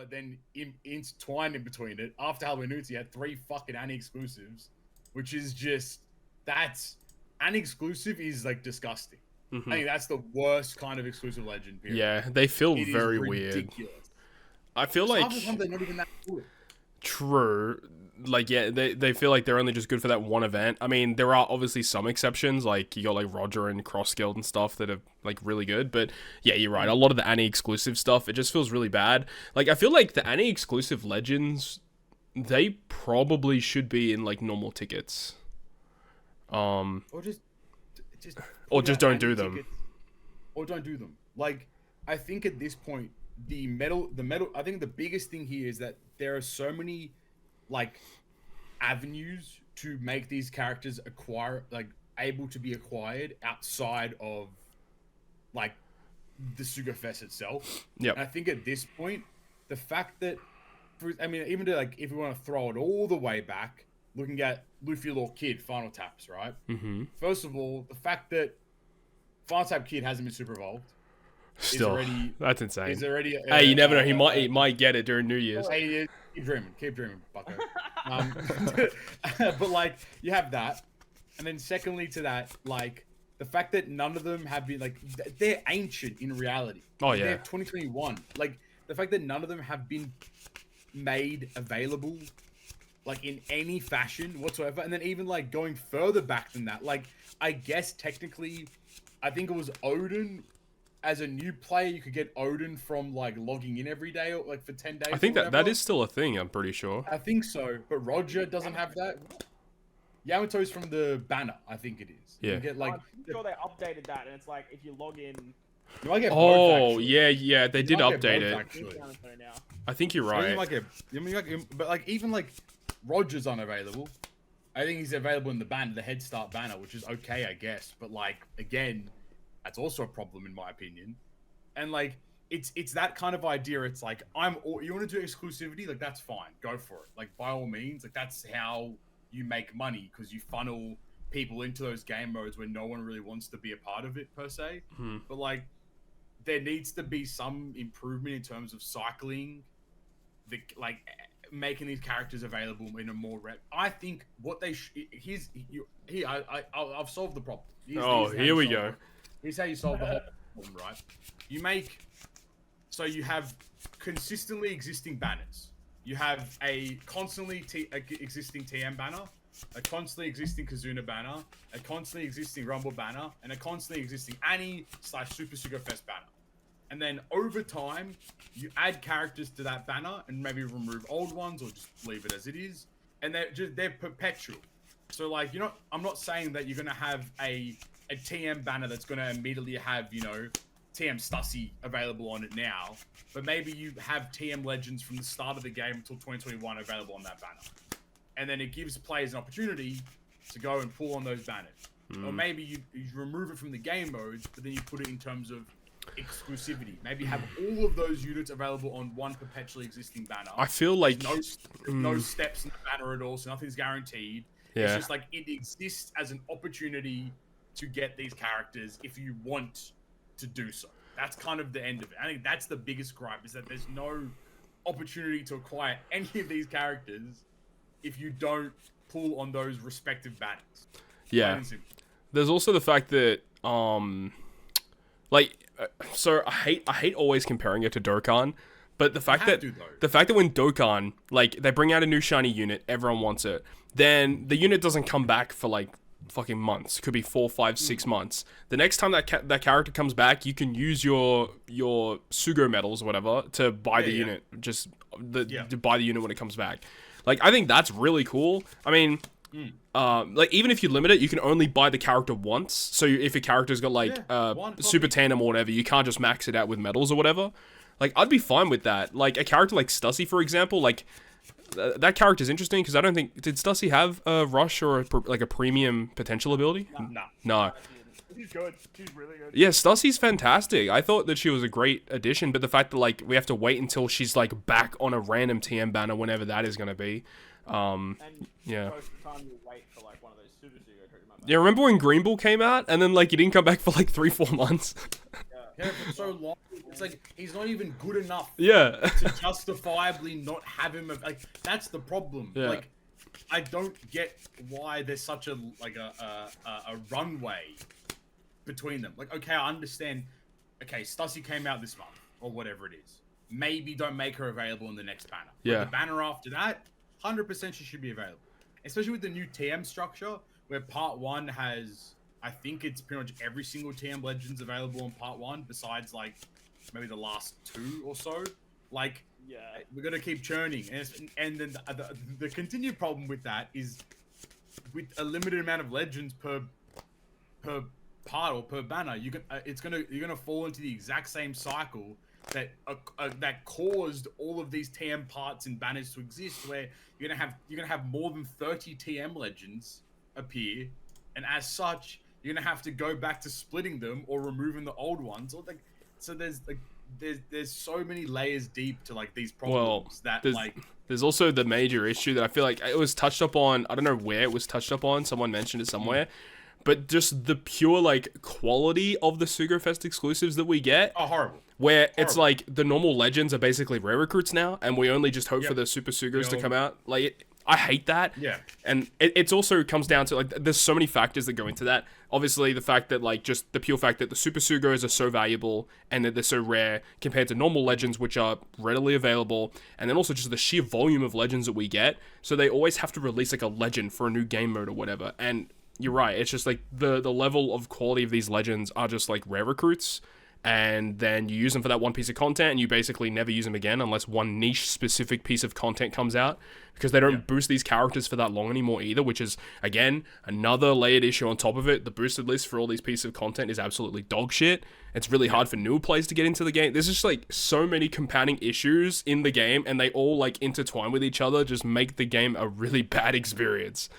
but then intertwined in between it, after Halloween Newts, you had 3 fucking exclusives, which is just exclusive is like disgusting. I think that's the worst kind of exclusive legend. Period. Yeah, they feel it very is weird. Ridiculous. I feel like half the time they're not even that good. True. Like, yeah, they feel like they're only just good for that one event. I mean, there are obviously some exceptions, like you got like Roger and Cross Guild and stuff that are like really good, but yeah, you're right. A lot of the exclusive stuff, it just feels really bad. Like, I feel like the exclusive legends, they probably should be in like normal tickets. Or just don't do them. Or don't do them. Like, I think at this point, the metal. I think the biggest thing here is that there are so many, like, avenues to make these characters able to be acquired outside of, like, the Sugar Fest itself. Yeah. I think at this point, the fact that, even to, like, if we want to throw it all the way back, looking at Luffy Law Kid Final Taps, right? Mm-hmm. First of all, the fact that Final Tap Kid hasn't been super evolved. Still, that's insane. He's already. Hey, you never know. He might get it during New Year's. Hey, keep dreaming, bucko. But like, you have that, and then secondly to that, like the fact that none of them have been like they're ancient in reality. Oh yeah. They're 2021. Like the fact that none of them have been made available, like in any fashion whatsoever, and then even like going further back than that, like I guess technically, I think it was Odin. As a new player, you could get Odin from like logging in every day or like for 10 days. I think that is still a thing. I'm pretty sure. I think so, but Roger doesn't have that. Yamato's from the banner, I think it is. Yeah. You get, like, I'm sure they updated that, and it's like if you log in. You might get both, actually. yeah, they did update it. Actually. I think you're right. But like even like Roger's unavailable. I think he's available in the banner, the Head Start banner, which is okay, I guess. But like again. That's also a problem in my opinion. And like it's that kind of idea. It's like you want to do exclusivity, like that's fine. Go for it. Like by all means, like that's how you make money because you funnel people into those game modes where no one really wants to be a part of it per se. But like there needs to be some improvement in terms of cycling making these characters available in a more I think what they I've solved the problem. Here we go. Here's how you solve the whole problem, right? You have consistently existing banners. You have a constantly existing TM banner, a constantly existing Kazuna banner, a constantly existing Rumble banner, and a constantly existing Annie/Super Sugar Fest banner. And then over time, you add characters to that banner and maybe remove old ones or just leave it as it is. And they're perpetual. So like, I'm not saying that you're going to have a TM banner that's going to immediately have, TM Stussy available on it now, but maybe you have TM Legends from the start of the game until 2021 available on that banner. And then it gives players an opportunity to go and pull on those banners. Or maybe you remove it from the game modes, but then you put it in terms of exclusivity. Maybe have all of those units available on one perpetually existing banner. I feel like no steps in the banner at all, so nothing's guaranteed. Yeah. It's just like it exists as an opportunity to get these characters if you want to do so. That's kind of the end of it. I think that's the biggest gripe, is that there's no opportunity to acquire any of these characters if you don't pull on those respective banners. Yeah. There's also the fact that so I hate always comparing it to Dokkan, but the fact that when Dokkan, like, they bring out a new shiny unit, everyone wants it, then the unit doesn't come back for like fucking months. Could be 4, 5, 6 months. The next time that character comes back, you can use your Sugo medals or whatever to buy the unit. Just to buy the unit when it comes back. Like, I think that's really cool. I mean, like, even if you limit it, you can only buy the character once. So if a character's got like Super Tandem or whatever, you can't just max it out with medals or whatever. Like, I'd be fine with that. Like, a character like Stussy, for example, like, that character's interesting because I don't think... Did Stussy have a rush or a premium potential ability? No. She's good. She's really good. Yeah, Stussy's fantastic. I thought that she was a great addition, but the fact that, like, we have to wait until she's, like, back on a random TM banner, whenever that is going to be. Yeah. Most of the time you wait for, like, one of those Super Sugo treatment. Yeah, remember when Green Bull came out and then, like, he didn't come back for, like, 3-4 months? He had it for so long. It's like he's not even good enough. Yeah. To justifiably not have him. Like that's the problem. Yeah. Like I don't get why there's such a runway between them. Like okay, I understand. Okay, Stussy came out this month or whatever it is. Maybe don't make her available in the next banner. Yeah. But the banner after that, 100% she should be available. Especially with the new TM structure, where Part 1 has, I think it's pretty much every single TM Legends available in Part 1, besides, like, maybe the last 2 or so. Like, Yeah. we're going to keep churning. And then the continued problem with that is, with a limited amount of Legends per part or per banner, you're gonna fall into the exact same cycle that caused all of these TM parts and banners to exist, where you're gonna have more than 30 TM legends appear, and as such, you're gonna have to go back to splitting them or removing the old ones. Or so there's so many layers deep to like these problems there's also the major issue that I feel like it was touched up on. I don't know where it was touched up on. Someone mentioned it somewhere. But just the pure, like, quality of the Sugofest exclusives that we get. Oh, horrible. Where it's like, the normal legends are basically rare recruits now, and we only just hope for the Super Sugos to come out. Like, I hate that. Yeah. And it's also comes down to, like, there's so many factors that go into that. Obviously, the fact that, like, just the pure fact that the Super Sugos are so valuable, and that they're so rare, compared to normal legends, which are readily available, and then also just the sheer volume of legends that we get. So they always have to release, like, a legend for a new game mode or whatever. And you're right, it's just like the level of quality of these legends are just like rare recruits, and then you use them for that one piece of content and you basically never use them again unless one niche specific piece of content comes out, because they don't boost these characters for that long anymore either, which is again another layered issue on top of it. The boosted list for all these pieces of content is absolutely dog shit. It's really hard for newer players to get into the game. There's just like so many compounding issues in the game, and they all like intertwine with each other, just make the game a really bad experience.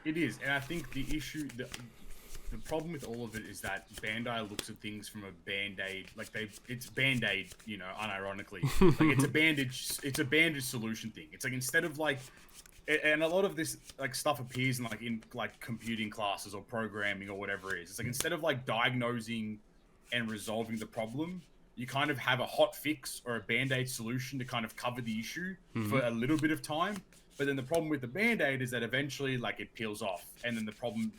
It is, and I think the issue, the problem with all of it is that Bandai looks at things from a band-aid, like it's band-aid, you know, unironically. Like it's a bandage solution thing. It's like instead of like, and a lot of this like stuff appears in like computing classes or programming or whatever it is. It's like instead of like diagnosing and resolving the problem, you kind of have a hot fix or a band-aid solution to kind of cover the issue for a little bit of time. But then the problem with the Band-Aid is that eventually, like, it peels off, and then the problem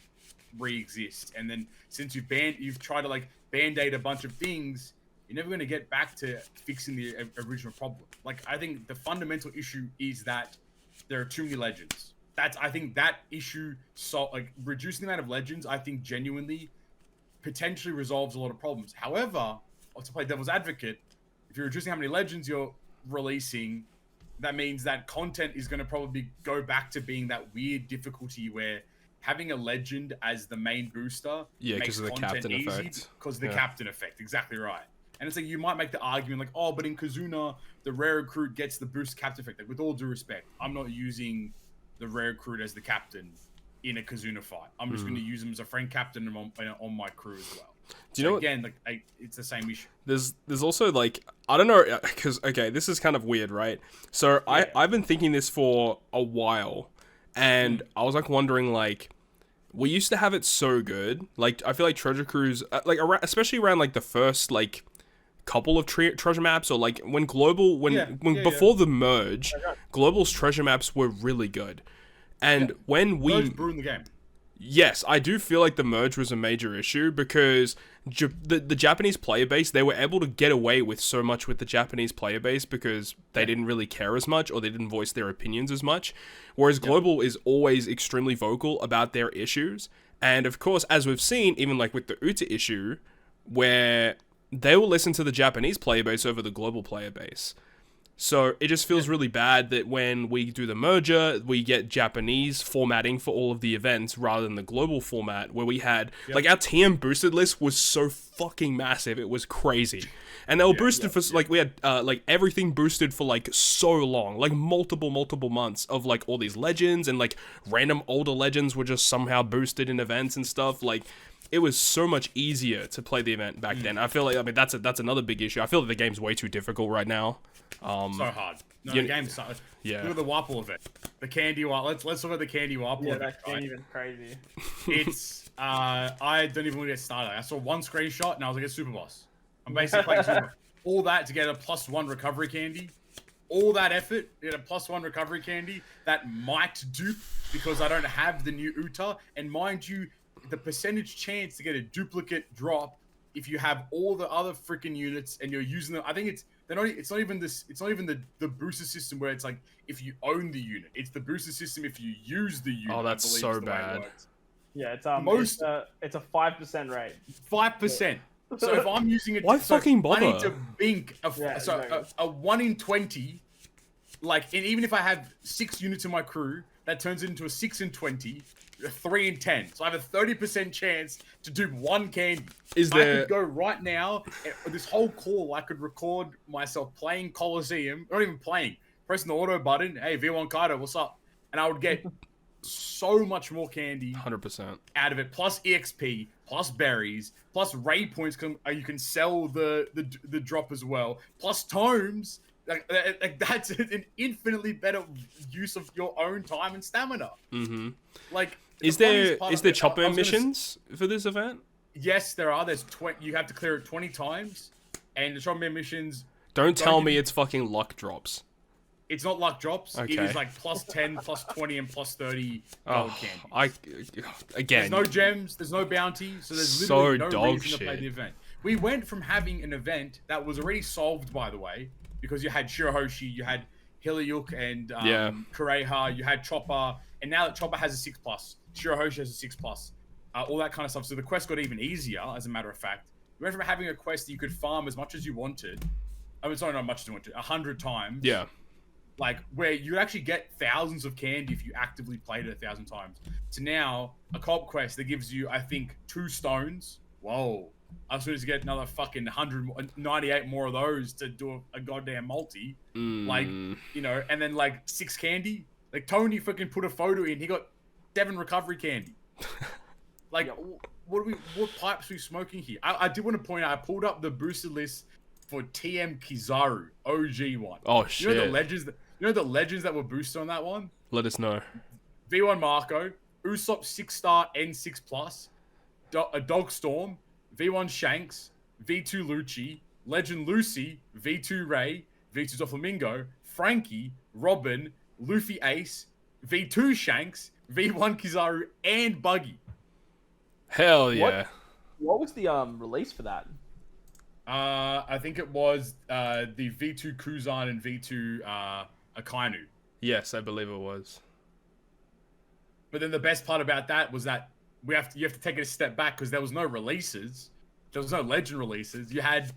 re-exists. And then since you've tried to like Band-Aid a bunch of things, you're never going to get back to fixing the original problem. Like, I think the fundamental issue is that there are too many legends. I think that issue, like reducing the amount of legends, I think genuinely potentially resolves a lot of problems. However, to play devil's advocate, if you're reducing how many legends you're releasing, that means that content is going to probably go back to being that weird difficulty where having a legend as the main booster makes of the content captain easy effect. Because the captain effect, exactly right. And it's like you might make the argument like, oh, but in Kazuna, the rare recruit gets the boost captain effect. Like, with all due respect, I'm not using the rare recruit as the captain in a Kazuna fight. I'm just going to use him as a friend captain on my crew as well. Do you know again, like it's the same issue. There's also like, I don't know, because okay, this is kind of weird, right? So I've been thinking this for a while, and I was like wondering, like, we used to have it so good. Like, I feel like Treasure Cruise, like especially around like the first like couple of treasure maps, or like when before the merge, Global's treasure maps were really good, and when we merge ruined the game. Yes, I do feel like the merge was a major issue because the Japanese player base, they were able to get away with so much with the Japanese player base because they didn't really care as much, or they didn't voice their opinions as much. Whereas Global is always extremely vocal about their issues. And of course, as we've seen, even like with the Uta issue, where they will listen to the Japanese player base over the global player base. So it just feels really bad that when we do the merger, we get Japanese formatting for all of the events rather than the global format, where we had like our TM boosted list was so fucking massive, it was crazy. And they were boosted for like, we had like everything boosted for like so long, like multiple months of like all these legends, and like random older legends were just somehow boosted in events and stuff. Like, it was so much easier to play the event back then. I feel like, I mean, that's another big issue. I feel like the game's way too difficult right now. So hard. No, the game's so... Look at the Wapple of it. The candy Wapple. Let's look at the candy Wapple. Yeah, that's even crazy. It's I don't even want to get started. I saw one screenshot and I was like, it's Super Boss. I'm basically playing Kazuna. All that to get a +1 recovery candy. All that effort to get a +1 recovery candy that might dupe because I don't have the new Uta. And mind you, the percentage chance to get a duplicate drop if you have all the other freaking units and you're using them. I think it's not even the booster system where it's like if you own the unit. It's the booster system if you use the unit. Oh, that's so bad. Yeah, it's it's a 5% rate. 5%. So if I'm using it, why fucking bother? I need to bink a 1 in 20. Like, and even if I have 6 units in my crew, that turns it into a 6 in 20, a 3 in 10. So I have a 30% chance to do 1 candy. I could go right now, this whole call, I could record myself playing Coliseum, not even playing, pressing the auto button, hey, V1 Kaido, what's up? And I would get so much more candy 100% out of it, plus EXP, plus berries, plus raid points. You can sell the drop as well, plus tomes. Like that's an infinitely better use of your own time and stamina. Mm-hmm. Like, is there chopper missions for this event? Yes, there are. There's 20. You have to clear it 20 times, and the chopper missions. Don't tell me it's fucking luck drops. It's not luck drops. Okay. It is like +10, +20, and +30 gold candy. Again. There's no gems. There's no bounty. So there's literally no reason to play the event. We went from having an event that was already solved, by the way, because you had Shirahoshi, you had Hillyuk and Kureha, you had Chopper, and now that Chopper has a 6+, Shirahoshi has a 6+, all that kind of stuff. So the quest got even easier, as a matter of fact. We went from having a quest that you could farm as much as you wanted. I mean, sorry, not much as you wanted, 100 times. Yeah. Like, where you actually get thousands of candy if you actively played it 1,000 times. To now, a co-op quest that gives you, I think, 2 stones. Whoa. I was supposed to get another fucking 198 more of those to do a goddamn multi. Like, you know, and then like 6 candy. Like, Tony fucking put a photo in. He got 7 recovery candy. Like, what pipes are we smoking here? I did want to point out, I pulled up the booster list for TM Kizaru, OG one. Oh, shit. You know the legends that were boosted on that one? Let us know. V1 Marco, Usopp 6-star N6+, a Dog Storm, V1 Shanks, V2 Lucci, Legend Lucy, V2 Ray, V2 Doflamingo, Frankie, Robin, Luffy Ace, V2 Shanks, V1 Kizaru, and Buggy. Hell yeah. What was the release for that? I think it was the V2 Kuzan and V2 Akainu. Yes, I believe it was. But then the best part about that was that you have to take it a step back because there was no releases. There was no legend releases. You had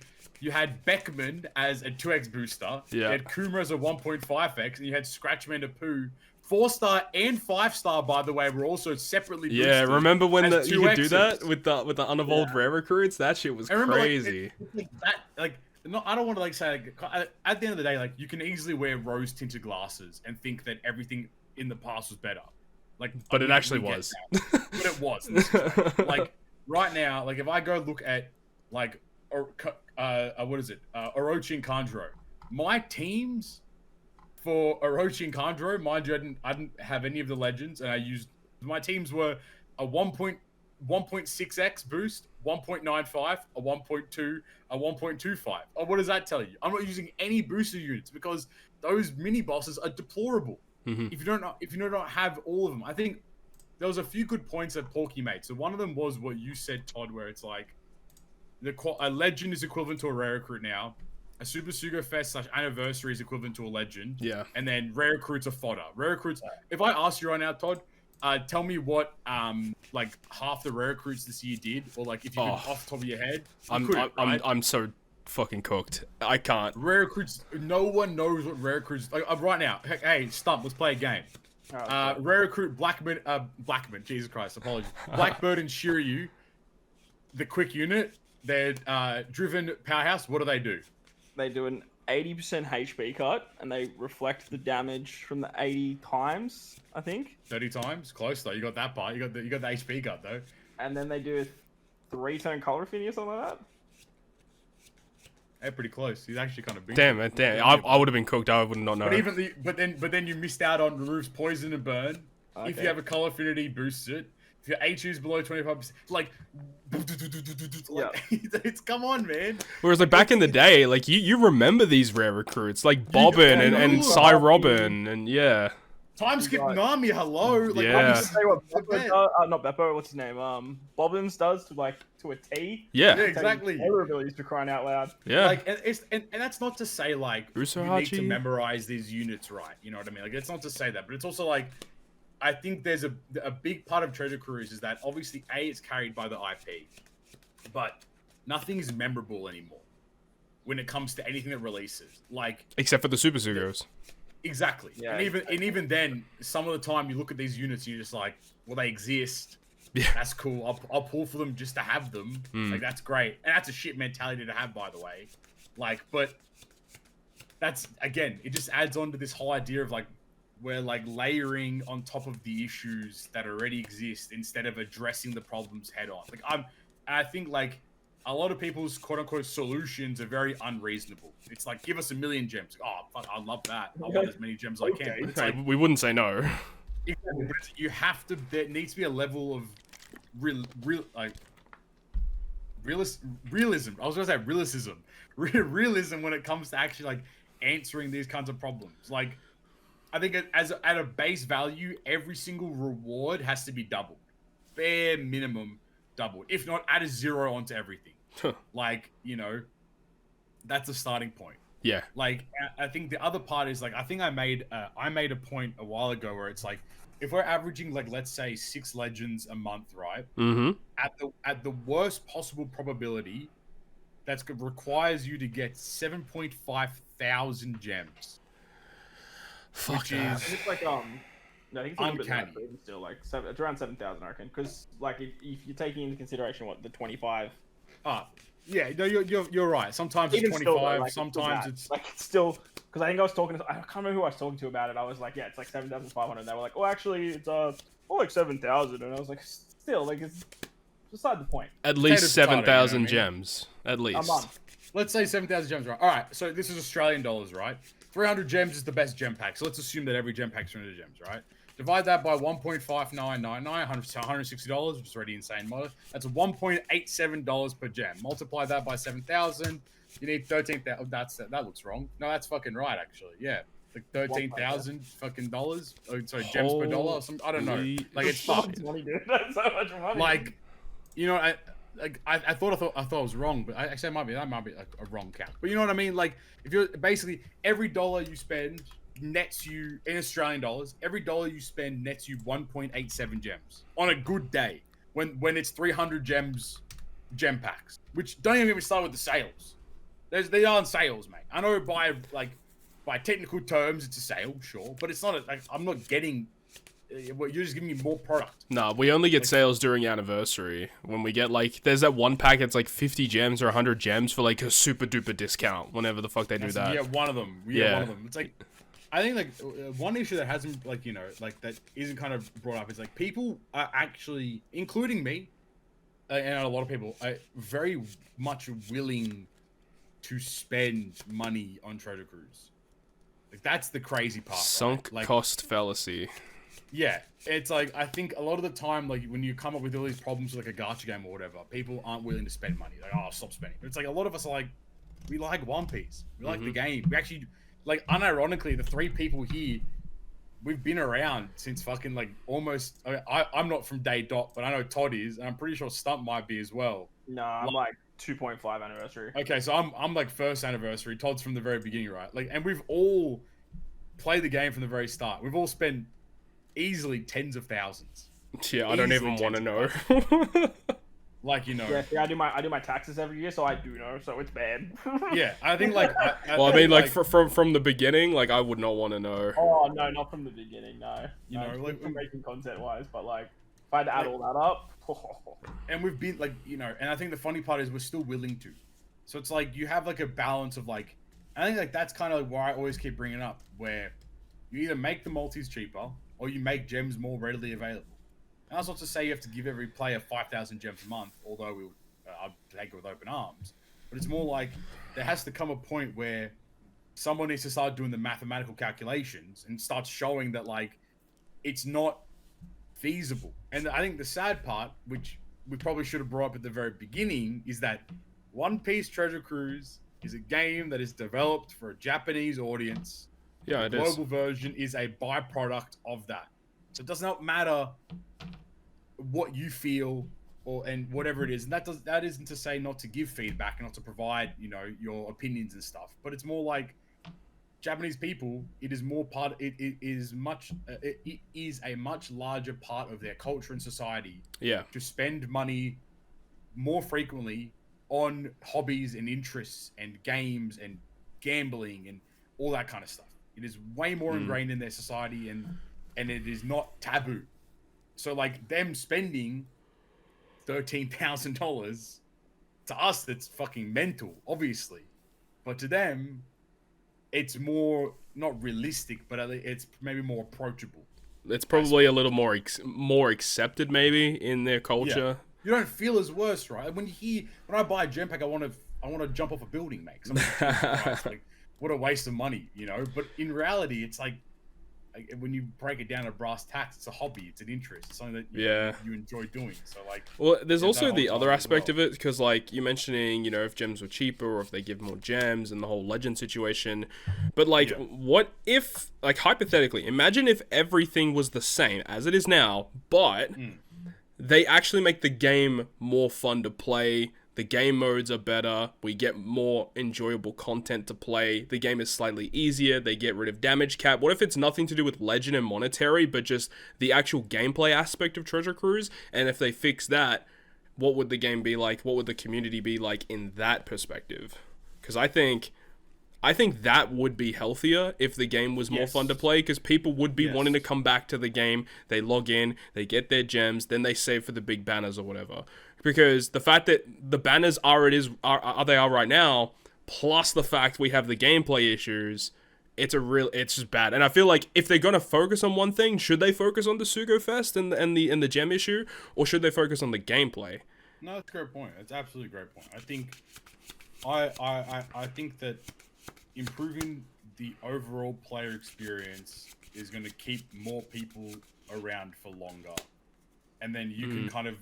Beckman as a 2x booster. Yeah. You had Kuma as a 1.5x, and you had Scratchman to Pooh. 4-star and 5-star, by the way, were also separately boosted. Yeah, remember when you could do that with the unevolved rare recruits? That shit was crazy. I don't want to say at the end of the day, like, you can easily wear rose tinted glasses and think that everything in the past was better. Like, but it actually was. But it was. Like, right now, like, if I go look at like Orochi and Kanjuro, my teams for Orochi and Kanjuro, mind you, I didn't have any of the legends, and my teams were a 1.6x boost, 1.95, a 1.2, a 1.25. Oh, what does that tell you? I'm not using any booster units because those mini bosses are deplorable. Mm-hmm. If you don't have all of them. I think there was a few good points that Porky made. So one of them was what you said, Todd, where it's like a legend is equivalent to a rare recruit now. A Super Sugo Fest / anniversary is equivalent to a legend. Yeah. And then rare recruits are fodder. Rare recruits. If I ask you right now, Todd, tell me what like half the rare recruits this year did, or like if you can off the top of your head. I'm so fucking cooked. I can't. Rare recruits. No one knows what rare recruits. Like right now. Hey, Stump. Let's play a game. Rare recruit Blackman. Jesus Christ. Apologies. Blackbird and Shiryu, the quick unit. They're driven powerhouse. What do? They do an 80% HP cut, and they reflect the damage from the 80 times, I think. 30 times? Close, though. You got that part. You got the HP cut, though. And then they do a 3-turn color affinity or something like that. Yeah, pretty close. He's actually kind of big. Damn. I would have been cooked. I would not know. But then you missed out on removes poison and burn. Okay. If you have a color affinity, boosts it. If your HU is below 25%, like it's come on, man. Whereas like back in the day, like you remember these rare recruits like Bobbin and Cy Robin and yeah. Time skip Nami, hello. Like, yeah. Say what Beppo does, not Beppo, what's his name? Bobbins does to a T. Yeah. Exactly. Air abilities for crying out loud. Yeah. Like, and that's not to say like you need to memorize these units right. You know what I mean? Like, it's not to say that, but it's also like I think there's a big part of Treasure Cruise is that obviously it's carried by the IP, but nothing is memorable anymore when it comes to anything that releases. Like except for the Super Sugos. Exactly. Yeah, and even then, some of the time you look at these units and you're just like, well, they exist. Yeah. That's cool. I'll pull for them just to have them. Like, that's great. And that's a shit mentality to have, by the way. Like, but that's, again, it just adds on to this whole idea of, like, we're, like, layering on top of the issues that already exist instead of addressing the problems head on. Like, I think, like, a lot of people's quote-unquote solutions are very unreasonable. It's like, give us 1 million gems. Oh, fuck, I love that. I want as many gems as I can. But it's like, we wouldn't say no. Exactly, but you have to. There needs to be a level of realism. I was gonna say realism when it comes to actually like answering these kinds of problems. Like, I think at a base value, every single reward has to be doubled, bare minimum doubled. If not, add a 0 onto everything. Like, you know, that's a starting point. Yeah. Like, I think the other part is like, I think I made a point a while ago where it's like, if we're averaging like, let's say 6 legends a month, right? Mm-hmm. At the worst possible probability, requires you to get 7.5 thousand gems. Fuck which that. is it's like no, I think it's a little bit uncanny. less, but still like it's around 7,000, I reckon. Because like if you're taking into consideration what the 25. Yeah, no, you're right. Sometimes it's 25. Still, though, like, sometimes it's like it's still because I think I was talking to I can't remember who I was talking to about it. I was like, yeah, it's like 7,500. They were like, oh, actually, it's more like 7,000, and I was like, still, like it's beside the point. At least 7,000 you know what I mean? gems. At least. A month. Let's say 7,000 gems, right? All right, so this is Australian dollars, right? 300 gems is the best gem pack. So let's assume that every gem pack's 300 gems, right? Divide that by 1.5999, $160, which is already insane. That's $1.87 per gem. Multiply that by 7,000. You need 13,000. That looks wrong. No, that's fucking right, actually. Yeah, like 13,000 fucking dollars. Oh, sorry, gems per dollar. Or something. I don't know. Like, it's fucked. Money, dude. That's so much money. Like, you know, I thought I was wrong, but I actually that might be like a wrong count. But you know what I mean? Like, if you're basically every dollar you spend nets you in Australian dollars. Every dollar you spend nets you 1.87 gems on a good day. When it's 300 gems, gem packs. Which don't even start with the sales. They aren't sales, mate. I know by technical terms it's a sale, sure, but it's not. I'm not getting. You're just giving me more product. No, we only get sales during anniversary. When we get like, there's that one pack that's like 50 gems or 100 gems for like a super duper discount. Whenever the fuck they do that. Yeah, one of them. Yeah, one of them. It's like, I think like one issue that hasn't like that isn't kind of brought up is like people are actually, including me, and a lot of people, are very much willing to spend money on Treasure Cruise. Like that's the crazy part. Sunk cost fallacy. Yeah, it's like, I think a lot of the time, like, when you come up with all these problems with, like, a gacha game or whatever, people aren't willing to spend money. Like, oh, stop spending. But it's like, a lot of us are like, we like One Piece. We like the game. We actually, like, unironically, the 3 people here, we've been around since fucking, like, almost, I'm not from day dot, but I know Todd is, and I'm pretty sure Stump might be as well. No, I'm like 2.5 anniversary. Okay, so I'm like first anniversary. Todd's from the very beginning, right? Like, and we've all played the game from the very start. We've all spent easily tens of thousands. Yeah, I don't even want to know. Like, you know. Yeah, I do my taxes every year, so I do know. So it's bad. Yeah, I think like. I mean, like from the beginning, like I would not want to know. Oh no, not from the beginning. No, you know, like making content wise, but like if I had to add all that up. And we've been like, you know, and I think the funny part is we're still willing to. So it's like you have like a balance of like, I think like that's kind of like why I always keep bringing it up, where you either make the multis cheaper or you make gems more readily available. And that's not to say you have to give every player 5,000 gems a month, although I'd take it with open arms. But it's more like there has to come a point where someone needs to start doing the mathematical calculations and start showing that like it's not feasible. And I think the sad part, which we probably should have brought up at the very beginning, is that One Piece Treasure Cruise is a game that is developed for a Japanese audience. Yeah, the global version is a byproduct of that. So it does not matter what you feel and whatever it is. And that isn't to say not to give feedback and not to provide, your opinions and stuff. But it's more like Japanese people, it is a much larger part of their culture and society. Yeah. To spend money more frequently on hobbies and interests and games and gambling and all that kind of stuff. It is way more ingrained in their society and it is not taboo. So like them spending $13,000 to us, that's fucking mental, obviously. But to them, it's more not realistic, but it's maybe more approachable. It's probably a little more accepted, maybe, in their culture. Yeah. You don't feel as worse, right? When I buy a gem pack, I want to jump off a building, mate. Like, what a waste of money, But in reality, it's like when you break it down to brass tacks, it's a hobby, it's an interest, it's something that you enjoy doing. So like, well, there's also the other aspect of it, because like you're mentioning, if gems were cheaper or if they give more gems and the whole legend situation. But like, what if, like, hypothetically, imagine if everything was the same as it is now, but they actually make the game more fun to play. The game modes are better. We get more enjoyable content to play. The game is slightly easier. They get rid of damage cap. What if it's nothing to do with legend and monetary, but just the actual gameplay aspect of Treasure Cruise? And if they fix that, what would the game be like? What would the community be like in that perspective? Because I think that would be healthier if the game was more fun to play, because people would be wanting to come back to the game. They log in, they get their gems, then they save for the big banners or whatever. Because the fact that the banners are right now, plus the fact we have the gameplay issues, it's just bad. And I feel like if they're gonna focus on one thing, should they focus on the Sugo Fest and the gem issue, or should they focus on the gameplay? No, that's a great point. That's absolutely a great point. I think that improving the overall player experience is going to keep more people around for longer, and then you can kind of.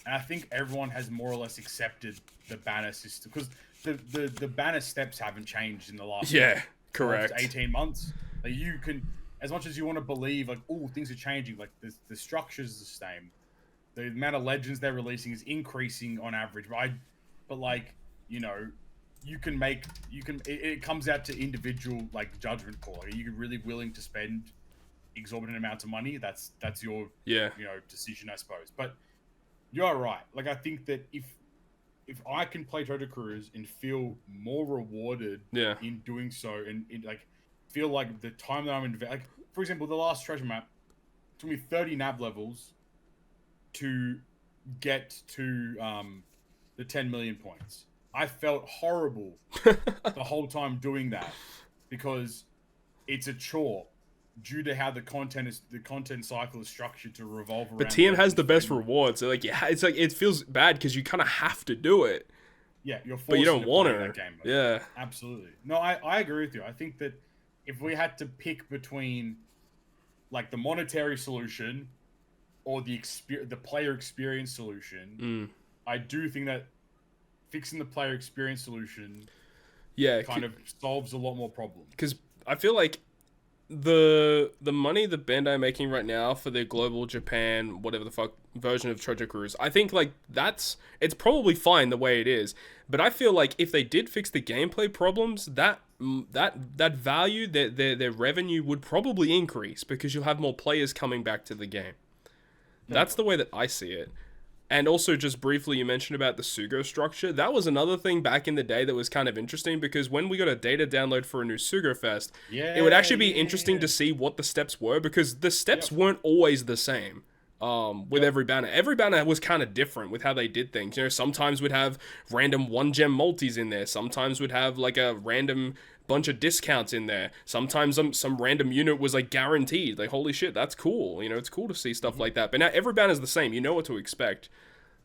And I think everyone has more or less accepted the banner system, because the banner steps haven't changed in the last 18 months. Like, you can, as much as you want to believe, like, oh, things are changing, like the structure's the same, the amount of legends they're releasing is increasing on average, right? But like, it comes out to individual like judgment call. Like, are you really willing to spend exorbitant amounts of money? That's your decision, I suppose. But you're right. Like, I think that if I can play Treasure Cruise and feel more rewarded in doing so, and like feel like the time that I'm investing, like, for example, the last treasure map took me 30 nav levels to get to the 10 million points. I felt horrible the whole time doing that, because it's a chore due to how the content cycle is structured to revolve around. But TM has the best rewards. So like, it's like, it feels bad because you kind of have to do it. Yeah, you're forced, but you don't want to. That game. Like, yeah, absolutely. No, I agree with you. I think that if we had to pick between like the monetary solution or the player experience solution, I do think that fixing the player experience solution kind of solves a lot more problems. Because I feel like the money that Bandai are making right now for their global Japan, whatever the fuck version of Treasure Cruise, I think like it's probably fine the way it is. But I feel like if they did fix the gameplay problems, that value, their revenue would probably increase, because you'll have more players coming back to the game. That's the way that I see it. And also, just briefly, you mentioned about the Sugo structure. That was another thing back in the day that was kind of interesting, because when we got a data download for a new Sugo Fest, it would actually be interesting to see what the steps were, because the steps weren't always the same with every banner. Every banner was kind of different with how they did things. Sometimes we'd have random 1-gem multis in there. Sometimes we'd have like a random bunch of discounts in there. Sometimes some random unit was like guaranteed. Like, holy shit, that's cool. It's cool to see stuff like that. But now every banner's the same. You know what to expect.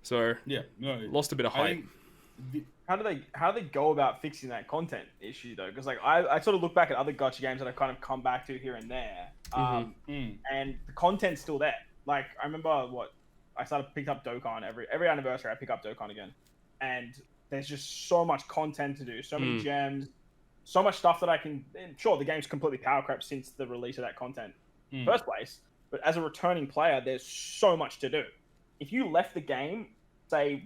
So lost a bit of hype. How do they go about fixing that content issue though? Because like I sort of look back at other gacha games that I've kind of come back to here and there, and the content's still there. like I remember I started picked up Dokkan every anniversary. I pick up Dokkan again, and there's just so much content to do, so many gems, so much stuff that I can. Sure, the game's completely power crept since the release of that content in the first place, but as a returning player, there's so much to do. If you left the game, say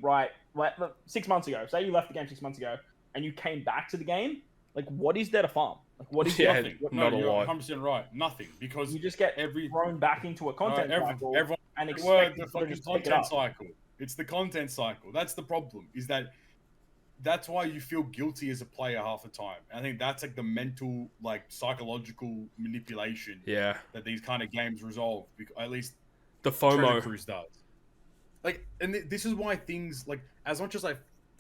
6 months ago, say you left the game 6 months ago, and you came back to the game, like what is there to farm? Like what is nothing? Not a lot. 100% right. Nothing, because you just get thrown back into a content cycle and expect the fucking content cycle. It's the content cycle. That's the problem. Is that's why you feel guilty as a player half the time. And I think that's like the mental, like psychological manipulation. Yeah. That these kind of games resolve. At least the FOMO Cruise does. Like, and this is why things like, as much as I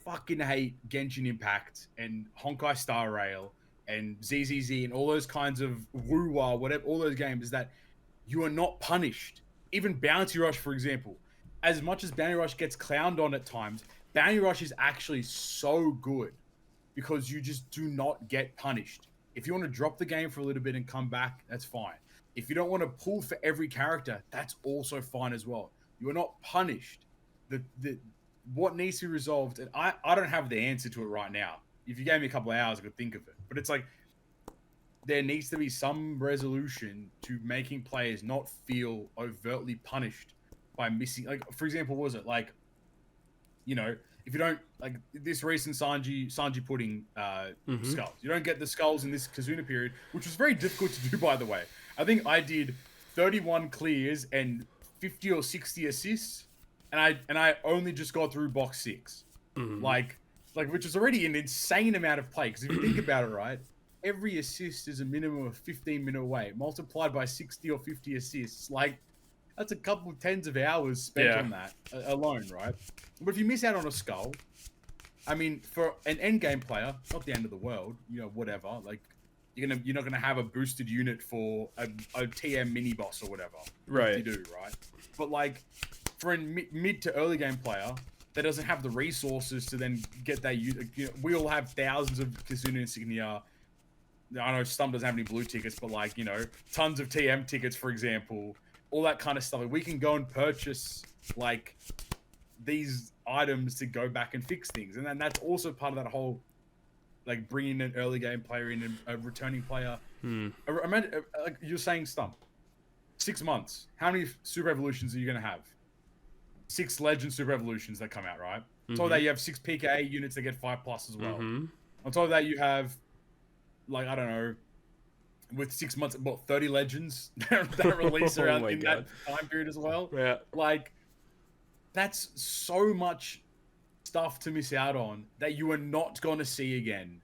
fucking hate Genshin Impact and Honkai Star Rail and ZZZ and all those kinds of woo-wah, whatever, all those games, is that you are not punished. Even Bounty Rush, for example, as much as Bounty Rush gets clowned on at times, Bounty Rush is actually so good because you just do not get punished. If you want to drop the game for a little bit and come back, that's fine. If you don't want to pull for every character, that's also fine as well. You are not punished. What needs to be resolved, and I don't have the answer to it right now. If you gave me a couple of hours, I could think of it. But it's like, there needs to be some resolution to making players not feel overtly punished by missing. Like, for example, what was it? Like, you know, if you don't, like, this recent Sanji pudding skulls. You don't get the skulls in this Kazuna period, which was very difficult to do, by the way. I think I did 31 clears and 50 or 60 assists, and I only just got through box 6. Like which is already an insane amount of play, because if you think about it, right, every assist is a minimum of 15 minute away, multiplied by 60 or 50 assists. Like, that's a couple of tens of hours spent on that alone, right? But if you miss out on a skull, I mean, for an end game player, not the end of the world, you know, whatever. Like, you're not gonna have a boosted unit for a TM mini boss or whatever. Right. You do, right? But like, for a mid to early game player that doesn't have the resources to then get that unit, you know, we all have thousands of Kazuna insignia. I know Stump doesn't have any blue tickets, but like, you know, tons of TM tickets, for example, all that kind of stuff. Like, we can go and purchase like these items to go back and fix things, and then that's also part of that whole, like, bringing an early game player in and a returning player. Imagine, like you're saying, Stump, 6 months. How many Super Evolutions are you gonna have? 6 Legend Super Evolutions that come out, right? On top of that, you have 6 PKA units that get 5+ as well. On top of that, you have, like, I don't know, with 6 months, about 30 Legends that release around in that time period as well. Yeah. Like, that's so much stuff to miss out on that you are not going to see again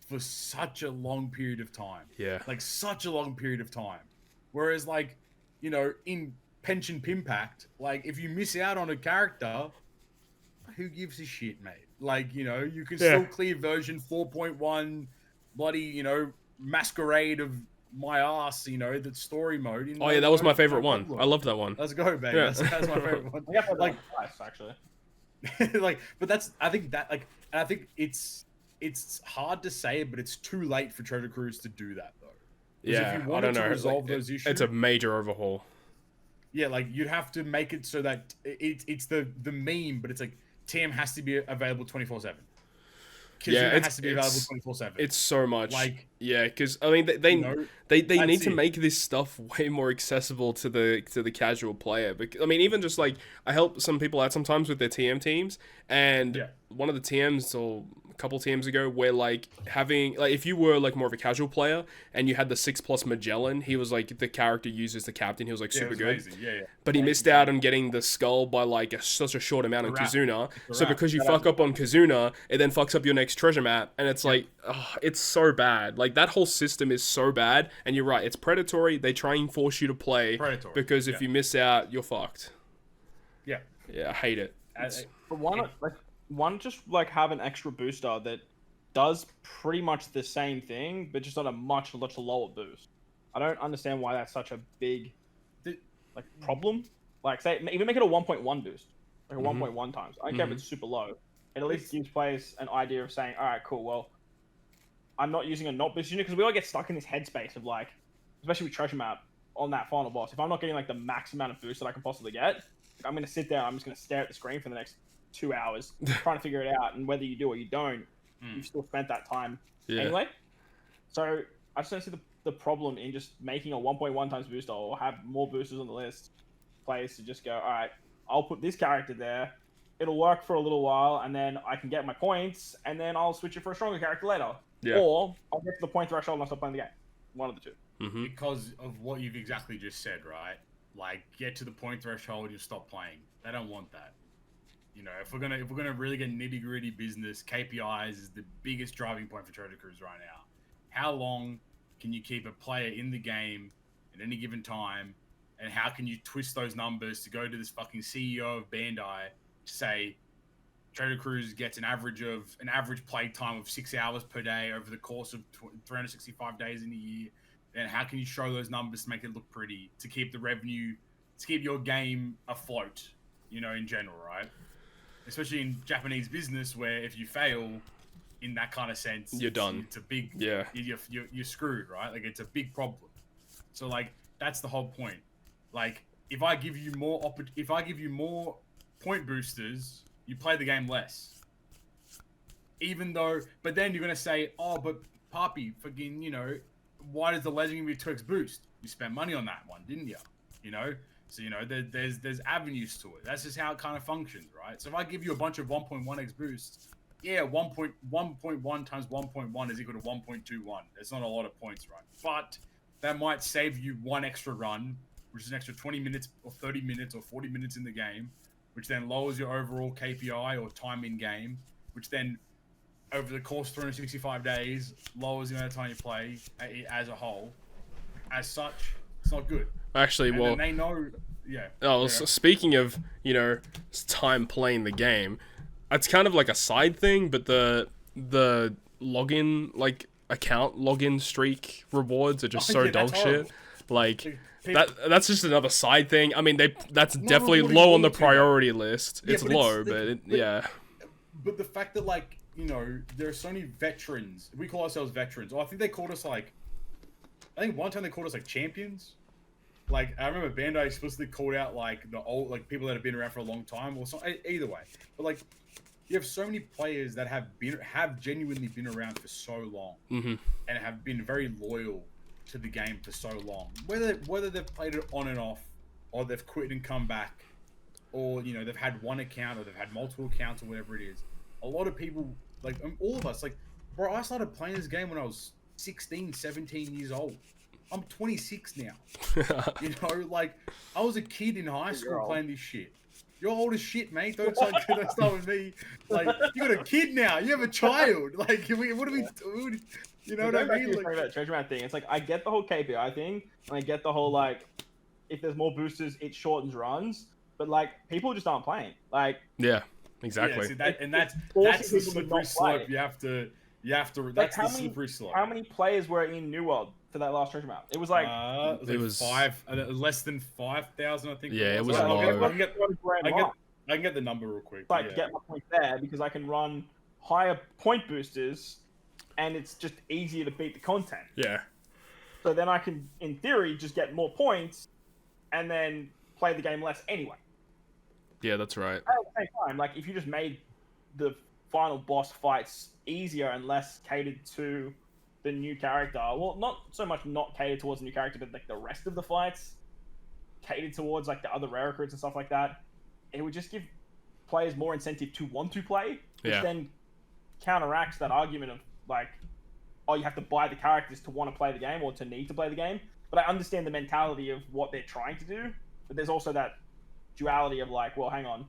for such a long period of time. Yeah. Like, such a long period of time. Whereas, like, you know, in Pension Pimpact, like, if you miss out on a character, who gives a shit, mate? Like, you know, you can still clear version 4.1, bloody, you know, masquerade of my ass, you know, the story mode. Oh yeah, that was my favorite one. I love that one. Let's go, baby. Yeah. That's my favorite one. Yeah, like twice, actually. Like, but I think it's hard to say, but it's too late for Treasure Cruise to do that, though. Yeah, if you wanted to resolve those issues, it's a major overhaul. Yeah, like, you'd have to make it so that it's the meme, but it's like TM has to be available 24/7. Yeah, it has to be available 24/7. It's so much. Like, yeah, because I mean they need to make this stuff way more accessible to the casual player. Because, I mean, even just like, I help some people out sometimes with their TM teams, and one of the TMs or a couple TMs ago, where like having, like, if you were like more of a casual player and you had the 6+ Magellan, he was like the character used as the captain. He was like super good. But he missed out on getting the skull by like such a short amount on Kazuna. So because you fuck up on Kazuna, it then fucks up your next treasure map, and it's like, oh, it's so bad. Like, that whole system is so bad. And you're right, it's predatory. They try and force you to play because if you miss out, you're fucked. Yeah, I hate it. But why not just like have an extra booster that does pretty much the same thing, but just on a much lower boost? I don't understand why that's such a big like problem. Like, say, even make it a 1.1 boost, like a 1.1 times. I don't care if it's super low. It at least gives players an idea of saying, all right, cool, well, I'm not using a not boost unit, because we all get stuck in this headspace of like, especially with treasure map, on that final boss, if I'm not getting like the max amount of boost that I can possibly get, I'm gonna sit there. I'm just gonna stare at the screen for the next 2 hours trying to figure it out. And whether you do or you don't, you've still spent that time anyway. So I just don't see the problem in just making a 1.1 times booster or have more boosters on the list. Players to just go, all right, I'll put this character there. It'll work for a little while, and then I can get my points, and then I'll switch it for a stronger character later. Yeah. Or I'll get to the point threshold and I'll stop playing the game. One of the two. Mm-hmm. Because of what you've exactly just said, right? Like, get to the point threshold, you stop playing. They don't want that. You know, if we're gonna really get nitty gritty business, KPIs is the biggest driving point for Treasure Cruise right now. How long can you keep a player in the game at any given time, and how can you twist those numbers to go to this fucking CEO of Bandai to say Treasure Cruise gets an average play time of 6 hours per day over the course of 365 days in a year? Then how can you show those numbers to make it look pretty, to keep the revenue, to keep your game afloat, you know, in general, right? Especially in Japanese business, where if you fail in that kind of sense, you're done. It's a big, yeah, you're screwed, right? Like, it's a big problem. So like, that's the whole point. Like, if I give you more point boosters, you play the game less. Even though, but then you're gonna say, oh, but Papi, fucking, you know, why does the legend give you 2x boost? You spent money on that one, didn't you? You know, so you know there's avenues to it. That's just how it kind of functions, right? So if I give you a bunch of 1.1x boosts, yeah, 1.1 times 1.1 is equal to 1.21. That's not a lot of points, right? But that might save you one extra run, which is an extra 20 minutes or 30 minutes or 40 minutes in the game, which then lowers your overall KPI or time in game, which then over the course of 365 days lowers the amount of time you play as a whole. As such, it's not good. Actually, and well, they know, yeah. Oh, so speaking of, you know, time playing the game, it's kind of like a side thing, but the login, like, account login streak rewards are just so dog shit. Like, that's just another side thing. I mean, that's definitely low on the priority list. Yeah, it's low, but yeah. But the fact that, like, you know, there are so many veterans. We call ourselves veterans. I think they called us, like, I think one time they called us, like, champions. Like, I remember Bandai explicitly called out, like, the old, like, people that have been around for a long time or something. Either way. But, like, you have so many players that have genuinely been around for so long and have been very loyal to the game for so long. Whether they've played it on and off, or they've quit and come back, or, you know, they've had one account or they've had multiple accounts or whatever it is. A lot of people, like, all of us, like, bro, I started playing this game when I was 16, 17 years old. I'm 26 now. You know, like, I was a kid in high school playing this shit. You're old as shit, mate. Don't start with me. Like, you got a kid now. You have a child. Like, what do we do? You know what I mean? Like, that treasure map thing. It's like, I get the whole KPI thing, and I get the whole, like, if there's more boosters, it shortens runs. But, like, people just aren't playing. Like, yeah, exactly. Yeah, that's the slippery slope. You have to. That's the slippery slope. How many players were in New World for that last treasure map? It was like it was less than 5,000, I think. Yeah, it was low. I can get the number real quick. Like, to get my point there, because I can run higher point boosters, and it's just easier to beat the content. Yeah. So then I can, in theory, just get more points, and then play the game less anyway. Yeah, that's right. At the same time, like, if you just made the final boss fights easier and less catered to the new character, well, not so much not catered towards the new character, but like the rest of the fights catered towards like the other rare recruits and stuff like that, it would just give players more incentive to want to play, which then counteracts that argument of like, oh, you have to buy the characters to want to play the game or to need to play the game. But I understand the mentality of what they're trying to do, but there's also that duality of like, well, hang on,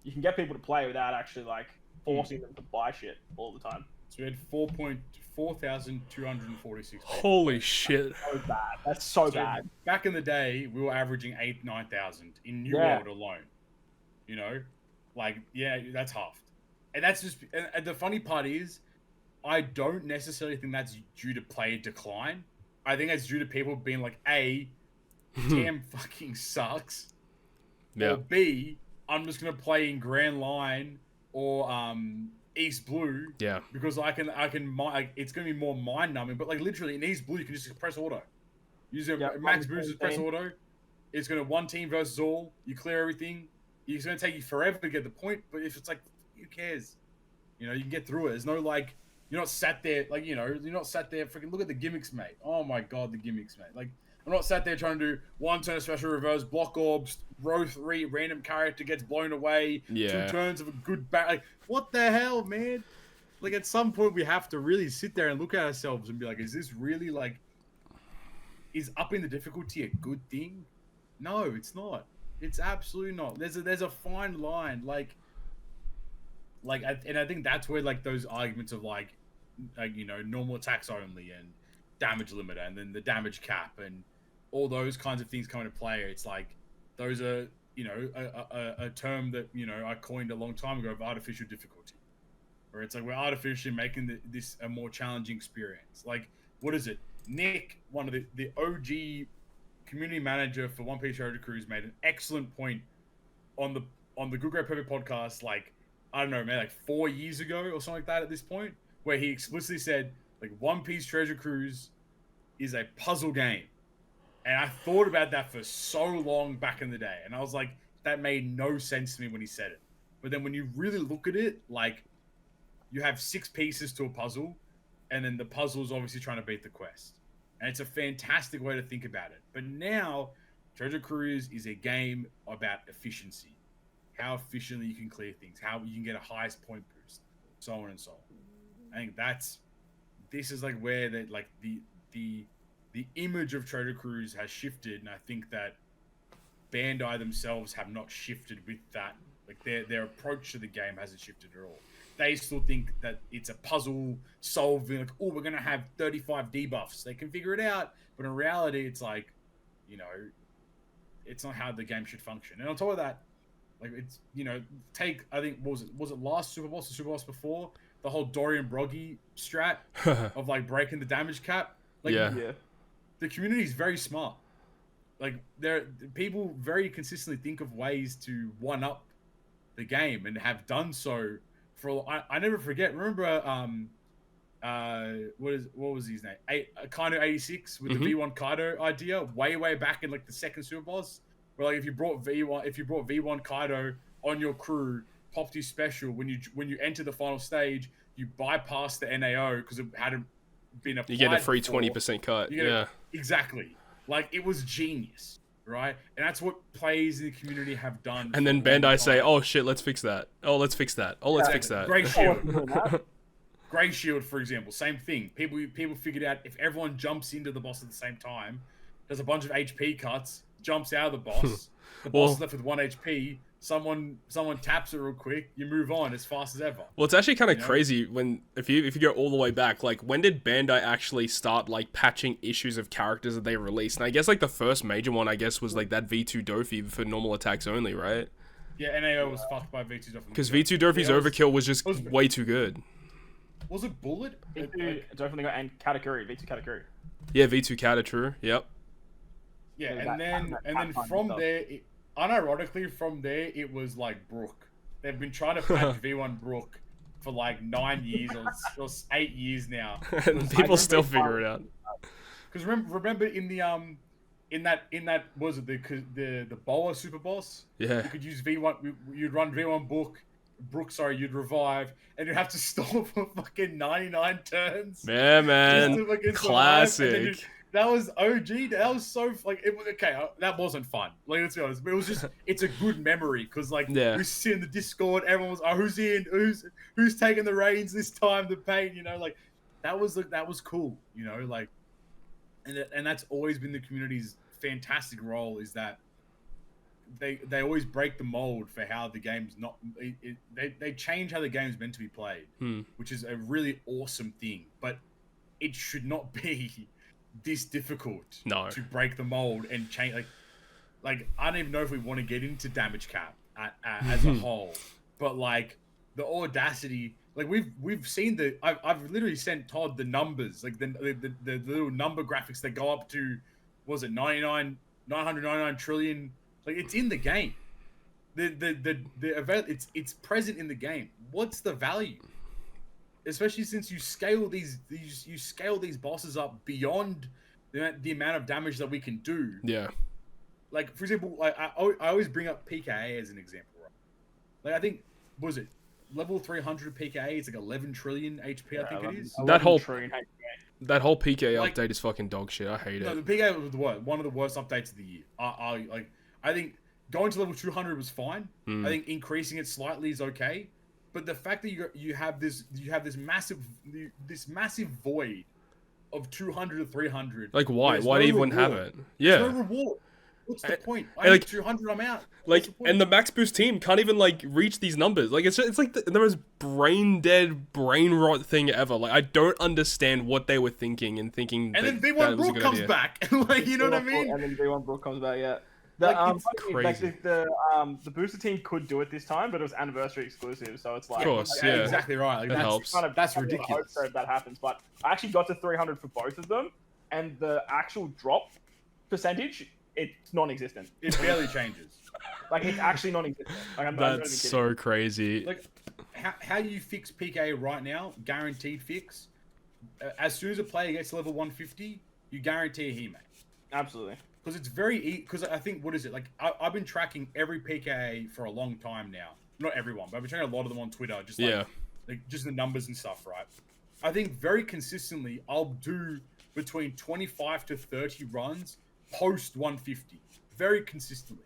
you can get people to play without actually like forcing them to buy shit all the time. So we had 4,246. Holy shit! That's so bad. That's so bad. Back in the day, we were averaging 9,000 in New World alone. You know, like, yeah, that's halved. And that's just. And the funny part is, I don't necessarily think that's due to player decline. I think that's due to people being like, A, TM fucking sucks. Yeah. Or B, I'm just gonna play in Grand Line or East Blue. Yeah. Because I can it's gonna be more mind numbing. But like literally in East Blue, you can just press auto. Use your max boost, press auto. It's gonna one team versus all. You clear everything. It's gonna take you forever to get the point, but if it's like, who cares? You know, you can get through it. There's no like, you're not sat there like, you know, you're not sat there freaking look at the gimmicks, mate. Oh my god, the gimmicks, mate. Like, I'm not sat there trying to do one turn special reverse, block orbs, row 3, random character gets blown away, 2 turns of a good bat. Like, what the hell, man? Like, at some point we have to really sit there and look at ourselves and be like, is this really like, is upping the difficulty a good thing? No, it's not. It's absolutely not. There's a fine line, and I think that's where like those arguments of like you know, normal attacks only and damage limiter and then the damage cap and all those kinds of things come into play. It's like those are, you know, a term that, you know, I coined a long time ago of artificial difficulty, where it's like we're artificially making this a more challenging experience. Like, what is it? Nick, one of the OG community manager for One Piece Treasure Cruise, made an excellent point on the Good Great Perfect podcast, like, I don't know, man, like 4 years ago or something like that at this point, where he explicitly said, like, One Piece Treasure Cruise is a puzzle game. And I thought about that for so long back in the day. And I was like, that made no sense to me when he said it. But then when you really look at it, like, you have 6 pieces to a puzzle, and then the puzzle is obviously trying to beat the quest. And it's a fantastic way to think about it. But now, Treasure Cruise is a game about efficiency. How efficiently you can clear things. How you can get a highest point boost. So on and so on. I think this is like where the image of Treasure Cruise has shifted. And I think that Bandai themselves have not shifted with that. Like, their approach to the game hasn't shifted at all. They still think that it's a puzzle solving, like, oh, we're going to have 35 debuffs. They can figure it out. But in reality, it's like, you know, it's not how the game should function. And on top of that, like, it's, you know, take, I think, was it last Super Boss or Super Boss before? The whole Dorian Broggy strat of, like, breaking the damage cap. Like, the community is very smart. Like, people very consistently think of ways to one-up the game and have done so. I never forget. Remember, what was his name? Kaido 86 with the V1 Kaido idea way back in like the second Super Boss, where like if you brought V1 Kaido on your crew, Popty special, when you enter the final stage, you bypass the NAO because it hadn't been applied. You get a free 20% cut. Exactly. Like, it was genius. Right, and that's what players in the community have done. And then Bandai say, "Oh shit, let's fix that. Oh, let's fix that. Oh, let's fix that." Grey Shield, for example, same thing. People figured out if everyone jumps into the boss at the same time, there's a bunch of HP cuts, jumps out of the boss. The boss is left with 1 HP. Someone taps it real quick. You move on as fast as ever. Well, it's actually kind of crazy when if you go all the way back. Like, when did Bandai actually start like patching issues of characters that they released? And I guess like the first major one, I guess, was like that V2 Dofi for normal attacks only, right? Yeah, NAO was fucked by V2 Dofi. Because V2 Dofi's overkill was just way too good. Was it Bullet? V2 definitely got, and Katakuri, V2 Katakuri. Yeah, V2 Katakuri. Yep. Yeah, and then from there. Unironically, from there, it was like Brook. They've been trying to patch V1 Brook for like 9 years or 8 years now. And people still figure it out. Because remember in that was it the Boa Super Boss? Yeah. You could use V1. You'd run V1 Brook. Sorry, you'd revive, and you'd have to stall for fucking 99 turns. Yeah, man. Classic. That was OG. That was so like it was okay. That wasn't fun. Like, let's be honest, but it was just it's a good memory because like we sit in the Discord, everyone was who's in, who's taking the reins this time, the pain, you know, like that was cool, you know, like and that's always been the community's fantastic role is that they always break the mold for how the game's not. They change how the game's meant to be played, which is a really awesome thing, but it should not be this difficult to break the mold and change. Like I don't even know if we want to get into damage cap as a whole, but like the audacity, like we've seen I've literally sent Todd the numbers, like the little number graphics that go up to, what was it, 999 trillion, like it's in the game. The event, it's present in the game. What's the value? Especially since you scale these bosses up beyond the amount of damage that we can do. Yeah. Like, for example, like I always bring up PKA as an example, right? Like, I think, what was it? Level 300 PKA is like 11 trillion HP, I think it is. That whole PKA PKA Like, update is fucking dog shit. I hate no, it. the PKA was one of the worst updates of the year. I think going to level 200 was fine. I think increasing it slightly is okay. But the fact that you have this massive void of 200 to 300. Like, why? Why do you even have it? Yeah. There's no reward. What's the point? I like, need 200, I'm out. Like, and the max boost team can't even like reach these numbers. Like, it's like the most brain dead, brain rot thing ever. Like, I don't understand what they were thinking and thinking. And then V1 Brook comes back, like, you know what I mean? And then V1 Brook comes back, yeah. It's crazy. Like the booster team could do it this time, but it was anniversary exclusive, so it's like, of course, yeah, exactly right. Like, that helps. That's ridiculous. Hope that happens, but I actually got to 300 for both of them, and the actual drop percentage, it's non-existent. It barely changes. Like, it's actually non-existent. Like, that's so crazy. Like, how you fix PK right now? Guaranteed fix. As soon as a player gets to level 150, you guarantee a He-Man. Absolutely. Because it's very easy. Because I think, what is it? Like, I've been tracking every PKA for a long time now. Not everyone, but I've been tracking a lot of them on Twitter. Just like just the numbers and stuff, right? I think very consistently, I'll do between 25 to 30 runs post 150, very consistently.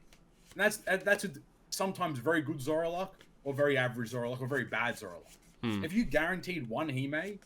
And that's a sometimes very good Zoraluk, or very average Zoraluk, or very bad Zoraluk. If you guaranteed one Hime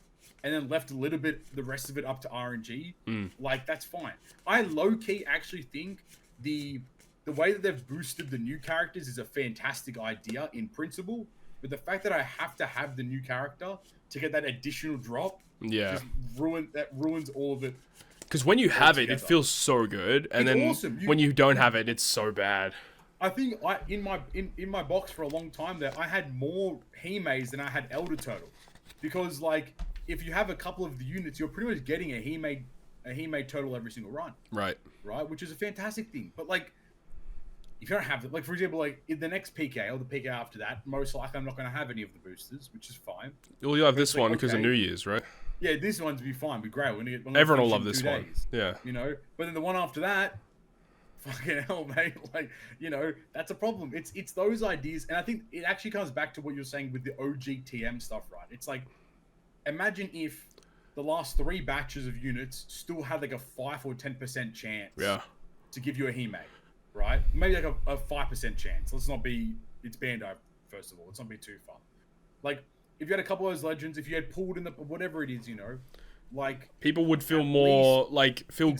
and then left a little bit, the rest of it up to RNG, like, that's fine. I low-key actually think the way that they've boosted the new characters is a fantastic idea in principle, but the fact that I have to have the new character to get that additional drop, just ruins all of it. Because when you have it, it feels so good, and then awesome. When you don't have it, it's so bad. I think in my box for a long time there, I had more He-Mays than I had Elder Turtle, because, like, if you have a couple of the units, you're pretty much getting a He-May Turtle every single run. Right, which is a fantastic thing. But, like, if you don't have it, like, for example, like, in the next PK or the PK after that, most likely I'm not going to have any of the boosters, which is fine. Well, you'll have this one because of New Year's, right? Yeah, this one's be fine, be great. Everyone will love this one. Yeah. You know, but then the one after that, fucking hell, mate. Like, you know, that's a problem. It's those ideas, and I think it actually comes back to what you're saying with the OG TM stuff, right? It's like, imagine if the last 3 batches of units still had like a 5 or 10% chance to give you a He-May, right? Maybe like a 5% chance. Let's not be, it's Bandai, first of all. Let's not be too far. Like, if you had a couple of those legends, if you had pulled in the, whatever it is, you know, like, people would feel more,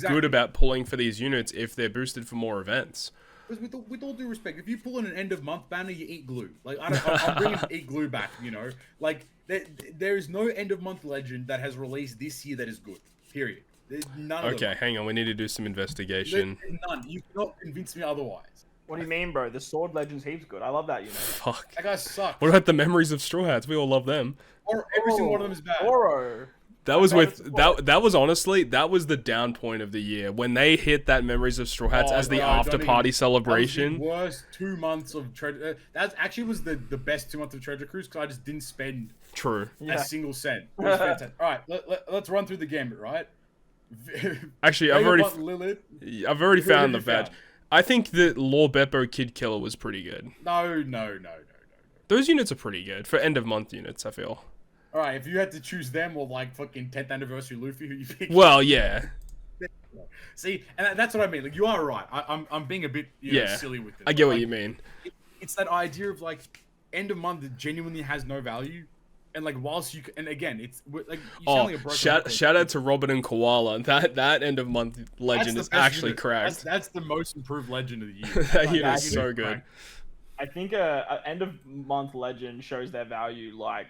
good about pulling for these units if they're boosted for more events. Because with all due respect, if you pull in an end of month banner, you eat glue. Like, I'm bringing eat glue back, you know? Like, there is no end of month legend that has released this year that is good. Period. There's none of them. Okay, hang on. We need to do some investigation. There's none. You cannot convince me otherwise. What do you mean, bro? The Sword Legend's heaps good. I love that unit. Fuck. That guy sucks. What about the memories of Straw Hats? We all love them. Or every single one of them is bad. Oro. That was that was honestly, that was the down point of the year when they hit that Memories of Straw Hats as the after party celebration. That was the worst 2 months of treasure. That actually was the best 2 months of Treasure Cruise because I just didn't spend a single cent. It was fantastic. All right, let's run through the gambit, right? Actually, I've already found the badge. I think the Lore Beppo Kid Killer was pretty good. No. Those units are pretty good for end of month units, I feel. All right, if you had to choose them or like fucking 10th anniversary Luffy, who you pick? Well, yeah. See, and that's what I mean. Like, you are right. I'm being a bit silly with it. I get what you mean. It's that idea of like end of month that genuinely has no value, and like whilst you and again, it's like you sound like a broken shout out to Robin and Koala. That end of month legend is actually cracked. That's the most improved legend of the year. That unit is so good. I think a end of month legend shows their value like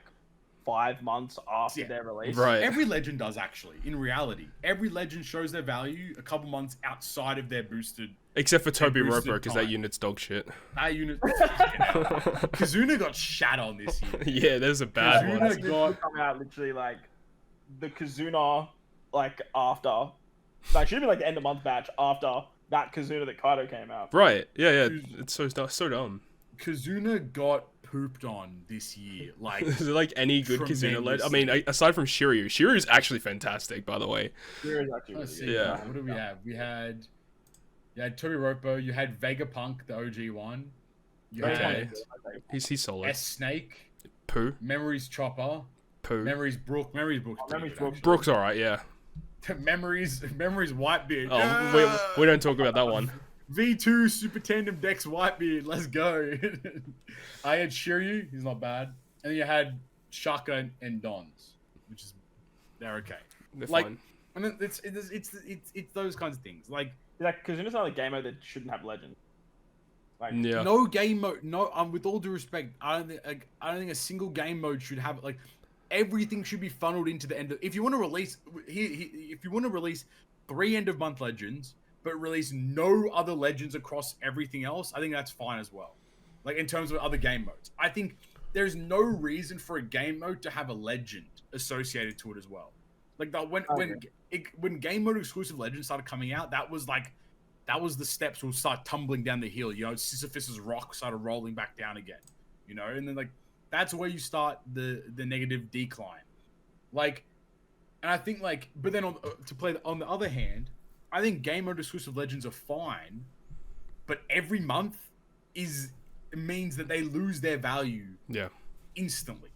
5 months after their release. Right. Every legend does, actually. In reality, every legend shows their value a couple months outside of their boosted. Except for Toby Roper, because that unit's dog shit. That unit. Kazuna got shat on this year. Yeah, there's a bad one. Kazuna got come out literally like the Kazuna like after. Like, should be like the end of month batch after that Kazuna that Kaido came out. Right. Yeah. It's so dumb. Kazuna got pooped on this year. Like, is there like any good Kazuna legend? I mean, aside from Shiryu's actually fantastic, by the way. Shiryu's actually really good. Yeah. What do we have? You had Tobiropo. You had Vegapunk, the OG one. You had he's solid. S Snake. Pooh. Memories Chopper. Pooh. Memories Brook. Memories Brook. Brook's alright, yeah. Memories Whitebeard. Oh, we don't talk about that one. V2 Super Tandem Dex Whitebeard. Let's go. I had Shiryu. He's not bad. And then you had Shaka and Dons, which is they're okay. They're like, fine. I mean, it's those kinds of things. Like Kazuna's not a game mode that shouldn't have legend. Like, yeah. No game mode. No, with all due respect, I don't think a single game mode should have like everything should be funneled into the end. If you want to release if you want to release 3 end of month legends, but release no other legends across everything else, I think that's fine as well. Like in terms of other game modes, I think there's no reason for a game mode to have a legend associated to it as well. Like when game mode exclusive legends started coming out, that was the steps will start tumbling down the hill. You know, Sisyphus's rock started rolling back down again. You know, and then like that's where you start the negative decline. Like, and I think like, but then on the other hand, I think game mode exclusive legends are fine, but every month means that they lose their value. Yeah. Instantly.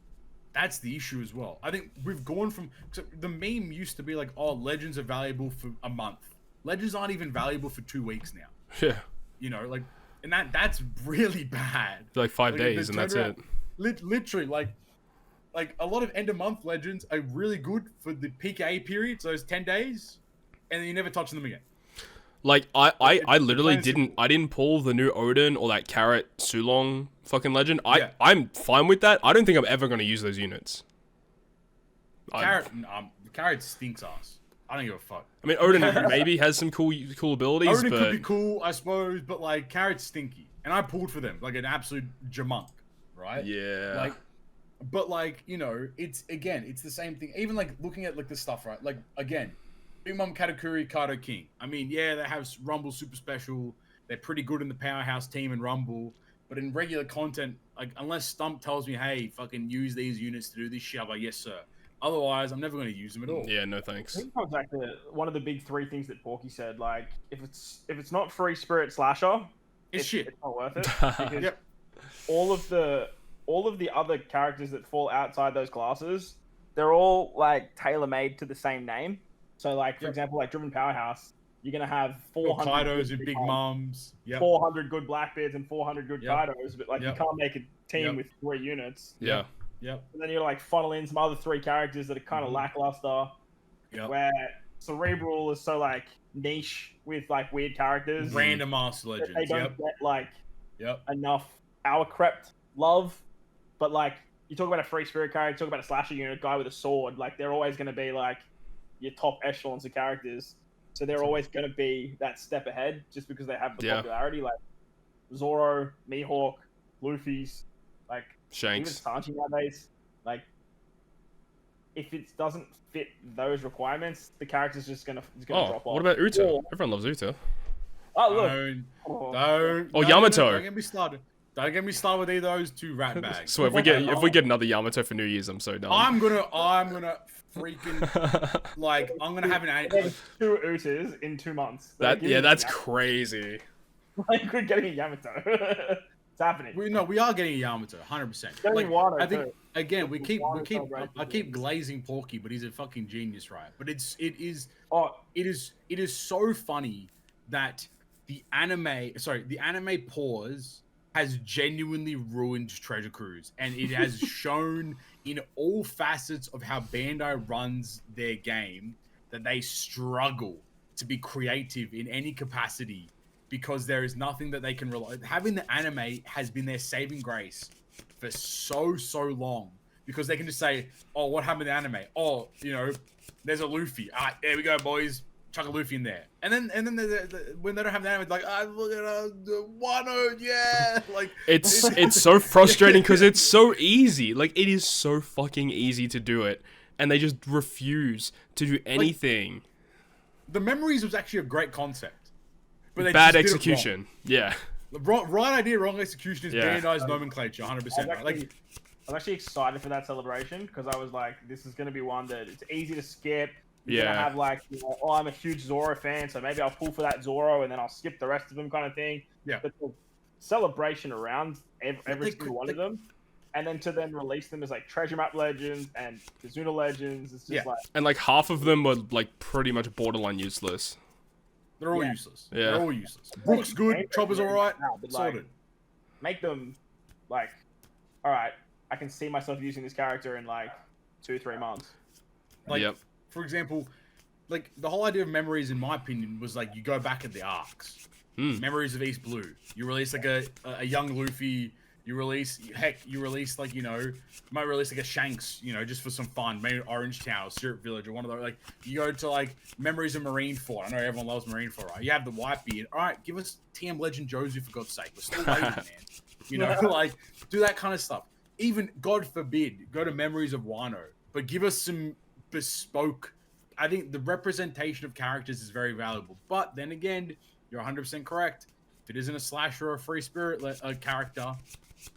That's the issue as well. I think we've gone from the meme used to be like, oh, legends are valuable for a month. Legends aren't even valuable for 2 weeks now. Yeah. You know, like, and that's really bad. It's like 5 days and that's it. Literally, like a lot of end of month legends are really good for the PKA period, so it's 10 days, and then you never touch them again. Like I literally didn't pull the new Odin or that Carrot Sulong fucking legend. I'm fine with that. I don't think I'm ever gonna use those units. Carrot stinks ass. I don't give a fuck. I mean, Odin maybe has some cool abilities. Odin but... could be cool, I suppose, but like Carrot's stinky, and I pulled for them like an absolute jamunk, right? Yeah. Like, but like you know, it's the same thing. Even like looking at like the stuff, right? Like again, Big Mom Katakuri, Kato King. I mean, yeah, they have Rumble Super Special. They're pretty good in the Powerhouse team and Rumble, but in regular content, like unless Stump tells me, hey, fucking use these units to do this shit, I'm like, yes, sir. Otherwise, I'm never going to use them at all. Yeah, no thanks. I think it comes back to one of the big 3 things that Porky said. Like, if it's not free spirit slasher, it's shit. It's not worth it. Because Yep. all of the other characters that fall outside those classes, they're all like tailor made to the same name. So, like for example, like Driven Powerhouse, you're gonna have 400 Kaidos and Big Mums, 400 good Blackbeards and 400 good Kaidos, but like you can't make a team with 3 units. Yeah. Yep. And then you like funnel in some other 3 characters that are kind of lackluster. Yep. Where Cerebral is so like niche with like weird characters. Random ass legends. They don't get like Yep. enough power crept love. But like you talk about a free spirit character, talk about a slasher unit, guy with a sword, like they're always going to be like your top echelons of characters. So they're always going to be that step ahead just because they have the popularity. Like Zoro, Mihawk, Luffy's, like Shanks. even Sanji nowadays. Like if it doesn't fit those requirements, the character's just gonna drop off. What about Uta? Everyone loves Uta. Oh look. Don't. Or Yamato. Don't get me started. Don't get me started with either of those 2 rat bags. So if we get another Yamato for New Year's, I'm so done. I'm gonna freaking like I'm gonna have an 2 Utas in 2 months. That's crazy. Like we're getting a Yamato. It's happening. We are getting a Yamato, 100%. Like, I think again, I keep glazing Porky, but he's a fucking genius, right? But it is so funny that the anime pause has genuinely ruined Treasure Cruise, and it has shown in all facets of how Bandai runs their game that they struggle to be creative in any capacity because there is nothing that they can rely. Having the anime has been their saving grace for so long because they can just say, "Oh, what happened to the anime? Oh, you know, there's a Luffy. All right, there we go, boys. Chuck a Luffy in there." And then when they don't have the anime, it's like, look at the Wano, yeah. Like it's so frustrating because it's so easy. Like it is so fucking easy to do it, and they just refuse to do anything. Like, the Memories was actually a great concept. But bad execution. Yeah. Right idea, wrong execution is banditized nomenclature, 100%. I was actually excited for that celebration because I was like, this is going to be one that it's easy to skip. You're going to have like, oh, I'm a huge Zoro fan, so maybe I'll pull for that Zoro and then I'll skip the rest of them kind of thing. Yeah. But the celebration around every single one of them, and then to then release them as like Treasure Map Legends and Kazuna Legends, it's just like... And like half of them were like pretty much borderline useless. They're all useless. Yeah. They're all useless. Brook's good, Chopper's alright, sorted. Make them like, alright, I can see myself using this character in like 2-3 months. Like, for example, like the whole idea of Memories, in my opinion, was like you go back at the arcs. Memories of East Blue. You release like a young Luffy. You release like, you might release like a Shanks, just for some fun. Maybe Orange Town or Syrup Village or one of those. Like you go to like Memories of Marineford. I know everyone loves Marineford, right? You have the Whitebeard. All right, give us TM Legend Josie for God's sake. We're still waiting, man. Like do that kind of stuff. Even, God forbid, go to Memories of Wano, but give us some bespoke... I think the representation of characters is very valuable. But then again, you're 100% correct. If it isn't a slasher or a free spirit character,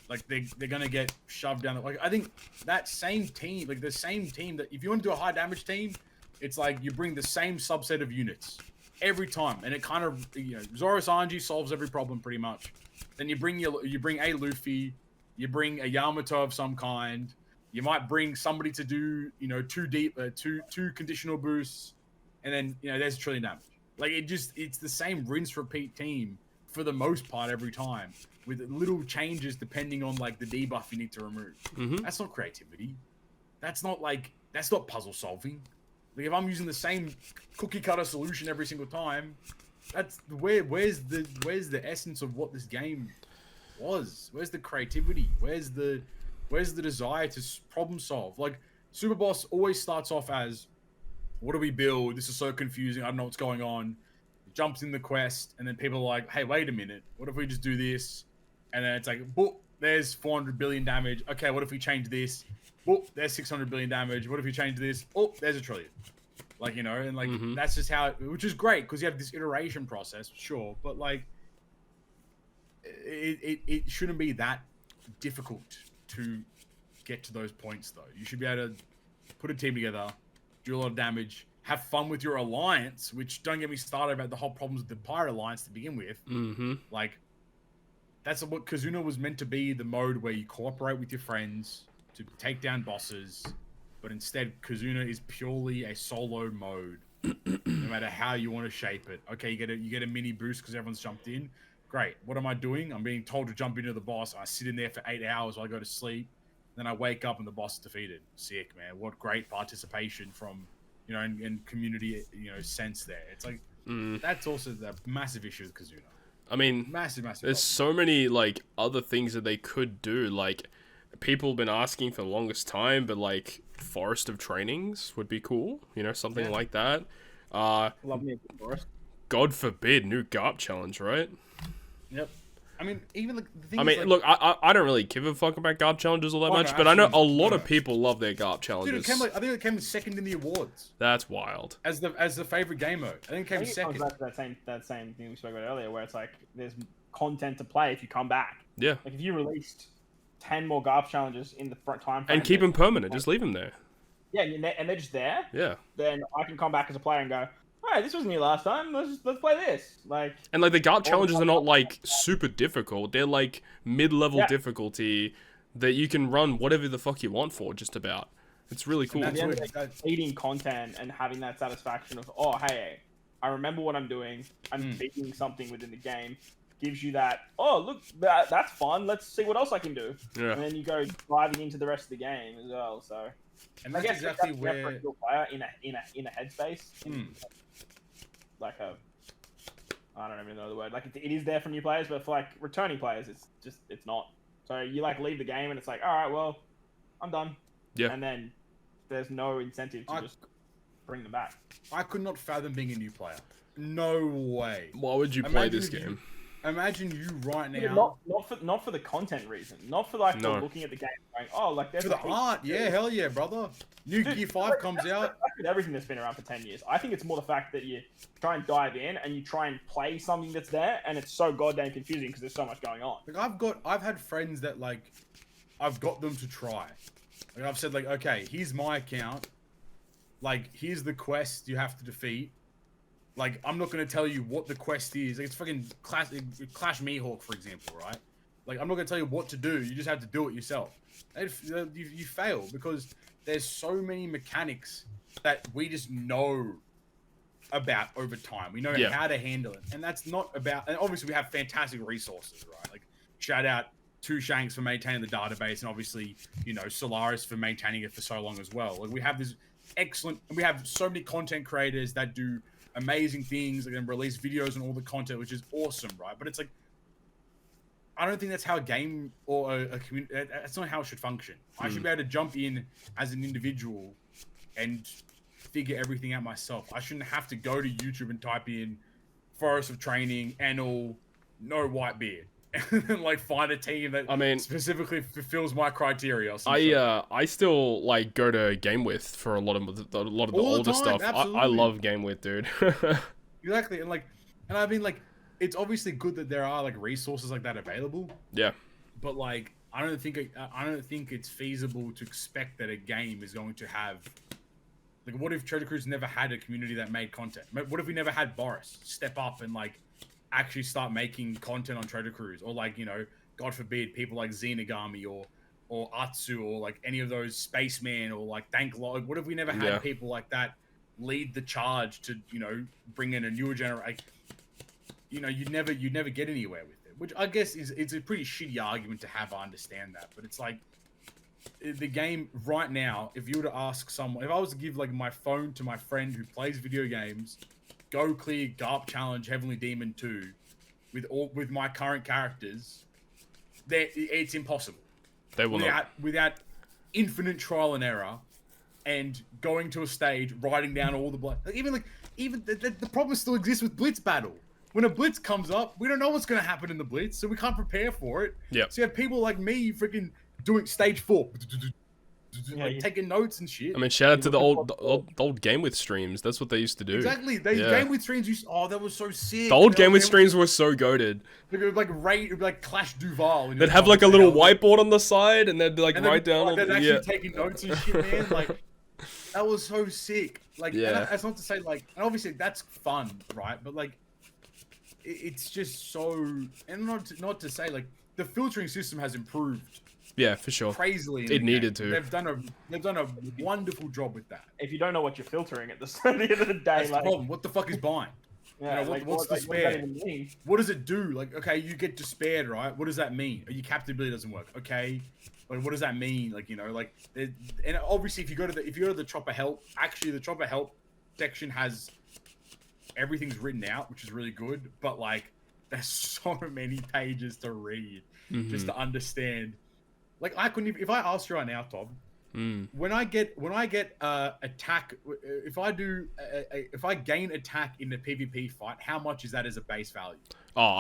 like they're going to get shoved down. Like I think that same team, like the same team that... If you want to do a high damage team, it's like you bring the same subset of units every time. And it kind of, Zoro Sanji solves every problem pretty much. Then you bring a Luffy... You bring a Yamato of some kind. You might bring somebody to do, two conditional boosts, and then there's a trillion damage. Like it's the same rinse repeat team for the most part every time, with little changes depending on like the debuff you need to remove. That's not creativity. That's not puzzle solving. Like if I'm using the same cookie cutter solution every single time, that's where's the essence of what this game was? Where's the creativity? Where's the desire to problem solve? Like Super Boss always starts off as, what do we build? This is so confusing. I don't know what's going on. Jumps in the quest, and then people are like, hey, wait a minute. What if we just do this? And then it's like, boop, there's 400 billion damage. Okay, what if we change this? Boop, there's 600 billion damage. What if we change this? Oh, there's a trillion. Like, and like that's just how which is great because you have this iteration process, sure, but like it shouldn't be that difficult to get to those points, though. You should be able to put a team together, do a lot of damage, have fun with your alliance, which, don't get me started about the whole problems with the Pirate Alliance to begin with. Like, that's what Kazuna was meant to be, the mode where you cooperate with your friends to take down bosses, but instead, Kazuna is purely a solo mode, no matter how you want to shape it. Okay, you get a mini boost because everyone's jumped in. Great. What am I doing? I'm being told to jump into the boss. I sit in there for 8 hours while I go to sleep. Then I wake up and the boss is defeated. Sick, man. What great participation from, and community, sense there. It's like, that's also the massive issue with Kazuna. I mean, massive. There's so many, like, other things that they could do. Like, people have been asking for the longest time, but, like, Forest of Trainings would be cool. Something like that. Love me a forest. God forbid, new GARP challenge, right? Yep. I mean, even the thing. I mean, look, I don't really give a fuck about GARP challenges all that much, but I know a lot of people love their GARP challenges. Dude, I think it came second in the awards. That's wild. As the favorite game mode, I think it came second. It comes back to that same thing we spoke about earlier, where it's like there's content to play if you come back. Yeah. Like if you released 10 more GARP challenges in the front time frame, and keep them permanent, just leave them there. Yeah, and they're just there. Yeah. Then I can come back as a player and go, alright, this wasn't new last time. Let's play this. Like, and like the GARP challenges are not like super difficult. They're like mid-level difficulty that you can run whatever the fuck you want for. Just about. It's really cool. And that's eating content and having that satisfaction of, oh hey, I remember what I'm doing. I'm beating something within the game. Gives you that. Oh look, that's fun. Let's see what else I can do. Yeah. And then you go diving into the rest of the game as well. So. And that's exactly where for a player in a headspace. Like I don't even know the word. Like it is there for new players, but for like returning players, it's not. So you like leave the game and it's like, all right, well, I'm done. Yeah. And then there's no incentive to just bring them back. I could not fathom being a new player. No way. Why would you play this game? imagine you right now. Yeah, not for the content reason, not for like the looking at the game going, oh, like there's for the art. Yeah, hell yeah, brother. New Gear 5 comes out. That's with everything that's been around for 10 years. I think it's more the fact that you try and dive in and you try and play something that's there, and it's so goddamn confusing because there's so much going on. Like I've had friends that like, I've got them to try. Like I've said like, okay, here's my account. Like here's the quest you have to defeat. Like I'm not gonna tell you what the quest is. Like, it's fucking Clash Mihawk, for example, right? Like I'm not gonna tell you what to do. You just have to do it yourself. And you fail because there's so many mechanics that we just know about over time. We know how to handle it, and that's not about. And obviously, we have fantastic resources, right? Like shout out to Shanks for maintaining the database, and obviously, you know, Solaris for maintaining it for so long as well. Like we have this excellent, and we have so many content creators that do amazing things, like, and release videos and all the content, which is awesome, right? But it's like, I don't think that's how a game or a community, that's not how it should function. I should be able to jump in as an individual and figure everything out myself. I shouldn't have to go to YouTube and type in Forest of Training and all no white beard and like find a team that specifically fulfills my criteria. I still like go to Game With for a lot of the older stuff. I love Game With, dude. Exactly, and I mean like, it's obviously good that there are like resources like that available. Yeah. But like, I don't think it's feasible to expect that a game is going to have. Like, what if Treasure Cruise never had a community that made content? What if we never had Boris step up and like actually start making content on Treasure Cruise, or like, you know, God forbid, people like Zenigami or Atsu or like any of those Spaceman or like Thanklog. What if we never had people like that lead the charge to, you know, bring in a newer generation? Like, you know, you'd never get anywhere with it, which I guess it's a pretty shitty argument to have. I understand that, but it's like the game right now. If you were to ask someone, if I was to give like my phone to my friend who plays video games, go clear Garp Challenge Heavenly Demon 2 with my current characters, it's impossible. They will without infinite trial and error and going to a stage, writing down all the blood. Like, even the problem still exists with Blitz Battle. When a blitz comes up, we don't know what's going to happen in the blitz, so we can't prepare for it. Yeah. So you have people like me freaking doing stage 4, taking notes and shit. I mean, shout out to the old Game With streams. That's what they used to do. Exactly. Game With streams that was so sick. The old Game With streams were so goated. It would like Clash Duval. They'd have like a little whiteboard on the side, and they'd like write down. They'd actually taking notes and shit, man. Like, that was so sick. Like, and that's not to say like, and obviously that's fun, right? But like, it's just so, and not to say like the filtering system has improved. Yeah, for sure. Crazily, it needed to. They've done a wonderful job with that. If you don't know what you're filtering at the end of the day, that's the problem. What the fuck is bind? Yeah, you know, what's despair? What does it do? Like, okay, you get despaired, right? What does that mean? Your captain ability doesn't work. Okay, but what does that mean? Like, you know, like, and obviously if you go to the Chopper Help, actually the Chopper Help section has everything's written out, which is really good. But like, there's so many pages to read just to understand. Like, I couldn't even, if I asked you right now, Tom, when I get attack, if I gain attack in the PvP fight, how much is that as a base value? Oh,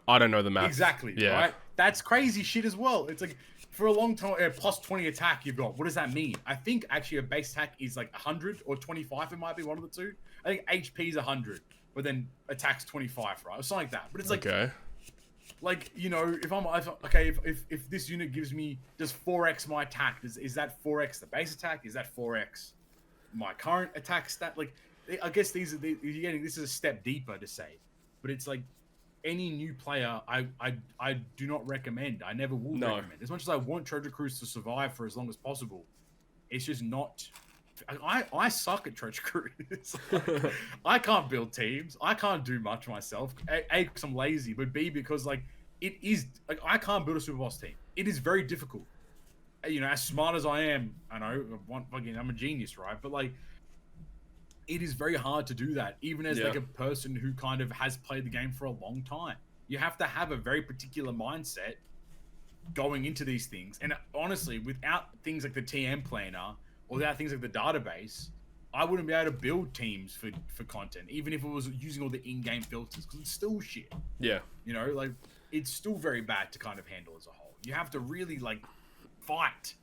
I don't know the math. Exactly. Yeah. Right. That's crazy shit as well. It's like, for a long time, plus 20 attack you've got. What does that mean? I think actually a base attack is like 100 or 25. It might be one of the two. I think HP is 100, but then attack's 25, right? Or something like that. But it's like, like, you know, if this unit gives me, does 4x my attack, is that 4x the base attack? Is that 4x my current attack stat? Like, I guess this is a step deeper to say, but it's like, any new player, I do not recommend. I never will recommend. As much as I want Treasure Cruise to survive for as long as possible, it's just not. I suck at Treasure Cruise. Like, I can't build teams. I can't do much myself. A, because I'm lazy, but B, because like it is like I can't build a super boss team. It is very difficult. You know, as smart as I am, I know I'm a genius, right? But like, it is very hard to do that, even as like a person who kind of has played the game for a long time. You have to have a very particular mindset going into these things. And honestly, without things like the TM planner or without things like the database, I wouldn't be able to build teams for content, even if it was using all the in-game filters, because it's still shit. Yeah. You know, like, it's still very bad to kind of handle as a whole. You have to really, like, fight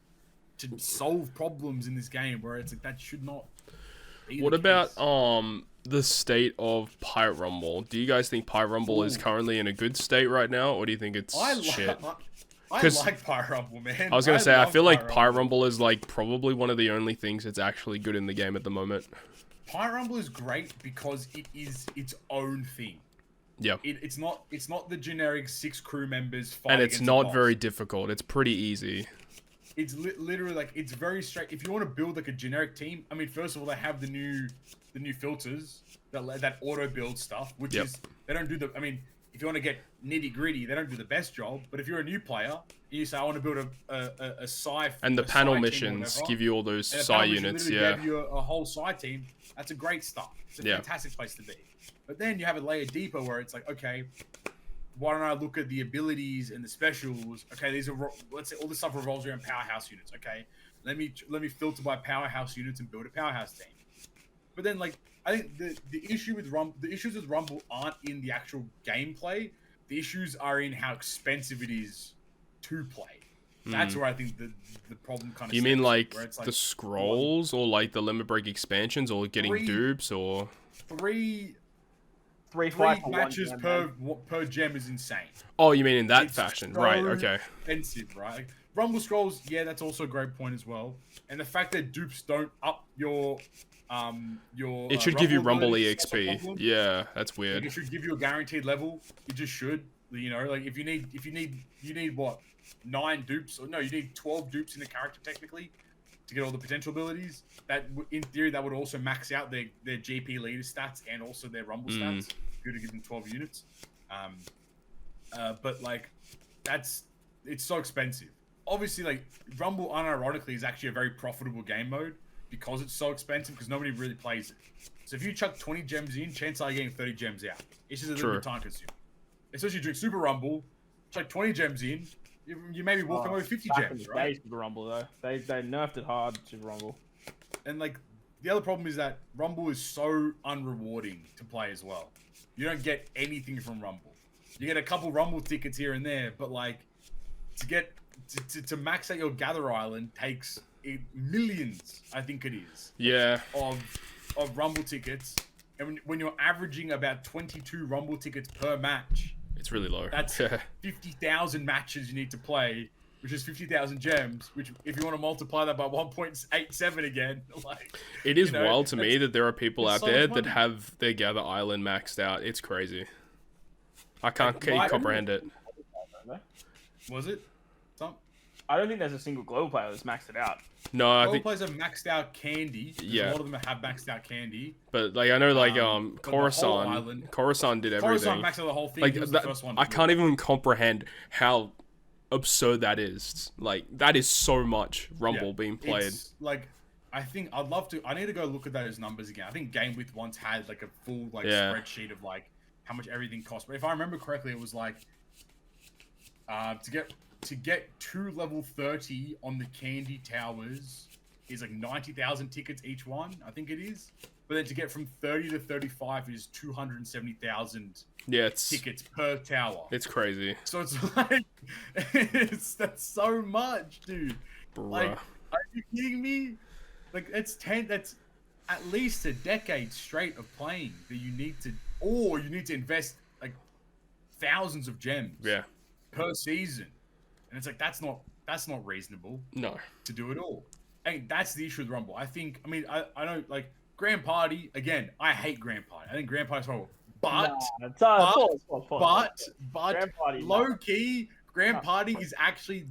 to solve problems in this game where it's like, that should not be What the about case. the state of Pirate Rumble? Do you guys think Pirate Rumble is currently in a good state right now, or do you think it's shit? I like Pirate Rumble, man. I was gonna say, I feel like Pirate Rumble. Rumble is like probably one of the only things that's actually good in the game at the moment. Pirate Rumble is great because it is its own thing. Yeah. It's not the generic 6 crew members fight And it's against a not boss. very difficult. It's pretty easy. It's literally like, it's very straight. If you want to build like a generic team, I mean, first of all, they have the new filters that auto build stuff, which is, they don't do the, I mean, if you want to get nitty gritty, they don't do the best job. But if you're a new player, you say, I want to build a Psy. And the panel team or missions whatever, give you all those and the Psy panel mission units, literally yeah. Give you a whole Psy team. That's a great start. It's a fantastic place to be. But then you have a layer deeper where it's like, okay, why don't I look at the abilities and the specials? Okay, these are, let's say all this stuff revolves around powerhouse units. Okay, let me filter by powerhouse units and build a powerhouse team. But then, like, I think the issues with Rumble aren't in the actual gameplay. The issues are in how expensive it is to play. That's where I think the problem kind of. You mean like, where it's like the scrolls, or like the limit break expansions, or getting dupes, or three matches per gem is insane. Oh, you mean in that It's fashion, so right? Okay. Expensive, right? Like, Rumble scrolls, yeah, that's also a great point as well. And the fact that dupes don't up your It should give you Rumble abilities, that's a EXP. problem. Yeah, that's Like, weird. it should give you a guaranteed level. It just should. You know, like if you need what, 9 dupes, or no, you need 12 dupes in the character technically to get all the potential abilities. That in theory that would also max out their GP leader stats and also their Rumble stats. If you were to give them 12 units. But like, it's so expensive. Obviously, like, Rumble unironically is actually a very profitable game mode because it's so expensive, because nobody really plays it. So if you chuck 20 gems in, chances are you're getting 30 gems out. It's just a little bit time consuming. Especially during Super Rumble, chuck 20 gems in, you may be walking away with 50 gems, right? Super Rumble though, they nerfed it hard. Super Rumble. And like, the other problem is that Rumble is so unrewarding to play as well. You don't get anything from Rumble. You get a couple Rumble tickets here and there, but like, to max out your Gather Island takes millions, I think it is. Yeah. Of Rumble tickets, and when you're averaging about 22 Rumble tickets per match, It's really low. that's 50,000 matches you need to play, which is 50,000 gems. Which, if you want to multiply that by 1.87 again, like, It is you know, wild to me that there are people out so there much that money. have their Gather Island maxed out. It's crazy. I can't comprehend it. Was it? Some I don't think there's a single global player that's maxed it out. No, I global think, players have maxed out Candy. Yeah. A lot of them have maxed out Candy. but like I know, like but the whole Coruscant island- did everything. Coruscant maxed out the whole thing. Like He was that, the first one. I can't even comprehend how absurd that is. Like, that is so much Rumble being played. It's, like, I think I'd love to. I need to go look at those numbers again. I think Game With once had like a full spreadsheet of like how much everything cost. But if I remember correctly, it was like to get to level 30 on the Candy Towers is like 90,000 tickets each one. I think it is. But then to get from 30 to 35 is 270,000 tickets per tower. It's crazy. So it's like, that's so much, dude. Bruh. Like, are you kidding me? Like, that's at least a decade straight of playing that you need to invest like thousands of gems per season. And it's like, that's not reasonable. No. To do it all. And that's the issue with Rumble. I know, like, Grand Party, again, I hate Grand Party. I think Grand Party's horrible. But low key, Grand Party is actually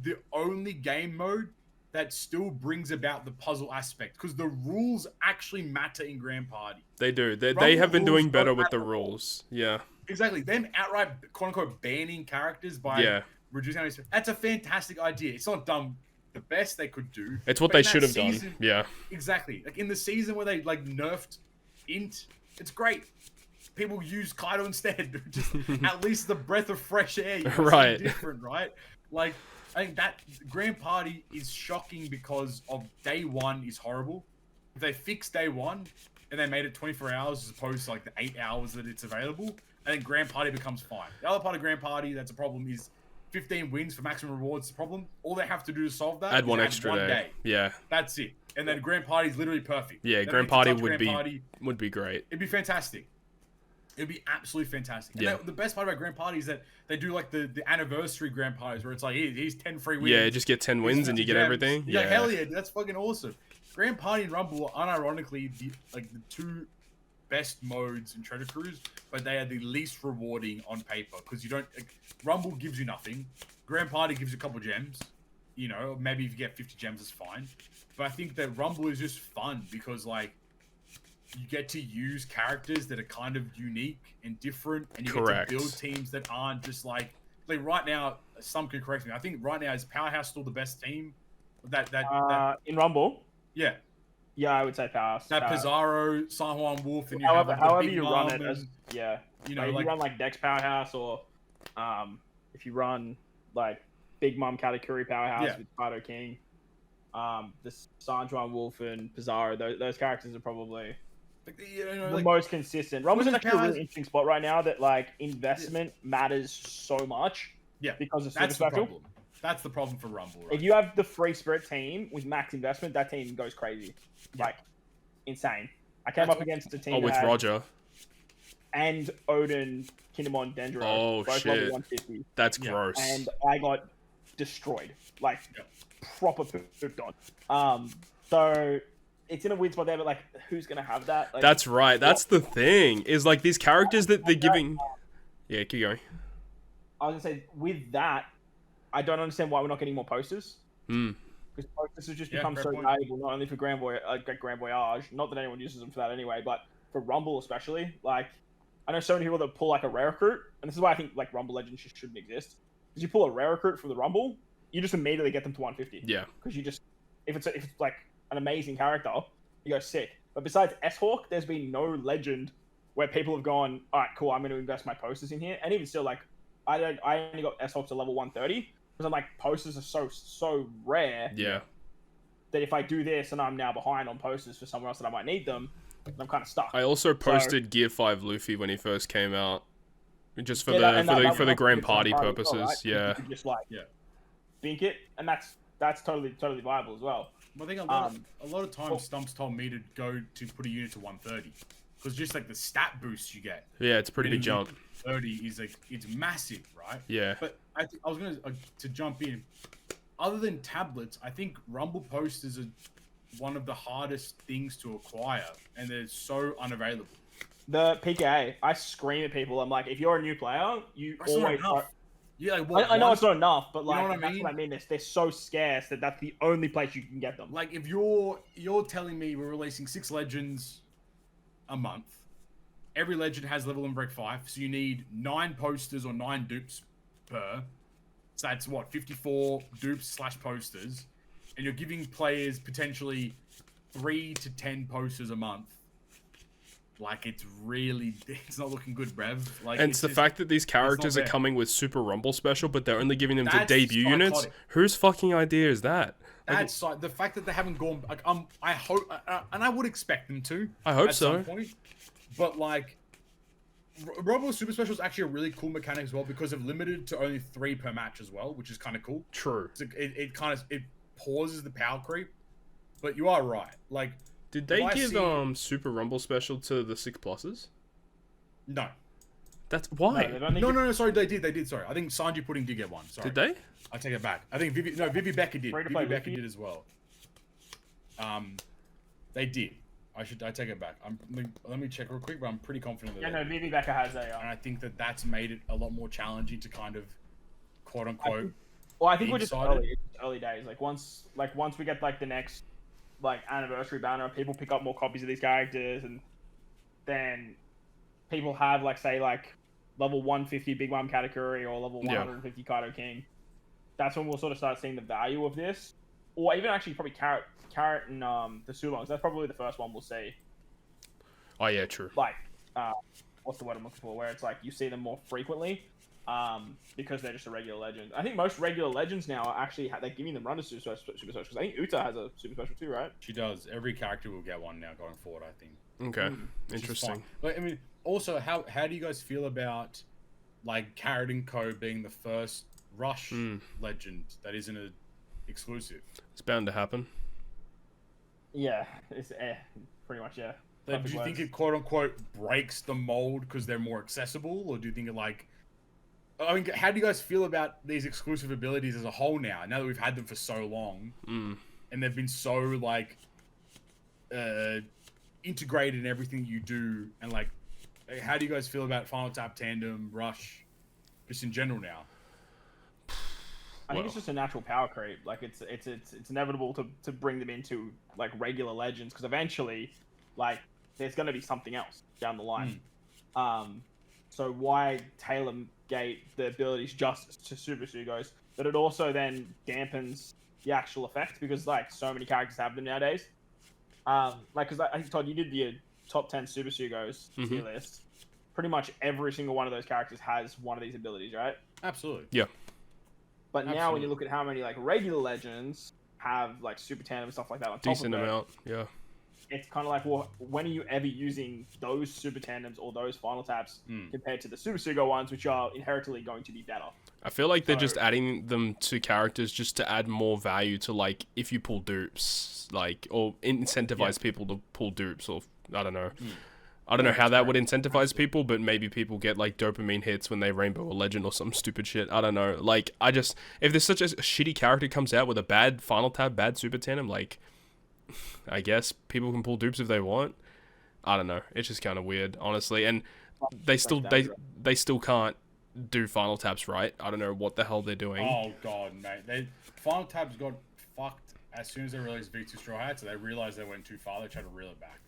the only game mode that still brings about the puzzle aspect, because the rules actually matter in Grand Party. They do. They have been doing better with the rules. Yeah. Exactly. Them outright, quote unquote, banning characters by reducing how many. That's a fantastic idea. It's not done the best they could do. It's what they should have done. Yeah. Exactly. Like in the season where they like nerfed Int, it's great. People use Kaido instead. Just at least the breath of fresh air. You know, right. Different, right? Like, I think that Grand Party is shocking because of day one is horrible. if they fixed day one and they made it 24 hours as opposed to like the 8 hours that it's available, I think Grand Party becomes fine. The other part of Grand Party that's a problem is 15 wins for maximum rewards is the problem. All they have to do to solve that add is one add extra one day. Yeah. That's it. And then Grand Party is literally perfect. Yeah, Then Grand it's Party such would Grand be Party, great. It'd be fantastic. It'd be absolutely fantastic. And Yeah. the best part about Grand Party is that they do like the anniversary Grand Parties where it's like, here's 10 free wins. Yeah, just get 10 wins and you get everything. Yeah, hell yeah, that's fucking awesome. Grand Party and Rumble are unironically the two best modes in Treasure Cruise, but they are the least rewarding on paper because you don't. Rumble gives you nothing. Grand Party gives you a couple gems. You know, maybe if you get 50 gems, it's fine. But I think that Rumble is just fun because like you get to use characters that are kind of unique and different, and you get to build teams that aren't just like right now. Some could correct me. I think right now is Powerhouse still the best team. That in Rumble. Yeah. Yeah, I would say Powerhouse. That Pizarro, San Juan Wolf, and you however, have like, however the you run it, yeah. You know, if you run like Dex Powerhouse, or if you run like Big Mom Katakuri Powerhouse with Kato King, the San Juan Wolf and Pizarro, those characters are probably the most consistent. Rumble's in actually a really interesting spot right now that like investment matters so much. Yeah, because of that's Super the Special. problem. That's the problem for Rumble. Right? If you have the Free Spirit team with max investment, that team goes crazy, like insane. I came up against a team with Roger and Odin, Kinemon, Dendro. Oh both shit, level 150. That's gross. And I got destroyed, like proper pooped on. So it's in a weird spot there, but like, who's gonna have that? Like, that's right. That's the thing. Is like these characters that they're giving. Yeah, keep going. I was gonna say with that, I don't understand why we're not getting more posters. Because posters have just become so valuable, not only for Grand Voyage, not that anyone uses them for that anyway, but for Rumble especially. Like, I know so many people that pull like a rare recruit, and this is why I think like Rumble Legends just shouldn't exist. Because you pull a rare recruit from the Rumble, you just immediately get them to 150. Yeah. Because you just, if it's like an amazing character, you go sick. But besides S-Hawk, there's been no legend where people have gone, all right, cool, I'm going to invest my posters in here. And even still, like, I only got S-Hawk to level 130. Because I'm like, posters are so rare. Yeah. That if I do this and I'm now behind on posters for somewhere else that I might need them, I'm kind of stuck. I also posted Gear 5 Luffy when he first came out, just for the Grand Party purposes. Well, right? Yeah. You could just like bink it, and that's totally viable as well. I think a lot of times Stumps told me to go to put a unit to 130 because just like the stat boost you get. Yeah, it's a pretty big jump. 30 is like it's massive, right? Yeah. But I was gonna to jump in. Other than tablets, I think Rumble posters are one of the hardest things to acquire, and they're so unavailable. The PKA, I scream at people. I'm like, if you're a new player, you always. Yeah, like, I know it's not enough, but like, you know that's what I mean. They're so scarce that that's the only place you can get them. Like, if you're telling me we're releasing 6 legends a month, every legend has level and break 5, so you need 9 posters or 9 dupes per. So that's what, 54 dupes / posters, and you're giving players potentially 3 to 10 posters a month. Like, it's not looking good, Brev. Like, and it's the fact that these characters are coming with Super Rumble Special, but they're only giving them to debut units. Whose fucking idea is that? That's the fact that they haven't gone. Like, I hope, and I would expect them to. I hope at so. Some point. But like, Rumble Super Special is actually a really cool mechanic as well because they've limited to only 3 per match as well, which is kind of cool. True. So it pauses the power creep, but you are right. Like. Did they give Super Rumble Special to the 6+? No. That's why? No, sorry, they did, sorry. I think Sanji Pudding did get one, sorry. Did they? I take it back. I think Vivi Becker did. Vivi Becker did as well. They did. I take it back. Let me check real quick, but I'm pretty confident that Vivi Becker has a... And I think that's made it a lot more challenging to kind of, quote-unquote... I think we're just early days. Like, once we get, like, the next... like anniversary banner, people pick up more copies of these characters, and then people have like say like level 150 Big Mom Katakuri or level 150 Kaito King. That's when we'll sort of start seeing the value of this, or even actually probably Carrot and the Sulongs. That's probably the first one we'll see. Oh yeah, true. Like what's the word I'm looking for? Where it's like you see them more frequently. because they're just a regular legend. I think most regular legends now are actually they're giving them run to super special because I think Uta has a super special too, right? She does. Every character will get one now going forward, I think. Okay, interesting. But I mean, also, how do you guys feel about like Carrot & Co being the first Rush legend that isn't an exclusive? It's bound to happen. Yeah, it's pretty much yeah. Like, do you think it quote unquote breaks the mold because they're more accessible, or do you think it like? I mean, how do you guys feel about these exclusive abilities as a whole now? Now that we've had them for so long, and they've been so like integrated in everything you do, and like, how do you guys feel about Final Tap, Tandem, Rush, just in general now? I think it's just a natural power creep. Like it's inevitable to bring them into like regular legends because eventually, like, there's going to be something else down the line. So why tailor gate the abilities just to Super Sugos? But it also then dampens the actual effect because like so many characters have them nowadays. Like, because I think Todd, you did the top 10 Super Sugos tier list. Pretty much every single one of those characters has one of these abilities, right? Absolutely. Yeah. But now when you look at how many like regular legends have like super tandem and stuff like that on top decent of it, amount, yeah. It's kind of like, well, when are you ever using those super tandems or those final taps compared to the super sugo ones, which are inherently going to be better? I feel like they're just adding them to characters just to add more value to, like, if you pull dupes, like, or incentivize people to pull dupes, or I don't know. I don't know how that would incentivize people, but maybe people get like dopamine hits when they rainbow a legend or some stupid shit. I don't know. Like, if there's such a shitty character comes out with a bad final tab, bad super tandem, like, I guess people can pull dupes if they want. I don't know. It's just kind of weird, honestly. And they still can't do final taps right. I don't know what the hell they're doing. Oh god, mate. Final taps got fucked as soon as they released V2 Straw Hats, so they realized they went too far. They tried to reel it back.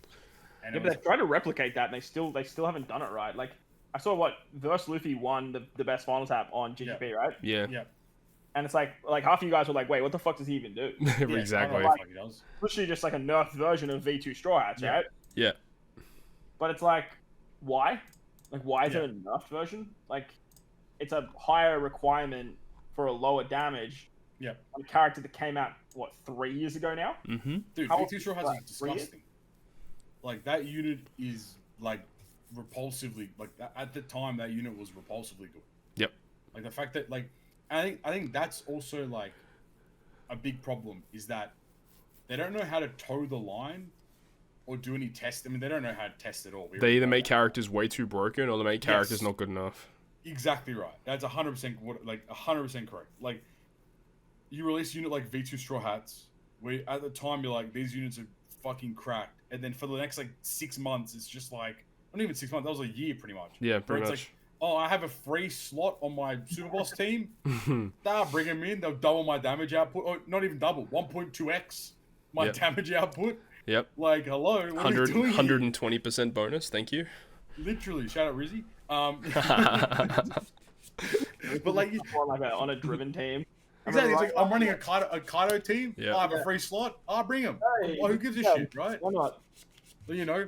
Yeah, but they're trying to replicate that, and they still haven't done it right. Like, I saw Verse Luffy won the best final tap on GGP, right? Yeah. And it's like half of you guys were like, wait, what the fuck does he even do? Exactly. Like, literally just like a nerfed version of V2 Straw Hats, right? Yeah. But it's like, why? Like, why is it a nerfed version? Like, it's a higher requirement for a lower damage. Yeah. On a character that came out, 3 years ago now? Mm-hmm. Dude, V2 Straw Hats is disgusting. Like, that unit is, like, repulsively... Like, at the time, that unit was repulsively good. Yep. Like, the fact that, like... I think that's also, like, a big problem, is that they don't know how to toe the line or do any test. I mean, they don't know how to test at all. They either make characters way too broken or they make characters not good enough. Exactly right. That's 100% 100% correct. Like, you release a unit like V2 Straw Hats, where at the time you're like, these units are fucking cracked, and then for the next like 6 months it's just like, not even 6 months, that was a year pretty much. Yeah, pretty much. Like, oh, I have a free slot on my super boss team. They'll bring them in, they'll double my damage output, or not even double, 1.2x my damage output. Yep. Like, hello, what are you doing 120% bonus, thank you. Literally, shout out Rizzy. But like, on a driven team. Exactly. It's like, I'm running a Kaido team. I have a free slot. I'll bring him. Hey, who gives a shit, right? Why not? But, you know,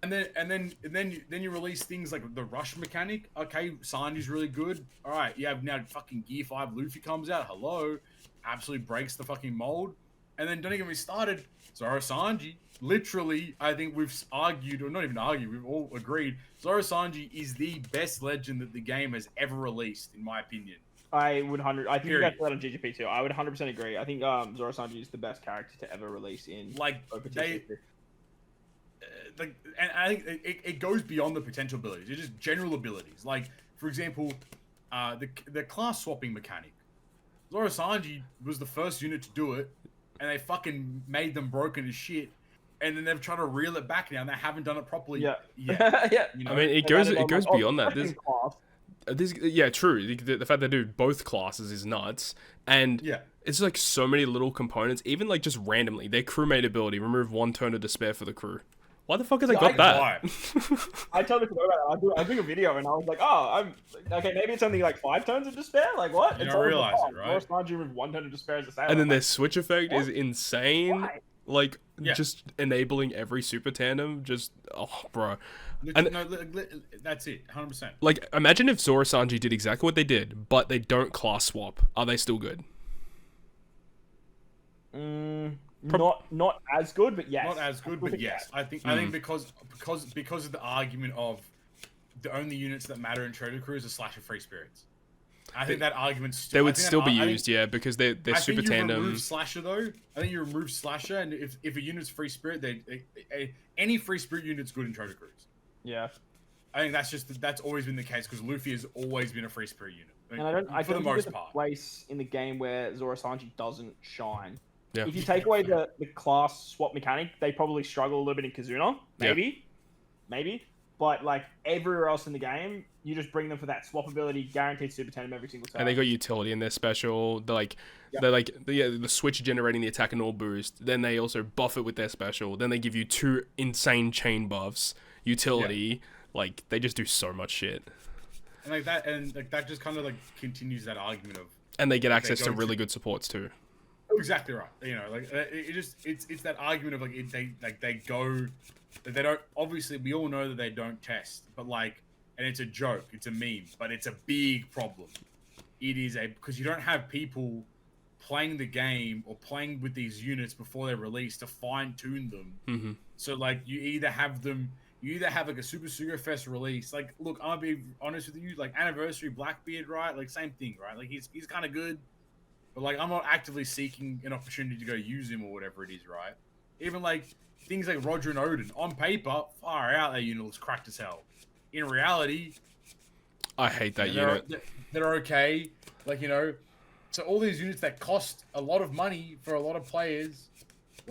and then you release things like the rush mechanic. Okay, Sanji's really good. All right, you have now fucking Gear 5 Luffy comes out. Hello, absolutely breaks the fucking mold. And then don't even get me started. Zoro Sanji, literally, I think we've argued, or not even argued, we've all agreed, Zoro Sanji is the best legend that the game has ever released, in my opinion. I think you guys said on GGP too. I would 100% agree. I think Zoro Sanji is the best character to ever release in OPTC. And I think it goes beyond the potential abilities. It's just general abilities. Like, for example, the class swapping mechanic. Zoro Sanji was the first unit to do it, and they fucking made them broken as shit. And then they've tried to reel it back now, and they haven't done it properly yet. Yeah. You know? I mean, it goes beyond that. True. The fact they do both classes is nuts, and it's like so many little components. Even like just randomly, their crewmate ability, remove 1 turn of despair for the crew. Why the fuck have they got that? I totally forgot about that. I doing a video and I was like, I'm okay. Maybe it's only like 5 turns of despair. Like what? You don't realize it, right? Sanji remove 1 turn of despair as a sailor. And then their switch effect is insane. Why? Like just enabling every super tandem. Just bro. That's it, 100%. Like, imagine if Zoro Sanji did exactly what they did, but they don't class swap. Are they still good? Not as good, but yes. Not as good, but yes. I think because of the argument of the only units that matter in Trader Crews are Slasher Free Spirits. I think that argument they would still be used, because they're super tandem. Remove Slasher though. I think you remove Slasher, and if a unit's Free Spirit, any Free Spirit unit's good in Trader Crews. Yeah. I think that's always been the case because Luffy has always been a Free Spirit unit. And I don't think there's a place in the game where Zoro Sanji doesn't shine. Yeah. If you take away the class swap mechanic, they probably struggle a little bit in Kazuna. Maybe. But like everywhere else in the game, you just bring them for that swap ability, guaranteed super tandem every single time. And they got utility in their special. The switch generating the attack and all boost. Then they also buff it with their special. Then they give you 2 insane chain buffs, utility. Yeah. Like they just do so much shit. And that just kind of like continues that argument of. And they get access to really good supports too. Exactly right. It's that argument of they don't, obviously we all know that they don't test, but and it's a joke, it's a meme, but it's a big problem. It is because you don't have people playing the game or playing with these units before they're released to fine tune them. Mm-hmm. So you either have like a Super Sugo Fest release. Like, look, I'll be honest with you, like Anniversary Blackbeard, right? Like same thing, right? Like he's kind of good. But I'm not actively seeking an opportunity to go use him or whatever it is, right? Even things like Roger and Odin, on paper, far out, that unit looks cracked as hell. In reality, I hate that unit. They're okay. So all these units that cost a lot of money for a lot of players,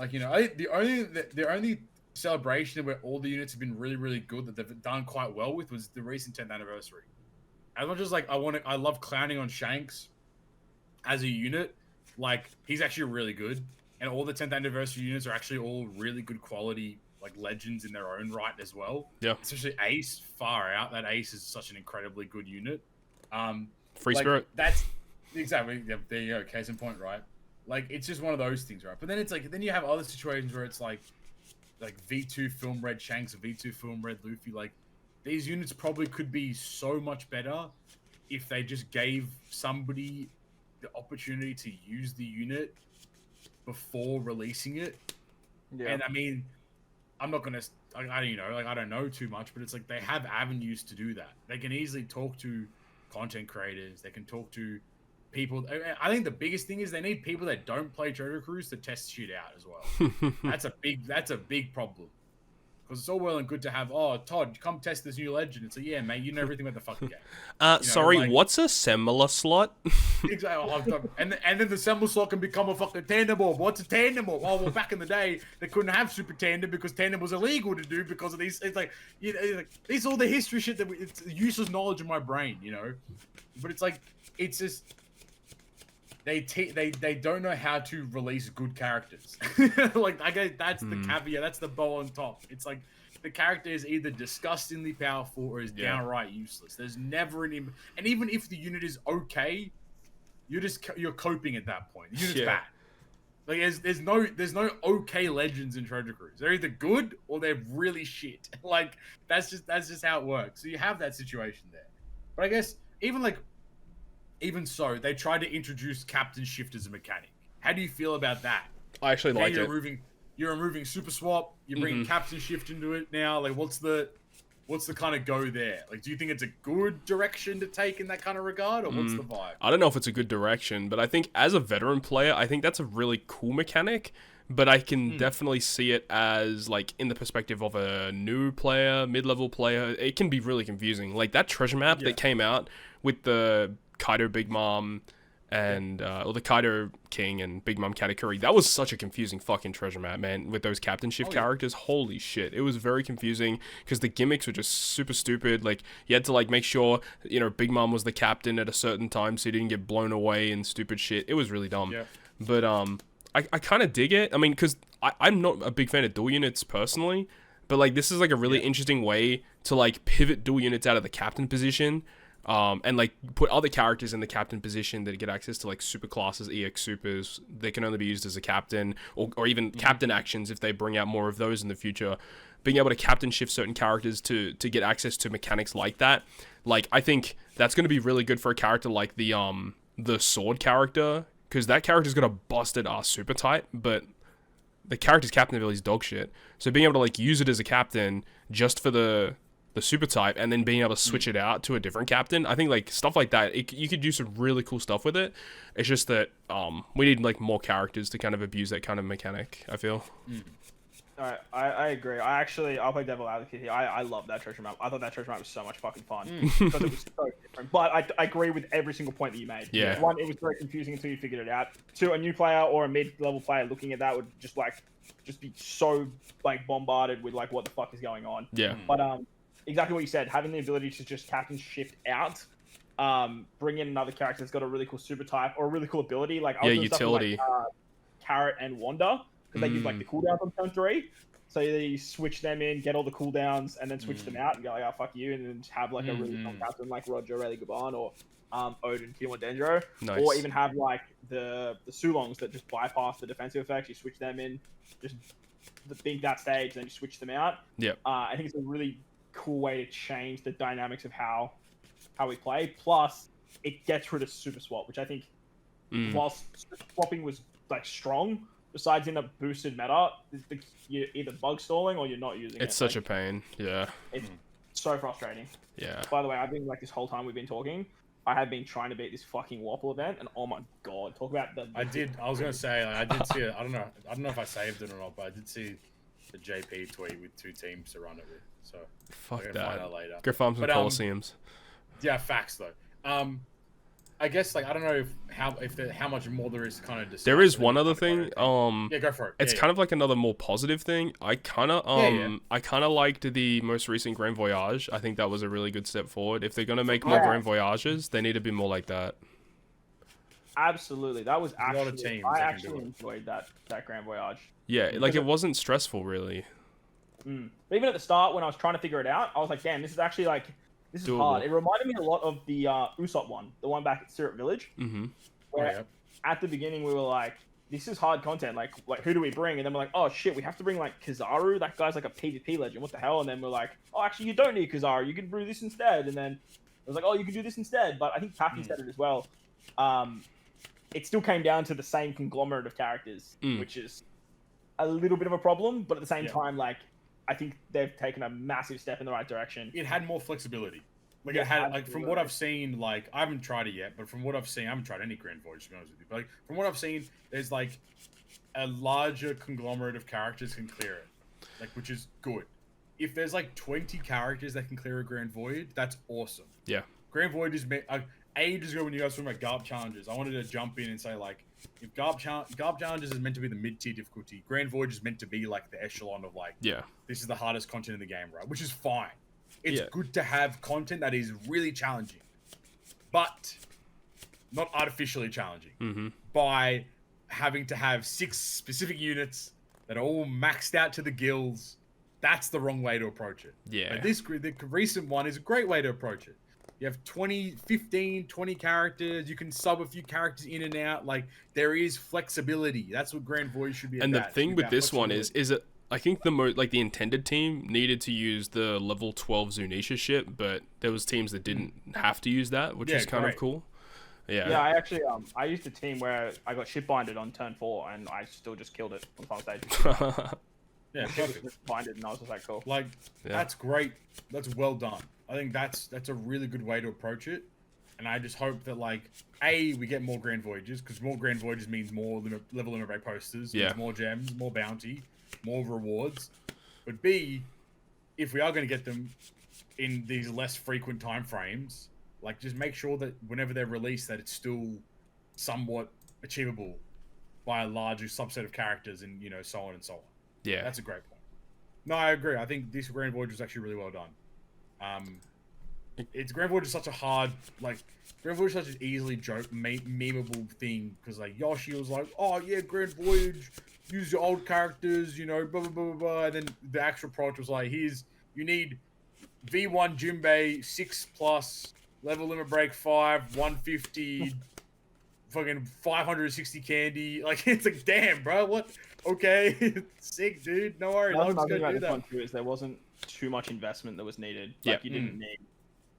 I think the only celebration where all the units have been really, really good that they've done quite well with was the recent 10th anniversary. As much as I love clowning on Shanks as a unit, he's actually really good, and all the 10th anniversary units are actually all really good quality, legends in their own right as well. Yeah, especially Ace, far out. That Ace is such an incredibly good unit. Free Spirit. That's exactly. Yeah, there you go. Case in point, right? It's just one of those things, right? But then it's then you have other situations where it's like V2 Film Red Shanks or V2 Film Red Luffy. These units probably could be so much better if they just gave somebody the opportunity to use the unit before releasing it. Yeah. And I mean, I'm not gonna, I don't know too much, but it's they have avenues to do that. They can easily talk to content creators. They can talk to people. I think the biggest thing is they need people that don't play Trader Crews to test shit out as well. That's a big problem. Because it's all well and good to have, Todd, come test this new legend. It's yeah, mate, you know everything about the fucking game. Sorry, what's a similar slot? Exactly. And then the similar slot can become a fucking tandem orb. What's a tandem orb? Oh, well, back in the day, they couldn't have super tandem because tandem was illegal to do because of these. It's these all the history shit that it's useless knowledge in my brain, But it's just. They don't know how to release good characters. I guess that's the caveat. That's the bow on top. It's the character is either disgustingly powerful or is downright useless. There's never and even if the unit is okay, you're coping at that point. The unit's bad. There's no okay legends in Trader Crews. They're either good or they're really shit. That's just how it works. So you have that situation there. But I guess even so, they tried to introduce Captain Shift as a mechanic. How do you feel about that? I actually like it. You're removing Super Swap. You're bringing Captain Shift into it now. What's the kind of go there? Do you think it's a good direction to take in that kind of regard, or what's the vibe? I don't know if it's a good direction, but I think as a veteran player, I think that's a really cool mechanic. But I can definitely see it as in the perspective of a new player, mid-level player. It can be really confusing. That treasure map that came out with the Kaido Big Mom and or the Kaido King and Big Mom Katakuri, that was such a confusing fucking treasure map, man, with those Captain Shift characters. Holy shit, it was very confusing because the gimmicks were just super stupid. You had to make sure Big Mom was the captain at a certain time so you didn't get blown away and stupid shit. It was really dumb. But I kind of dig it. I mean, because I'm not a big fan of dual units personally, but this is a really interesting way to pivot dual units out of the captain position. And put other characters in the captain position that get access to super classes, EX supers. They can only be used as a captain or even captain actions if they bring out more of those in the future. being able to captain shift certain characters to get access to mechanics like that. Like, I think that's going to be really good for a character like the sword character, because that character's got a busted ass super type, but the character's captain ability is dog shit. So being able to like use it as a captain just for the super type, and then being able to switch it out to a different captain, I think like stuff like that, you could do some really cool stuff with it. It's just that we need like more characters to kind of abuse that kind of mechanic, I feel. I agree. I'll play devil advocate here. I love that treasure map. I thought that treasure map was so much fucking fun because it was so different. But I agree with every single point that you made. Yeah. One, it was very confusing until you figured it out. Two, a new player or a mid-level player looking at that would just be so like bombarded with like what the fuck is going on. Yeah. But exactly what you said, having the ability to just captain shift out, bring in another character that's got a really cool super type or a really cool ability. Like utility. Stuff like, Carrot and Wanda. Because they use like the cooldowns on turn 3, so you switch them in, get all the cooldowns, and then switch them out and go like, "Oh fuck you," and then just have like a really strong captain like Roger, Rayleigh Gaban, or Odin, Kimo Dendro, or even have like the Sulongs that just bypass the defensive effects. You switch them in, just think that stage, then you switch them out. Yeah, I think it's a really cool way to change the dynamics of how we play. Plus, it gets rid of super swap, which I think, whilst swapping was like strong. Besides in a boosted meta, you're either bug stalling or you're not using it. It's such a pain. Yeah. It's so frustrating. Yeah. By the way, I've been like this whole time we've been talking, I have been trying to beat this fucking Wapple event, and oh my god, talk about the. I was gonna say I did see it. I don't know if I saved it or not, but I did see the JP tweet with 2 teams to run it with. So fuck that. Find out later. Go farm some Colosseums. Yeah, facts though. I guess like I don't know how much more there is to kind of discuss. There is one other thing. Yeah, go for it. It's kind of like another more positive thing. I kind of liked the most recent Grand Voyage. I think that was a really good step forward. If they're gonna make more Grand Voyages, they need to be more like that. Absolutely, that was actually. A lot of teams I actually enjoyed that Grand Voyage. Yeah, like it wasn't stressful really. But even at the start, when I was trying to figure it out, I was like, "Damn, this is actually like." This is doable. Hard. It reminded me a lot of the Usopp one, the one back at Syrup Village. Where at the beginning we were like, this is hard content. Like who do we bring? And then we're like, oh shit, we have to bring like Kizaru. That guy's like a PvP legend. What the hell? And then we're like, oh, actually, you don't need Kizaru. You can brew this instead. And then it was like, oh, you can do this instead. But I think Pappy said it as well. It still came down to the same conglomerate of characters, which is a little bit of a problem. But at the same time, like, I think they've taken a massive step in the right direction. It had more flexibility. Like it had, like from what I've seen, like I haven't tried it yet, but from what I've seen, I haven't tried any Grand Voyage to be honest with you. But like from what I've seen, there's like a larger conglomerate of characters can clear it, like which is good. If there's like 20 characters that can clear a Grand Voyage, that's awesome. Yeah. Grand Voyage is ages ago when you guys were talking about Garp challenges. I wanted to jump in and say like, if Garp challenges is meant to be the mid-tier difficulty, Grand Voyage is meant to be like the echelon of like, this is the hardest content in the game, right? Which is fine. It's good to have content that is really challenging, but not artificially challenging by having to have 6 specific units that are all maxed out to the gills. That's the wrong way to approach it. Yeah. But the recent one is a great way to approach it. You have 20 characters. You can sub a few characters in and out. Like, there is flexibility. That's what Grand Voyage should be about. And the thing with this one is it, I think the intended team needed to use the level 12 Zunisha shit, but there was teams that didn't have to use that, which is kind of cool. Yeah. Yeah, I actually I used a team where I got ship-binded on turn 4, and I still just killed it on final stage. Yeah, perfect. Binded, and I was just like, cool. Like, that's great. That's well done. I think that's a really good way to approach it. And I just hope that, like, A, we get more Grand Voyages, because more Grand Voyages means more level limit break posters, means more gems, more bounty, more rewards. But B, if we are going to get them in these less frequent time frames, like, just make sure that whenever they're released, that it's still somewhat achievable by a larger subset of characters and, you know, so on and so on. Yeah. That's a great point. No, I agree. I think this Grand Voyage was actually really well done. It's Grand Voyage is such a hard, like, Grand Voyage is such an easily memeable thing, because, like, Yoshi was like, oh, yeah, Grand Voyage, use your old characters, you know, blah, blah, blah, blah, blah. And then the actual product was like, you need V1 Jimbei, 6+, level limit break 5, 150, fucking 560 candy. Like, it's like, damn, bro, what? Okay, sick, dude. No worries. I'll just go do that. One too is there wasn't too much investment that was needed. Like, you didn't need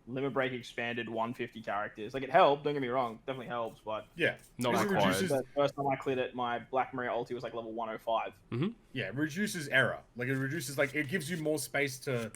Limit Break expanded 150 characters. Like, it helped. Don't get me wrong. Definitely helps, but yeah, not required. The first time I cleared it, my Black Maria ulti was like level 105. Yeah, it reduces error. Like, it reduces, like, it gives you more space to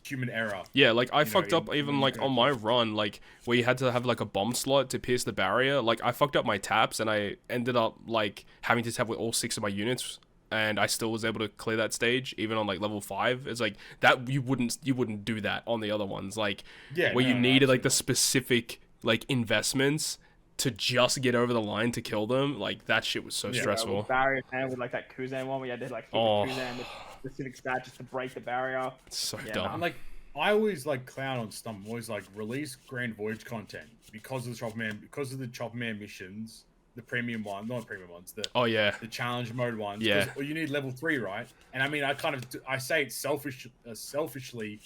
human error. Yeah, like I fucked up even like on my run, like where you had to have like a bomb slot to pierce the barrier. Like I fucked up my taps and I ended up like having to tap with all 6 of my units, and I still was able to clear that stage even on like level 5. It's like that you wouldn't do that on the other ones. Like where you needed like the specific like investments to just get over the line to kill them. Like that shit was so stressful. Barrier and with like that Kuzan one, we had to like hit the Kuzan with specific stat just to break the barrier. It's so dumb. Like I always like clown on Stump. Always like release Grand Voyage content because of the Chopper Man missions, the premium one, not premium ones, the challenge mode ones. Yeah. Well, you need level 3, right? And I mean, I say it selfishly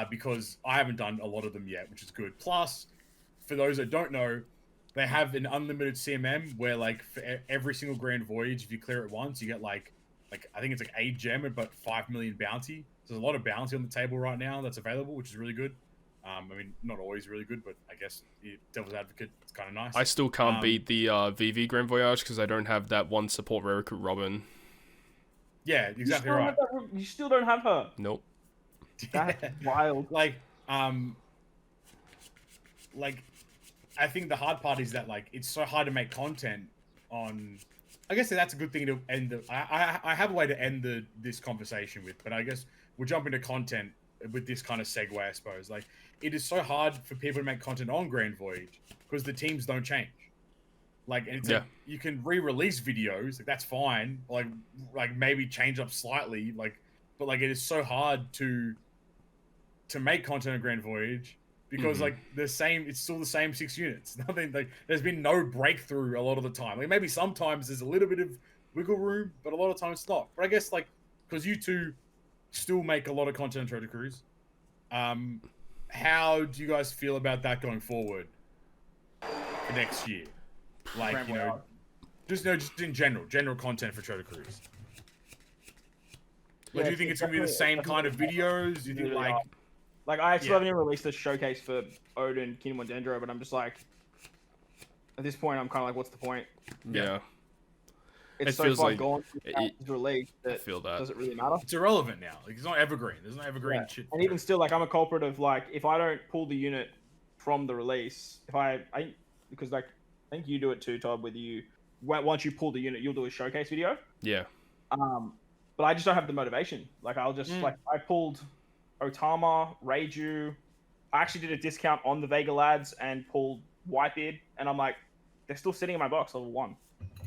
because I haven't done a lot of them yet, which is good. Plus, for those that don't know, they have an unlimited CMM where like for every single Grand Voyage, if you clear it once, you get like I think it's like 8 gem but 5 million bounty. So there's a lot of bounty on the table right now that's available, which is really good. I mean, not always really good, but I guess Devil's Advocate, it's kind of nice. I still can't beat the VV Grand Voyage because I don't have that one support rare recruit Robin. Yeah, exactly right. You still don't have her. Nope. That's wild. Like I think the hard part is that like it's so hard to make content on. I guess that's a good thing to end. I have a way to end this conversation with, but I guess we'll jump into content with this kind of segue. I suppose like it is so hard for people to make content on Grand Voyage because the teams don't change. Like, and it's like, you can re-release videos, like that's fine. Like maybe change up slightly, like, but like it is so hard to make content on Grand Voyage. Because like it's still the same 6 units. Nothing like there's been no breakthrough a lot of the time. Like maybe sometimes there's a little bit of wiggle room, but a lot of times it's not. But I guess like because you two still make a lot of content on Treasure Cruise, how do you guys feel about that going forward for next year? Like just in general content for Treasure Cruise. Like, do you think it's gonna be the same kind of videos? Do you think Like, I actually haven't even released a showcase for Odin, Kingdom of Dendro, but I'm just like, at this point, I'm kind of like, what's the point? Yeah. It's so far gone to release that I feel that. does it really matter? It's irrelevant now. Like, it's not evergreen. There's no evergreen shit. And even still, like, I'm a culprit of, like, if I don't pull the unit from the release, because, like, I think you do it too, Todd, with you. Once you pull the unit, you'll do a showcase video. Yeah. But I just don't have the motivation. Like, I'll just, like, I pulled Otama, Reiju. I actually did a discount on the Vega lads and pulled Whitebeard, and I'm like, they're still sitting in my box level 1.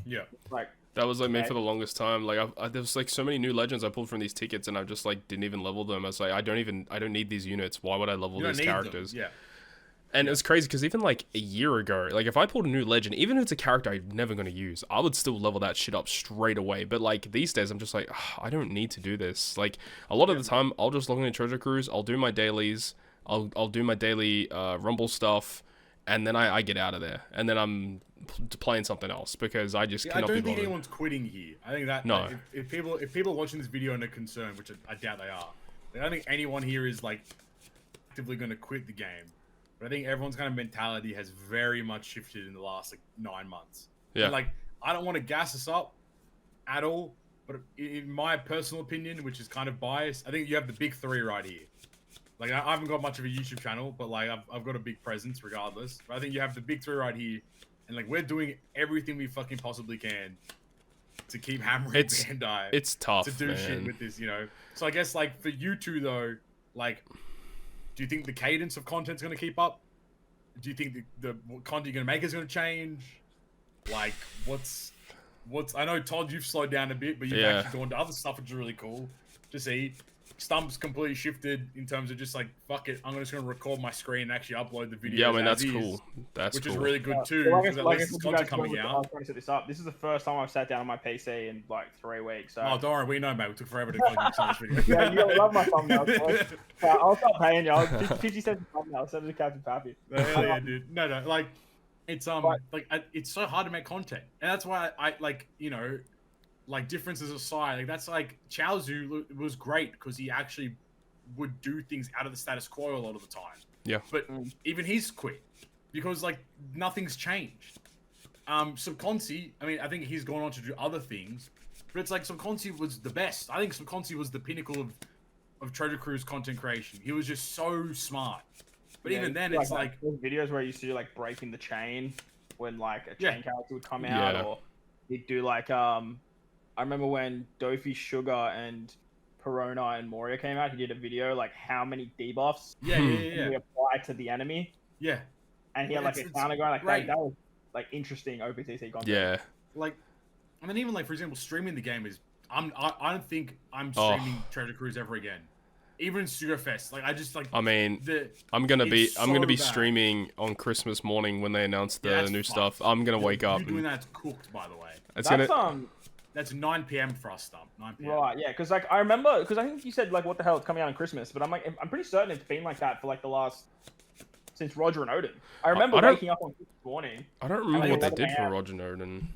Yeah. Like that was like me for the longest time. Like there was like so many new legends I pulled from these tickets, and I just like didn't even level them. I was like, I don't need these units. Why would I level these characters? Yeah. And it was crazy because even like a year ago, like if I pulled a new legend, even if it's a character I'm never going to use, I would still level that shit up straight away. But like these days, I'm just like, I don't need to do this. Like a lot of the time, I'll just log into Treasure Cruise, I'll do my dailies, I'll do my daily Rumble stuff, and then I get out of there. And then I'm playing something else because I just cannot be bothered. I don't think anyone's quitting here. I think that if people are watching this video and they're concerned, which I doubt they are, I don't think anyone here is like actively going to quit the game. But I think everyone's kind of mentality has very much shifted in the last like 9 months. Yeah. And, like I don't want to gas us up at all, but in my personal opinion, which is kind of biased, I think you have the big 3 right here. Like I haven't got much of a YouTube channel, but like I've got a big presence regardless. But I think you have the big 3 right here, and like we're doing everything we fucking possibly can to keep hammering Bandai. It's tough to do shit with this, you know. So I guess like for you two though, like, do you think the cadence of content's going to keep up? Do you think the content you're going to make is going to change? Like, what's? I know, Todd, you've slowed down a bit, but you've actually gone to other stuff, which is really cool to see. Stump's completely shifted in terms of just like, fuck it, I'm just going to record my screen and actually upload the video. Yeah, I mean, that's cool. Which is really good too, because at least there's content coming out. I was trying to set this up. This is the first time I've sat down on my PC in like 3 weeks. So. Oh, don't worry, we know, mate. We took forever to click this video. Yeah, you love my thumbnail. I'll start paying you. 50 cents a thumbnail. Send it to Captain Pappy. Hell yeah, dude. No, like, it's it's so hard to make content, and that's why I like, like, differences aside, like, that's like Chaozu was great because he actually would do things out of the status quo a lot of the time. Yeah. But even he's quit because, like, nothing's changed. Subconsi, I mean, I think he's gone on to do other things, but it's like Subconsi was the best. I think Subconsi was the pinnacle of Treasure Cruise content creation. He was just so smart. But even then, it's like videos where you see like breaking the chain when like a chain character would come out, or he'd do like I remember when Dofi, Sugar, and Perona and Moria came out, he did a video like how many debuffs he applied to the enemy. Yeah. And he had like a counter going like that was like interesting OPTC content. Yeah. Like, I mean, even like, for example, streaming the game is I don't think I'm streaming Treasure Cruise ever again. Even Sugafest, like, I just like. I mean, I'm gonna be streaming on Christmas morning when they announce the new stuff. I'm gonna wake up. You doing that's cooked, by the way. That's 9 p.m. for us, Stump. 9 p.m. Right, yeah, because like I remember, because I think you said like what the hell, it's coming out on Christmas, but I'm pretty certain it's been like that for like the last since Roger and Odin. I remember waking up on Christmas morning. I don't remember what they did for Roger and Odin.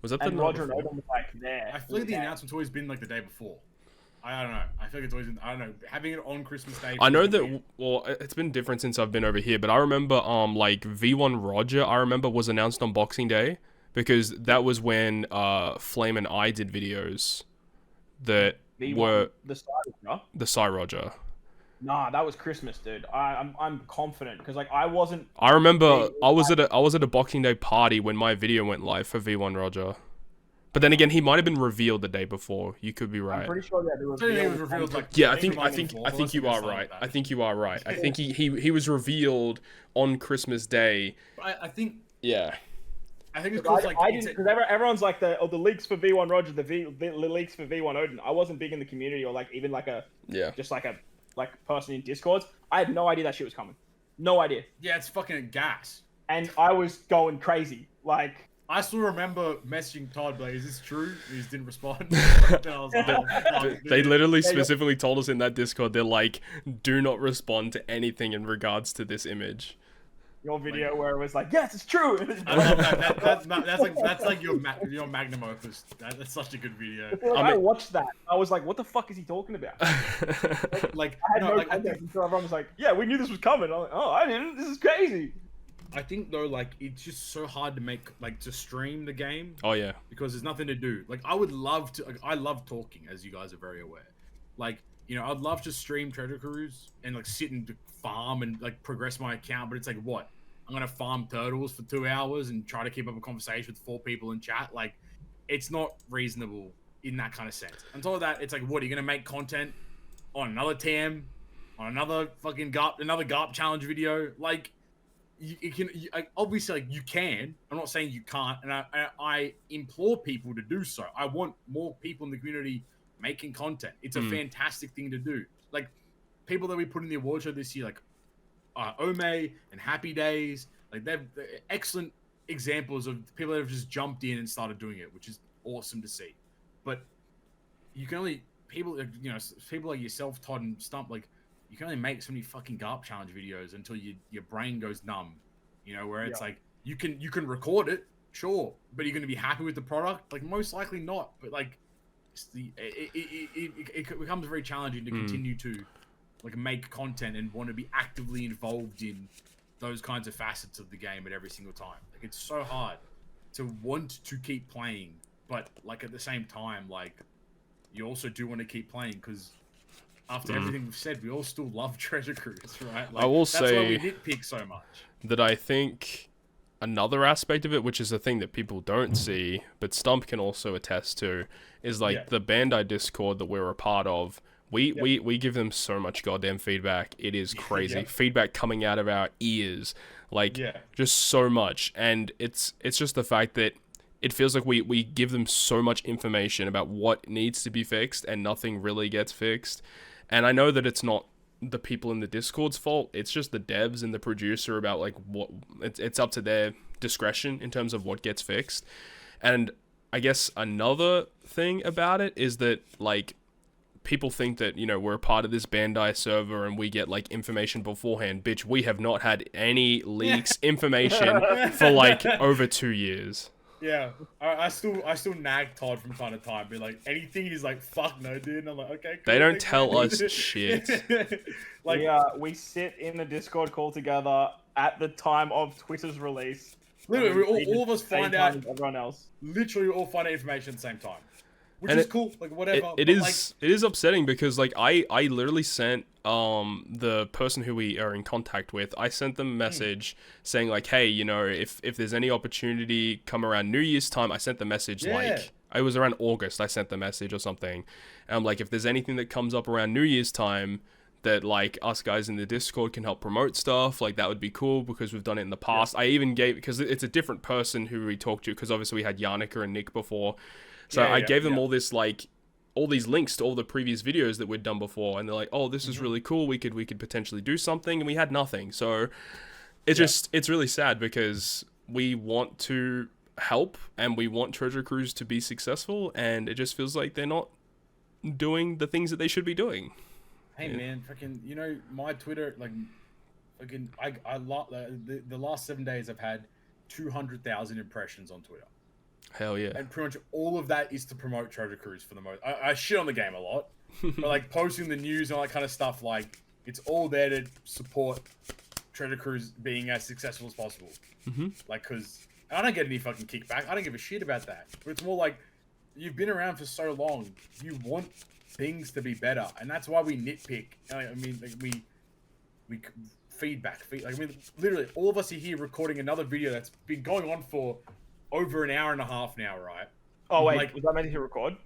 Was that the Roger and Odin was like there? I feel like the announcement's always been like the day before. I don't know. I feel like it's always been, I don't know, having it on Christmas Day. I know that, well, it's been different since I've been over here, but I remember, like, V1 Roger, I remember was announced on Boxing Day, because that was when, Flame and I did videos that were... The Psy Roger. Nah, that was Christmas, dude. I'm confident, because, like, I wasn't... I remember, I was at a Boxing Day party when my video went live for V1 Roger. But then again, he might have been revealed the day before. You could be right. I'm pretty sure that it was revealed. Like, yeah, I think you are right. I think you are right. I think he was revealed on Christmas Day. I think. Yeah. I think it's because like because everyone's like the leaks for V1 Roger, the leaks for V1 Odin. I wasn't big in the community or like even like just like a person in Discords. I had no idea that shit was coming. No idea. Yeah, it's fucking gas. And I was going crazy. Like. I still remember messaging Todd, like, is this true? He just didn't respond. They literally specifically told us in that Discord, they're like, do not respond to anything in regards to this image. Your video where it was like, yes, it's true. I love that. That's like your magnum opus. That's such a good video. I watched that. I was like, what the fuck is he talking about? like, I had no context until everyone was like, yeah, we knew this was coming. I'm like, oh, I didn't. This is crazy. I think though, like, it's just so hard to make, like, to stream the game. Oh yeah. Because there's nothing to do. Like, I would love to. Like, I love talking, as you guys are very aware. Like, I'd love to stream Treasure Cruise and like sit and farm and like progress my account. But it's like, what? I'm gonna farm turtles for 2 hours and try to keep up a conversation with 4 people in chat. Like, it's not reasonable in that kind of sense. On top of that, it's like, what? Are you gonna make content on another TM, on another fucking GARP challenge video? Like. Obviously, like, you can. I'm not saying you can't, and I implore people to do so. I want more people in the community making content. It's a fantastic thing to do. Like, people that we put in the award show this year, like Ome and Happy Days, like they're excellent examples of people that have just jumped in and started doing it, which is awesome to see. But you can only people like yourself, Todd and Stump, like. You can only make so many fucking GARP challenge videos until your brain goes numb, where it's like you can record it, sure, but you're gonna be happy with the product, like most likely not. But like, it becomes very challenging to continue to like make content and want to be actively involved in those kinds of facets of the game at every single time. Like, it's so hard to want to keep playing, but like at the same time, like you also do want to keep playing because. After everything we've said, we all still love Treasure Cruise, right? Like, I will that's say why we nitpick so much. That I think another aspect of it, which is a thing that people don't see, but Stump can also attest to, is like the Bandai Discord that we're a part of. We give them so much goddamn feedback. It is crazy. Feedback coming out of our ears, like just so much. And it's just the fact that it feels like we give them so much information about what needs to be fixed, and nothing really gets fixed. And I know that it's not the people in the Discord's fault. It's just the devs and the producer about like what it's up to their discretion in terms of what gets fixed. And I guess another thing about it is that like people think that, you know, we're a part of this Bandai server and we get like information beforehand. Bitch, we have not had any leaks information for like over 2 years. Yeah, I still nag Todd from time to time, be like, anything, he's like, fuck no, dude. And I'm like, okay, cool. They don't tell us shit. Like, we sit in the Discord call together at the time of Twitter's release. Literally, all of us find out. Everyone else. Literally, all find out information at the same time, which is cool. Like, whatever. It is upsetting because like I literally sent the person who we are in contact with, I sent them a message saying like, hey, you know, if there's any opportunity come around New Year's time. I sent the message like it was around August. I sent the message or something, and I'm like, if there's anything that comes up around New Year's time that like us guys in the Discord can help promote stuff, like that would be cool because we've done it in the past. I even gave, because it's a different person who we talked to, because obviously we had Yannicka and Nick before, so I gave them all this like all these links to all the previous videos that we'd done before, and they're like, oh, this is really cool, we could potentially do something, and we had nothing. So it's it's really sad because we want to help and we want Treasure Cruise to be successful, and it just feels like they're not doing the things that they should be doing. Hey man, fucking, you know, my Twitter, like, fucking, the last 7 days I've had 200,000 impressions on Twitter. Hell yeah. And pretty much all of that is to promote Treasure Cruise for the most. I shit on the game a lot, but like posting the news and all that kind of stuff, like, it's all there to support Treasure Cruise being as successful as possible. Like, because I don't get any fucking kickback. I don't give a shit about that. But it's more like, you've been around for so long, you want things to be better, and that's why we nitpick. I mean, like, we feedback. Like, I mean, literally, all of us are here recording another video that's been going on for over an hour and a half now, right? Oh wait, like, was that meant to record?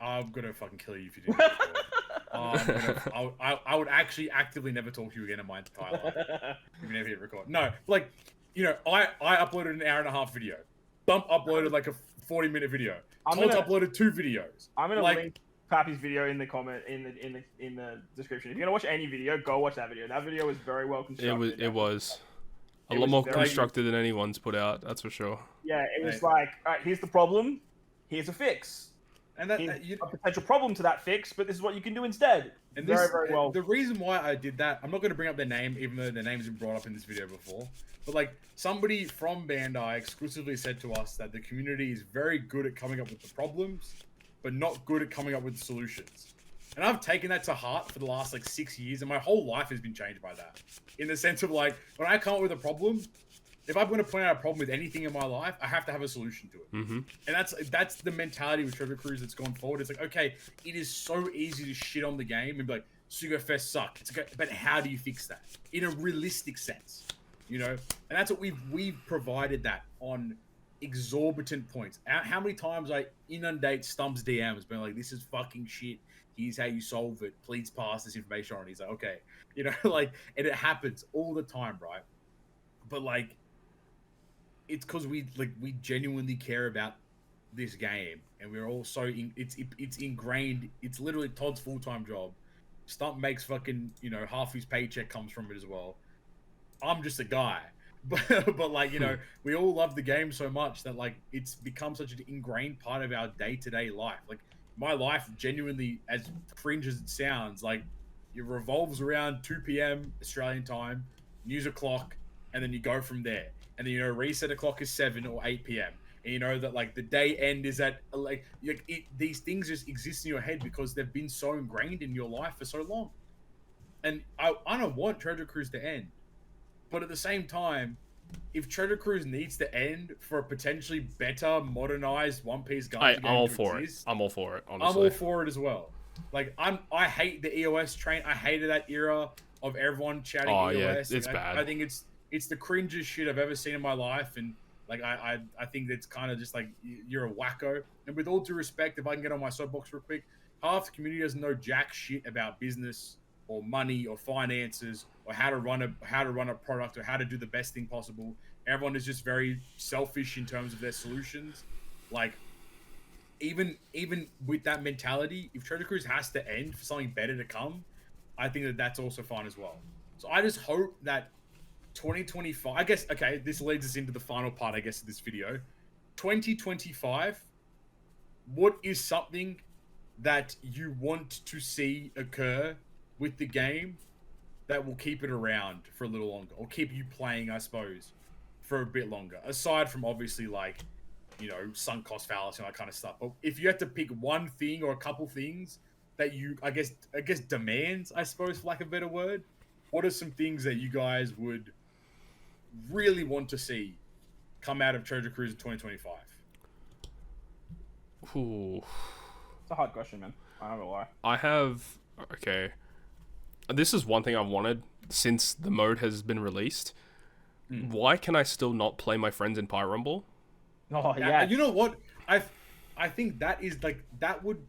I'm gonna fucking kill you if you didn't record. I would actually actively never talk to you again in my entire life if you never hit record. No, like, you know, I uploaded an hour and a half video. Bump uploaded like a 40-minute video. Todd's uploaded 2 videos. I'm gonna link Pappy's video in the comment in the description. If you're gonna watch any video, go watch that video. That video was very well constructed. It was a lot more constructed than anyone's put out. That's for sure. Yeah, it was like, all right, here's the problem, here's a fix, and a potential problem to that fix, but this is what you can do instead. And very well. The reason why I did that, I'm not going to bring up their name, even though their name's been brought up in this video before. But like, somebody from Bandai exclusively said to us that the community is very good at coming up with the problems, but not good at coming up with solutions. And I've taken that to heart for the last like 6 years, and my whole life has been changed by that. In the sense of like, when I come up with a problem, if I'm going to point out a problem with anything in my life, I have to have a solution to it. And that's the mentality with Treasure Cruise that's gone forward. It's like, okay, it is so easy to shit on the game and be like, Sugo Fest suck. It's okay, but how do you fix that in a realistic sense? You know, and that's what we've provided that on exorbitant points. How many times I inundate Stump's DMs being like, this is fucking shit, here's how you solve it, please pass this information on. He's like, okay, you know, like, and it happens all the time, right? But like, it's because we genuinely care about this game, and we're all so it's ingrained. It's literally Todd's full-time job. Stump makes fucking, you know, half his paycheck comes from it as well. I'm just a guy. But like, you know, we all love the game so much that like it's become such an ingrained part of our day-to-day life. Like, my life genuinely, as cringe as it sounds, like, it revolves around 2 p.m. Australian time, news o'clock, and then you go from there. And then, you know, reset o'clock is 7 or 8 p.m. And you know that like the day end is at like these things just exist in your head because they've been so ingrained in your life for so long. And I don't want Treasure Cruise to end. But at the same time, if Treasure Cruise needs to end for a potentially better, modernized One Piece gun, I'm all for it. I'm all for it. Honestly, I'm all for it as well. Like, I hate the EOS train. I hated that era of everyone shouting EOS. Yeah, it's bad. I think it's the cringiest shit I've ever seen in my life, and like I think it's kind of just like, you're a wacko. And with all due respect, if I can get on my soapbox real quick, half the community doesn't know jack shit about business or money or finances or how to run a product or how to do the best thing possible. Everyone is just very selfish in terms of their solutions. Like, even with that mentality, if Treasure Cruise has to end for something better to come, I think that's also fine as well. So I just hope that 2025, I guess, okay, this leads us into the final part, I guess, of this video. 2025, what is something that you want to see occur with the game that will keep it around for a little longer, or keep you playing, I suppose, for a bit longer? Aside from obviously like, you know, sunk cost fallacy and that kind of stuff. But if you had to pick one thing or a couple things that you, I guess demands, I suppose, for lack of a better word, what are some things that you guys would really want to see come out of Treasure Cruise in 2025? Ooh. It's a hard question, man. I don't know why. Okay. This is one thing I've wanted since the mode has been released. Why can I still not play my friends in Pirate Rumble? Oh yeah. You know what? I think that is like, that would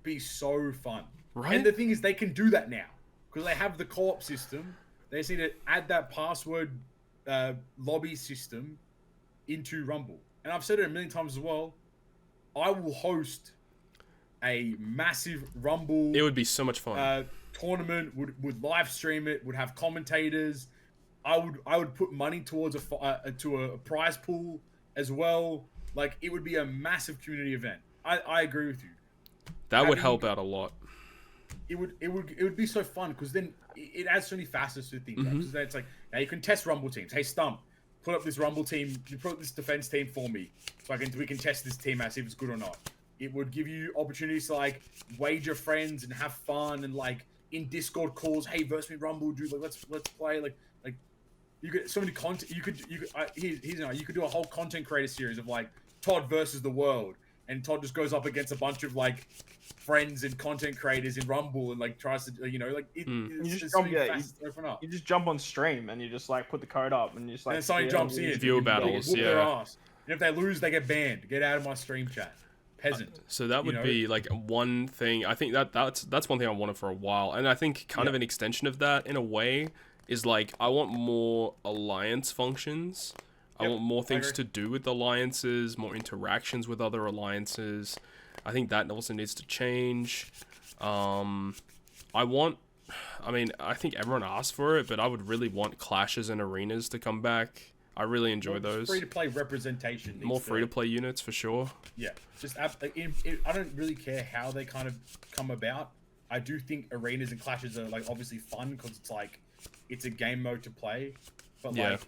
be so fun. Right? And the thing is, they can do that now because they have the co-op system. They just need to add that password lobby system into Rumble. And I've said it a million times as well. I will host a massive Rumble. It would be so much fun. Tournament, would live stream it, would have commentators. I would put money towards a prize pool as well. Like, it would be a massive community event. I agree with you. That would help out a lot. It would be so fun because then it adds so many facets to things. Right? So it's like, now you can test Rumble teams. Hey, Stump, put up this Rumble team. You put up this defense team for me, so we can test this team out, see if it's good or not. It would give you opportunities to like wager friends and have fun and like in Discord calls. Hey, versus me Rumble, dude. Like let's play. Like you could so many content. You could you could do a whole content creator series of like Todd versus the world, and Todd just goes up against a bunch of like friends and content creators in Rumble and like tries to, you know, like you just jump on stream and you just like put the code up and you just like, and somebody jumps in, viewer battles, whoop their ass. And if they lose, they get banned. Get out of my stream chat, peasant. So that would be like one thing. I think that's one thing I wanted for a while, and I think kind of an extension of that in a way is like, I want more alliance functions. I want more things to do with alliances, more interactions with other alliances. I think that also needs to change. I think everyone asked for it, but I would really want clashes and arenas to come back. I really enjoy those. Free-to-play representation. More free-to-play units, for sure. Yeah. Just I don't really care how they kind of come about. I do think arenas and clashes are like obviously fun because it's like, it's a game mode to play. But like,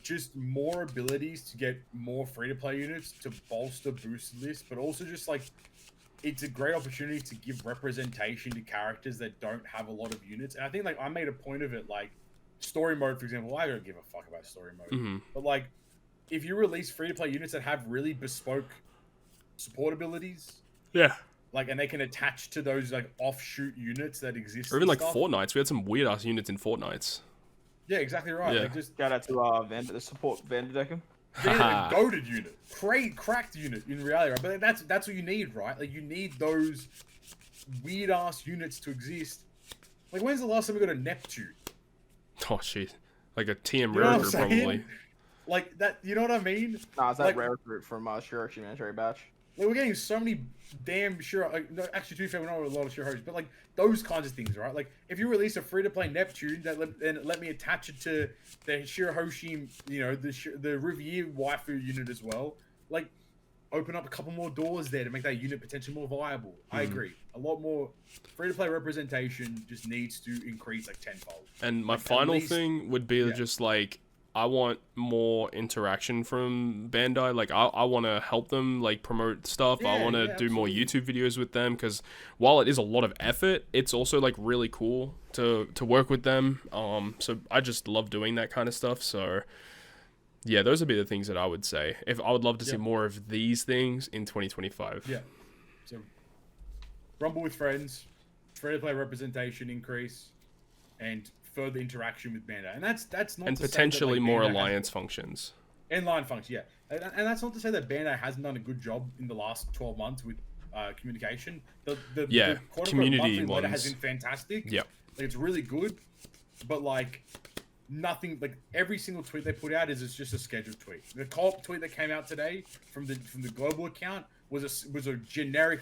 just more abilities to get more free-to-play units to bolster boost lists, but also just like, it's a great opportunity to give representation to characters that don't have a lot of units. And I think like I made a point of it, like story mode, for example. I don't give a fuck about story mode, but like if you release free-to-play units that have really bespoke support abilities, like, and they can attach to those like offshoot units that exist, or even like Fortnites. We had some weird ass units in Fortnites. Yeah, exactly right. Yeah. Like, just shout out to the support Vanderdecken. A goated unit, cracked unit in reality, right? But that's what you need, right? Like, you need those weird ass units to exist. Like, when's the last time we got a Neptune? Oh shit, like a TM rare recruit probably. Like that, you know what I mean? Nah, it's that like, rare recruit from Shiro Humanitarian Batch. Like, we're getting so many damn Shiro. Like, no, actually, to be fair, we're not a lot of Shiro's, but like those kinds of things, right? Like, if you release a free-to-play Neptune, then let me attach it to the Shirohoshi, you know, the Riviere waifu unit as well. Like, open up a couple more doors there to make that unit potentially more viable. I agree. A lot more free-to-play representation just needs to increase like tenfold. And my final thing would be just like, I want more interaction from Bandai. Like, I want to help them like promote stuff. I want to do more YouTube videos with them, because while it is a lot of effort, it's also like really cool to work with them. So I just love doing that kind of stuff. So yeah, those would be the things that I would say. If I would love to see more of these things in 2025. Yeah. So Rumble with friends, free-to-play representation increase, and further interaction with Bandai, and that's not and to potentially say that, like, more Bandai alliance functions. Inline functions, yeah, and that's not to say that Bandai hasn't done a good job in the last 12 months with communication. The community ones letter has been fantastic. Yeah, like, it's really good, but like nothing, like every single tweet they put out is just a scheduled tweet. The co-op tweet that came out today from the global account was a generic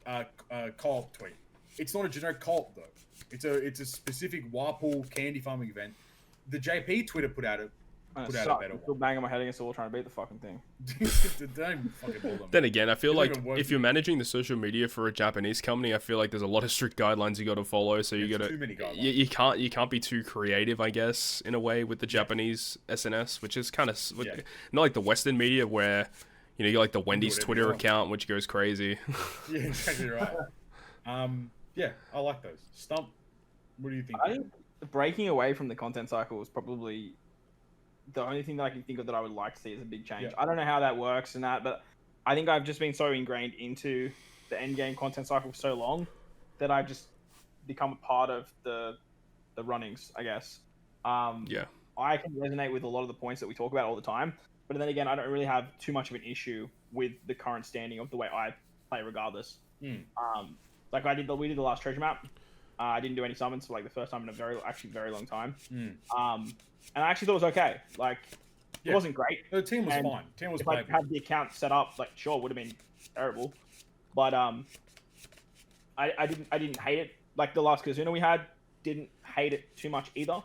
co-op tweet. It's not a generic co-op though. It's a specific Warpool candy farming event. The JP Twitter put out put out a better I'm still banging my head against the wall trying to beat the fucking thing. Don't even fucking ball them. Then again, I feel It's not like even worth if you're managing the social media for a Japanese company, I feel like there's a lot of strict guidelines you got to follow. So you got to too many guidelines. you can't be too creative, I guess, in a way with the Japanese SNS, which is kind of not like the Western media where you know you got like the Wendy's Twitter account, which goes crazy. Yeah, exactly right. Yeah, I like those. Stump. What do you think? I think breaking away from the content cycle is probably the only thing that I can think of that I would like to see as a big change. Yeah. I don't know how that works and that, but I think I've just been so ingrained into the end game content cycle for so long that I've just become a part of the runnings, I guess. Yeah. I can resonate with a lot of the points that we talk about all the time, but then again, I don't really have too much of an issue with the current standing of the way I play, regardless. Like we did the last treasure map. I didn't do any summons for like the first time in a very long time. And I actually thought it was okay. Like, it wasn't great. The team was fine. Team was if I had the account set up, like, sure, would have been terrible. But I didn't hate it. Like the last Kazuna we had, didn't hate it too much either.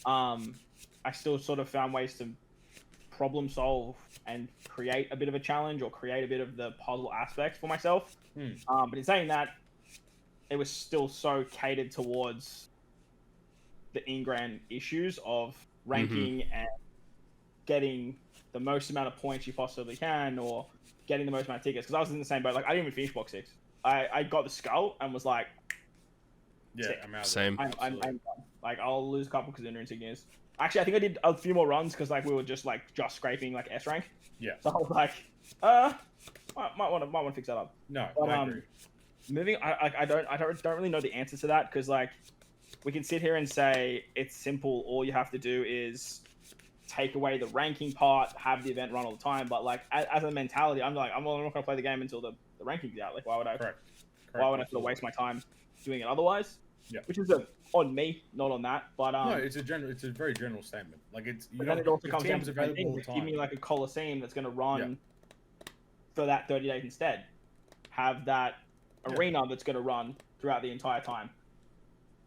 I still sort of found ways to problem solve and create a bit of a challenge or create a bit of the puzzle aspect for myself. But in saying that, it was still so catered towards the in-grand issues of ranking and getting the most amount of points you possibly can, or getting the most amount of tickets. Because I was in the same boat. Like, I didn't even finish box 6. I got the skull and was like, yeah, I'm out. Same. I'm done. Like, I'll lose a couple Kazuna insignias. Actually, I think I did a few more runs because like we were just scraping like S rank. Yeah. So I was like, might want to fix that up. No, But, I agree. Moving, I don't really know the answer to that, because like we can sit here and say it's simple. All you have to do is take away the ranking part, have the event run all the time. But like as a mentality, I'm not going to play the game until the ranking's out. Like, why would I? Correct. Why would I sort of waste my time doing it otherwise? Yeah. Which is on me, not on that. But no, it's a very general statement. Like, it's but then it also comes down teams to available all the time. give me like a Coliseum that's going to run for that 30 days instead. Have that arena that's going to run throughout the entire time,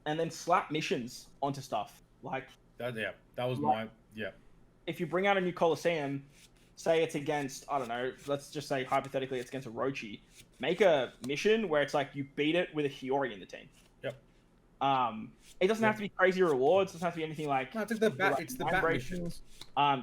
and then slap missions onto stuff like that. Yeah, that was if you bring out a new Coliseum, say it's against, I don't know, let's just say hypothetically it's against Orochi, make a mission where it's like you beat it with a Hiyori in the team. It doesn't have to be crazy rewards. It doesn't have to be anything like, no, it's the bat missions.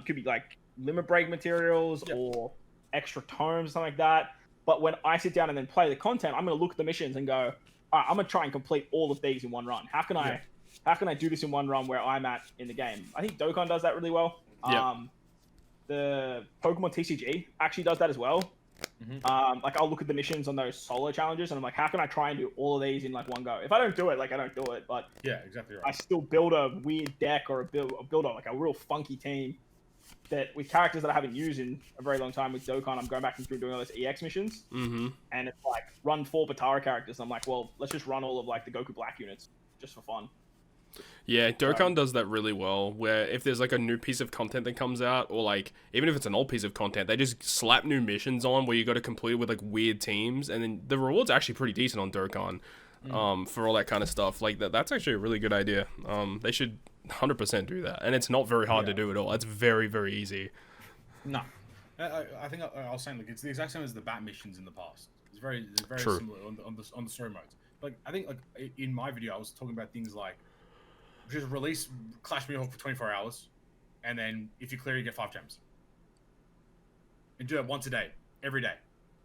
Could be like limit break materials or extra tomes, something like that. But when I sit down and then play the content, I'm going to look at the missions and go, all right, I'm going to try and complete all of these in one run. How can I do this in one run where I'm at in the game? I think Dokkan does that really well. The Pokemon TCG actually does that as well. Like, I'll look at the missions on those solo challenges and I'm like, how can I try and do all of these in like one go? If I don't do it, like, I don't do it. But yeah, exactly right. I still build a weird deck or build like a real funky team that with characters that I haven't used in a very long time. With Dokkan, I'm going back and through doing all those EX missions, and it's like run 4 Batara characters. I'm like, well, let's just run all of like the Goku Black units just for fun. Yeah, Dokkan does that really well, where if there's like a new piece of content that comes out, or like even if it's an old piece of content, they just slap new missions on where you got to complete it with like weird teams, and then the reward's actually pretty decent on Dokkan for all that kind of stuff. Like that's actually a really good idea. They should 100% do that, and it's not very hard to do at all. It's very, very easy. No, I think I was saying, like, it's the exact same as the bat missions in the past. It's very True. similar on the story modes. Like, I think, like, in my video, I was talking about things like just release Clash Mihawk for 24 hours, and then if you clear, you get 5 gems. And do it once a day, every day.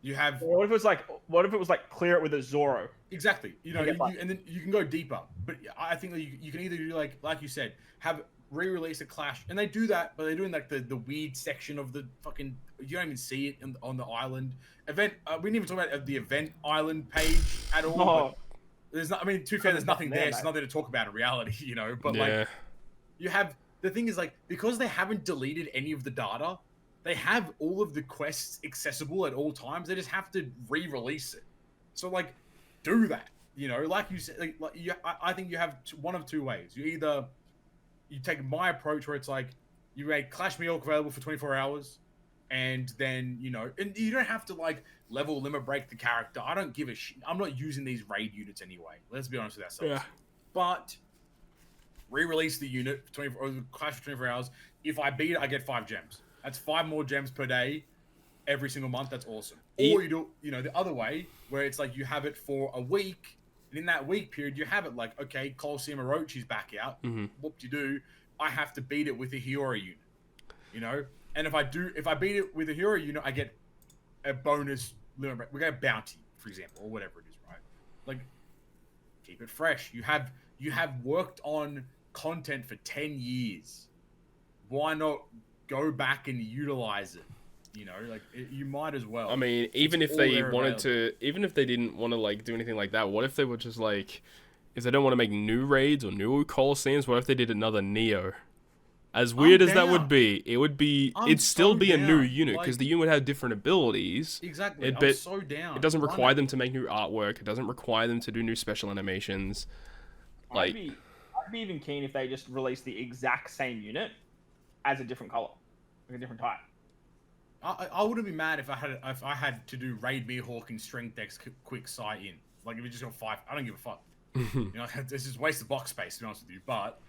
You have. What if it was like clear it with a Zoro? Exactly. You know, and then you can go deeper. But I think that you can either do like you said, have re-release a Clash, and they do that, but they're doing like the weird section of the fucking. You don't even see it on the island event. We didn't even talk about the event island page at all. Oh. There's not. I mean, to be fair, there's nothing there. It's nothing to talk about in reality, you know. But like, you have the thing is like because they haven't deleted any of the data. They have all of the quests accessible at all times. They just have to re-release it. So, like, do that. You know, like you said, I think you have one of 2 ways. You take my approach where it's like, you make Clash Mihawk available for 24 hours, and then, you know, and you don't have to, like, level limit break the character. I don't give a shit. I'm not using these raid units anyway. Let's be honest with ourselves. Yeah. But re-release the unit for 24 or clash for 24 hours. If I beat it, I get 5 gems. That's 5 more gems per day every single month. That's awesome. Or you do, the other way where it's like you have it for a week, and in that week period, you have it like, okay, Colosseum Orochi's back out. Whoop-de-doo. I have to beat it with a Hiyori unit, And if I beat it with a Hiyori unit, I get a bonus. We get a bounty, for example, or whatever it is, right? Like, keep it fresh. You have worked on content for 10 years. Why not go back and utilize it? You might as well. I mean, even if they wanted to, even if they didn't want to like do anything like that, what if they were just like, if they don't want to make new raids or new Colosseums, what if they did another Neo? As weird as that would be, it'd still be a new unit because the unit would have different abilities. Exactly. I'm so down. It doesn't require them to make new artwork. It doesn't require them to do new special animations. I'd be even keen if they just released the exact same unit as a different color, like a different type. I wouldn't be mad if I had to do raid Mihawk and strength decks quick sight in. Like if you just got 5, I don't give a fuck. This is waste of box space to be honest with you. But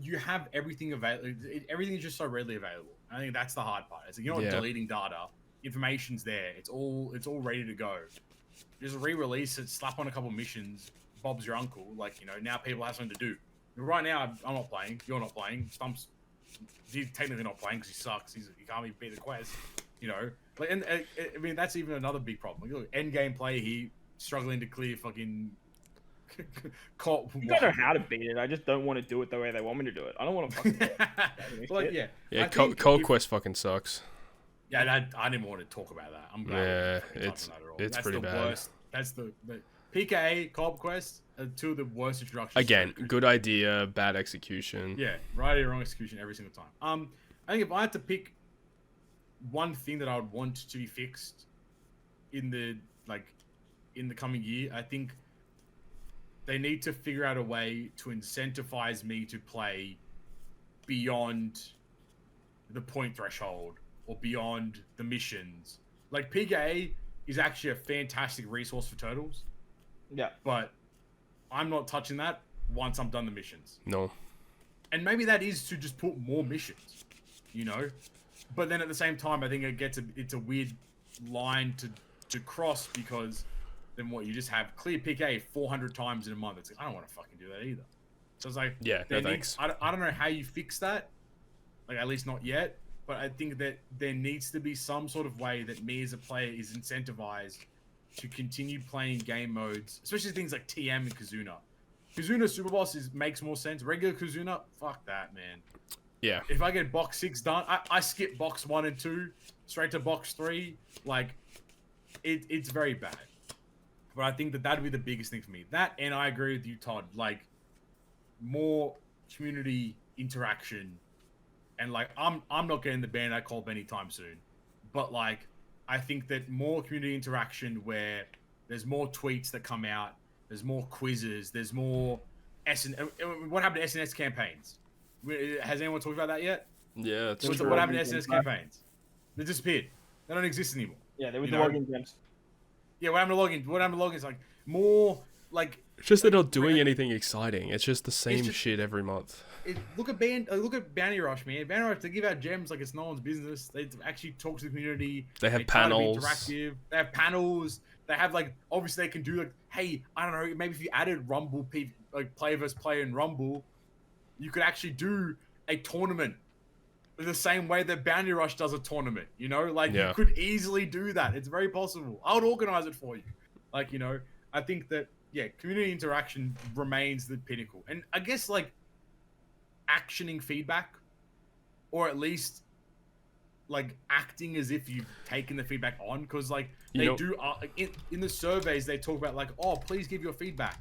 you have everything available. Everything is just so readily available. I think that's the hard part. It's like, you're not deleting data. Information's there. It's all ready to go. Just re-release it. Slap on a couple missions. Bob's your uncle. Now people have something to do. Right now, I'm not playing. You're not playing. Stump's. He's technically not playing because he sucks. He can't even beat the quest, And I mean, that's even another big problem. Look, end game play, he struggling to clear fucking. I don't know how to beat it. I just don't want to do it the way they want me to do it. I don't want to fucking do it. Yeah, Cold Quest fucking sucks. Yeah, I didn't want to talk about that. I'm glad. Yeah, it's pretty bad. Worst. That's the PKA Cold Quest. 2 of the worst introductions. Again, good idea, bad execution. Yeah, right or wrong execution every single time. I think if I had to pick one thing that I would want to be fixed in the coming year, I think they need to figure out a way to incentivize me to play beyond the point threshold or beyond the missions. Like PKA is actually a fantastic resource for turtles. Yeah, but I'm not touching that once I'm done the missions. No. And maybe that is to just put more missions, But then at the same time, I think it's a weird line to cross because then you just have clear PK 400 times in a month. It's like, I don't want to fucking do that either. So it's like, thanks. I don't know how you fix that. At least not yet. But I think that there needs to be some sort of way that me as a player is incentivized to continue playing game modes, especially things like TM and Kazuna. Kazuna Super Boss makes more sense. Regular Kazuna, fuck that, man. Yeah. If I get box 6 done, I skip box 1 and 2 straight to box 3. It's very bad. But I think that'd be the biggest thing for me. That, and I agree with you, Todd. More community interaction, and I'm not getting the ban I call anytime soon. But I think that more community interaction where there's more tweets that come out, there's more quizzes, there's more what happened to SNS campaigns? Has anyone talked about that yet? Yeah, it's true. What happened to SNS campaigns? They disappeared. They don't exist anymore. Yeah, they were the login gems. Yeah, what happened to login? It's more It's just they're not doing anything exciting. It's just the same shit every month. Look at Bounty Rush, man. Bounty Rush, they give out gems like it's no one's business. They actually talk to the community. They have panels. Interactive. They have panels. They have obviously they can do hey, I don't know, maybe if you added Rumble, player versus player in Rumble, you could actually do a tournament the same way that Bounty Rush does a tournament. You could easily do that. It's very possible. I would organize it for you. I think that community interaction remains the pinnacle, and I guess actioning feedback, or at least acting as if you've taken the feedback on, because in the surveys they talk about oh, please give your feedback,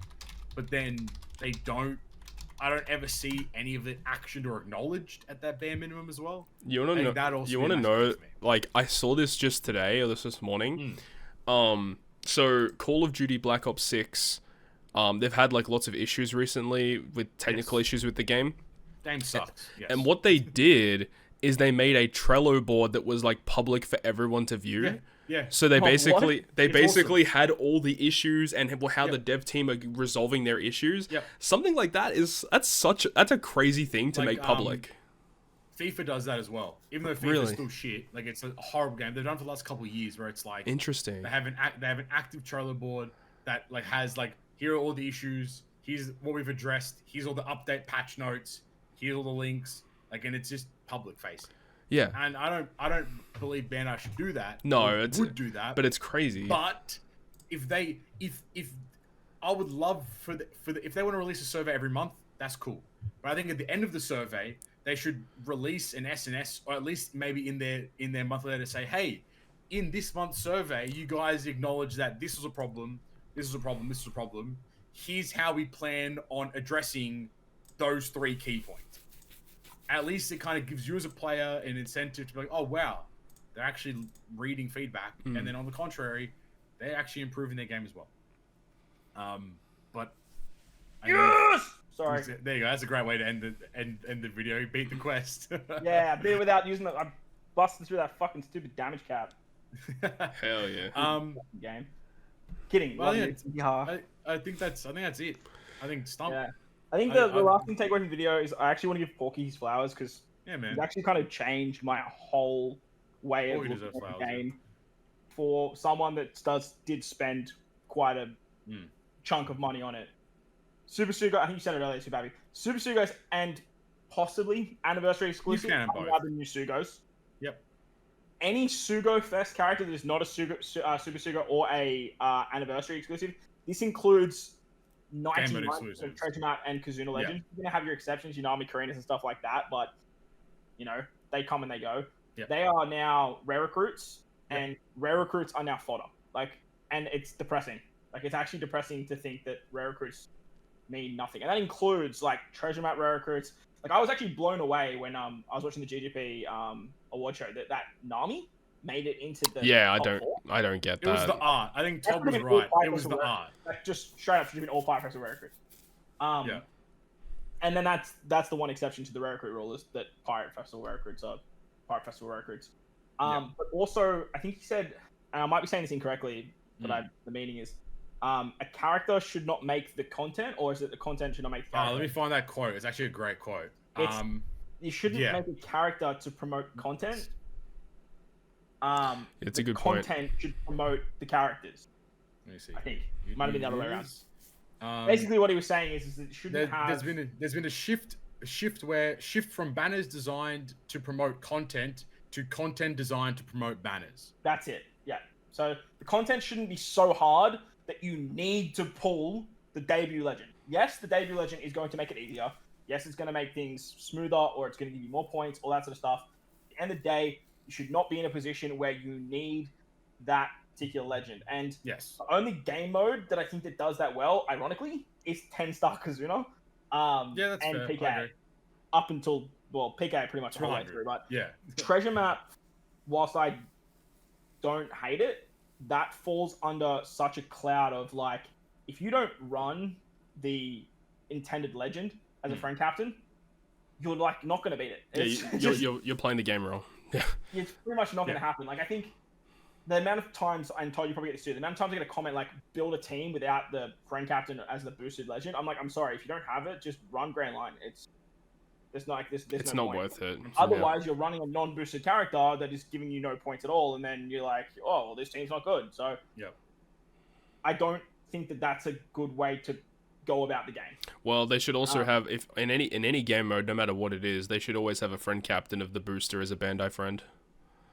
but then they don't. I don't ever see any of it actioned or acknowledged at that bare minimum as well. You want to know? I saw this just today or this morning. So Call of Duty Black Ops 6, they've had lots of issues recently with technical issues with the game. Game sucks. Yes. And what they did is they made a Trello board that was public for everyone to view. Yeah. So they basically It's had all the issues and how the dev team are resolving their issues. Yep. Something like that that's a crazy thing to make public. FIFA does that as well. Even though FIFA is still shit, like it's a horrible game. They've done it for the last couple of years where it's like interesting. They have an active trailer board that like has like, here are all the issues. Here's what we've addressed. Here's all the update patch notes. Here's all the links. Like, and it's just public facing. Yeah. And I don't believe Bandai should do that. No, it would do that. But it's crazy. But if I would love if they want to release a survey every month, that's cool. But I think at the end of the survey, they should release an SNS, or at least maybe in their monthly letter say, hey, in this month's survey, you guys acknowledge that this was a problem, this is a problem, this is a problem. Here's how we plan on addressing those 3 key points. At least it kind of gives you as a player an incentive to be like, oh, wow, they're actually reading feedback. And then on the contrary, they're actually improving their game as well. But yes! Sorry. There you go. That's a great way to end the video. Beat the quest. Yeah, beat it without using I busted through that fucking stupid damage cap. Hell yeah. Game. Kidding. Well, I think that's it. I think Stump. Yeah. I think the last thing to take away from the video is I actually want to give Porky his flowers because he's actually kind of changed my whole way of looking at the game. For someone that did spend quite a chunk of money on it. Super Sugo, I think you said it earlier, Subabi. Super Sugos and possibly anniversary exclusive other new Sugos. Yep. Any Sugo Fest character that is not a Super Sugo or a anniversary exclusive, this includes 99 Treasure Map and Kazuna Legend. Yep. You're gonna have your exceptions, Yunami, Karinas, and stuff like that, but they come and they go. Yep. They are now rare recruits, and rare recruits are now fodder. And it's depressing. It's actually depressing to think that rare recruits mean nothing, and that includes treasure map rare recruits. I was actually blown away when I was watching the GGP award show that Nami made it into the I don't get that. It was the art. I think Todd was right. It was the art. Just straight up should have been all 5 festival rare recruits. And then that's the one exception to the rare recruit rule is that pirate festival rare recruits are pirate festival rare recruits. But also I think he said, and I might be saying this incorrectly, but the meaning is a character should not make the content, or is it the content should not make the character? Let me find that quote. It's actually a great quote. You shouldn't make a character to promote content. It's a good point. Content should promote the characters. Let me see. I think it might have been the other way around. Basically, what he was saying is it shouldn't have. There's been a shift from banners designed to promote content to content designed to promote banners. That's it. Yeah. So the content shouldn't be so hard that you need to pull the debut legend. Yes, the debut legend is going to make it easier. Yes, it's going to make things smoother, or it's going to give you more points, all that sort of stuff. At the end of the day, you should not be in a position where you need that particular legend. And yes, the only game mode that I think that does that well, ironically, is 10-star Kazuna. That's and fair. PK. Up until, PK pretty much the whole way through. But yeah. Treasure Map, whilst I don't hate it, that falls under such a cloud of if you don't run the intended legend as a friend captain, you're not going to beat it. You're playing the game wrong. Yeah. It's pretty much not going to happen. I think the amount of times, and Todd, you probably get this too, the amount of times I get a comment build a team without the friend captain as the boosted legend, I'm sorry, if you don't have it, just run Grand Line. It's no not point. worth it. Otherwise, you're running a non-boosted character that is giving you no points at all, and then you're like, oh, well, this team's not good. So, I don't think that that's a good way to go about the game. Well, they should also have, if in any game mode, no matter what it is, they should always have a friend captain of the booster as a Bandai friend.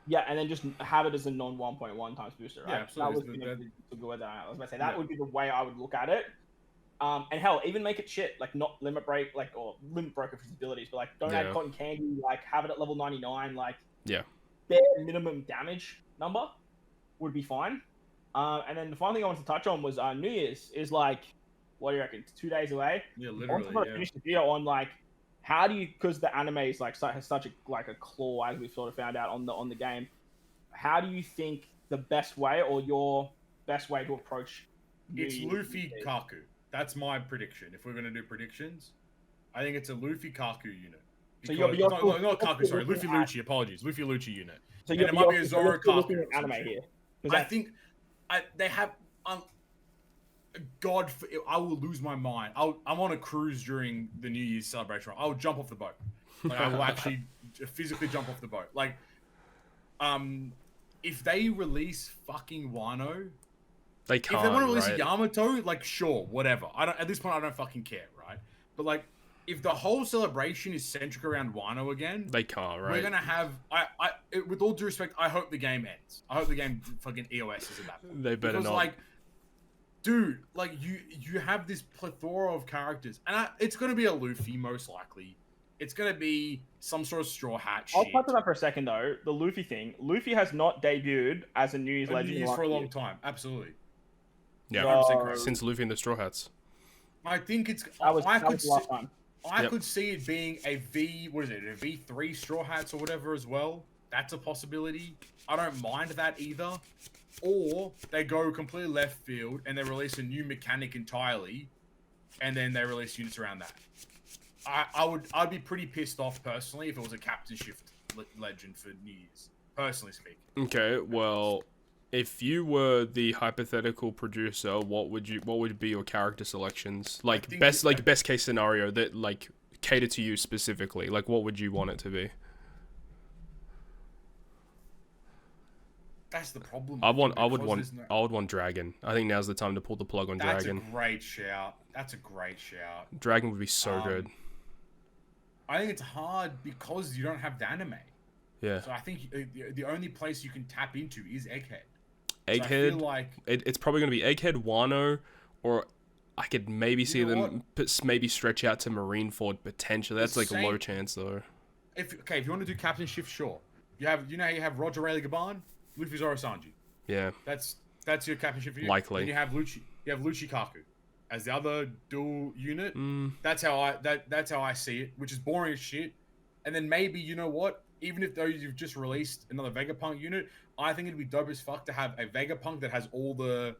Yeah, and then just have it as a non-1.1 times booster, right? Yeah, absolutely. That would be I was about to say that would be the way I would look at it. And hell, even make it shit, not limit break, or limit break of his abilities, but don't add cotton candy, have it at level 99, bare minimum damage number would be fine. And then the final thing I wanted to touch on was New Year's is what do you reckon? It's 2 days away. Yeah, I literally. want to finish the video on how do you, because the anime is has such a claw, as we've sort of found out on the game. How do you think the best way, or your best way to approach? It's Luffy Kaku. That's my prediction. If we're going to do predictions, I think it's a Luffy Kaku unit. Because, not Kaku, sorry. Luffy Lucci, apologies. Luffy Lucci unit. So it might be a Zoro Kaku. anime here. I think they have. God, I will lose my mind. I'm on a cruise during the New Year's celebration. I'll jump off the boat. Like, I will actually physically jump off the boat. Like, if they release fucking Wano, they can't. If they want to release right? Yamato, like, sure, whatever. At this point, I don't fucking care, right? But like, if the whole celebration is centric around Wano again, they can't, right? We're gonna have. With all due respect, I hope the game ends. I hope the game fucking EOS is at that point. They better because, not. Like, dude, like you have this plethora of characters, and it's gonna be a Luffy most likely. It's gonna be some sort of Straw Hat shit. I'll touch on that for a second though. The Luffy thing. Luffy has not debuted as a New Year's legend for a long time. Absolutely. Yeah, since Luffy and the Straw Hats. I think it's. That was the last time. I could see it being a V. What is it? A V3 Straw Hats or whatever as well. That's a possibility. I don't mind that either. Or they go completely left field and they release a new mechanic entirely, and then they release units around that. I'd be pretty pissed off personally if it was a Captain Shift legend for New Year's. Personally speaking. Okay, well, if you were the hypothetical producer, what would be your character selections? Like best case scenario that like cater to you specifically. Like what would you want it to be? That's the problem. I would want Dragon. I think now's the time to pull the plug on Dragon. That's a great shout. That's a great shout. Dragon would be so good. I think it's hard because you don't have the anime. Yeah. So I think the only place you can tap into is Egghead. Egghead. So I feel like it's probably going to be Egghead, Wano, or I could maybe see them maybe stretch out to Marineford potentially. That's like a low chance though. If you want to do Captain Shift, sure. You have how you have Roger Rayleigh Gaban, Luffy Zoro Sanji. Yeah. That's your Captain Shift. Likely. Then you have Luchikaku as the other dual unit. That's how I see it, which is boring as shit. And then maybe, you know what? Even if though you've just released another Vegapunk unit, I think it'd be dope as fuck to have a Vegapunk that has all the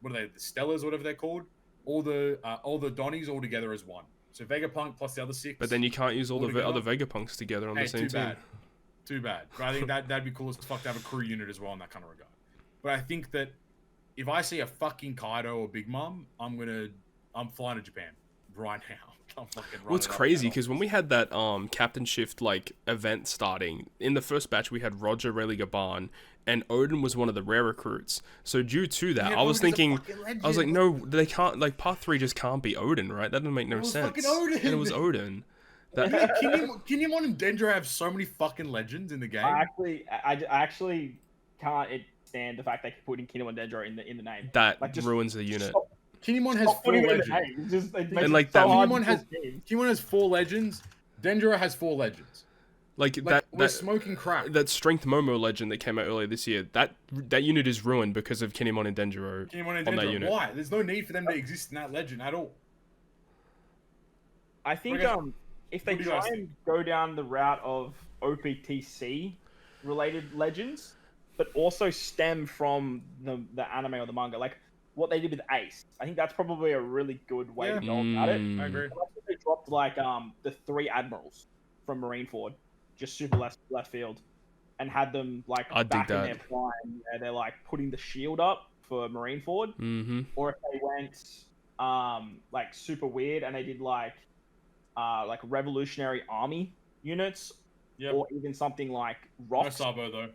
the Stellas or whatever they're called, all the Donnies all together as one. So Vegapunk plus the other 6. But then you can't use all the other Vegapunks together on the same team. Too bad. But I think that'd be cool as fuck to have a crew unit as well in that kind of regard. But I think that if I see a fucking Kaido or Big Mom, I'm flying to Japan right now. Well, it's crazy because when we had that Captain Shift like event starting in the first batch, we had Roger Rayleigh Gaban, and Odin was one of the rare recruits. So due to that, I was thinking, I was like, no, they can't. Like Part 3 just can't be Odin, right? That doesn't make no sense. Fucking Odin. And it was Odin. Kinemon and Dendro have so many fucking legends in the game. I actually can't stand the fact they keep putting Kinemon and Dendro in the name. That like, ruins the unit. Kinemon has 4 legends. Kinemon has 4 legends. Dendro has 4 legends. Like we're smoking crack. That Strength Momo legend that came out earlier this year, that unit is ruined because of Kinemon and Dendro. On that unit. Why? There's no need for them to exist in that legend at all. I think if they try and go down the route of OPTC related legends, but also stem from the anime or the manga, like what they did with Ace, I think that's probably a really good way to go about it. I agree. They dropped like the 3 admirals from Marineford, just super left field, and had them like back in their prime. Where they're like putting the shield up for Marineford, or if they went like super weird and they did like Revolutionary Army units, or even something like Rocks. No Sabo though,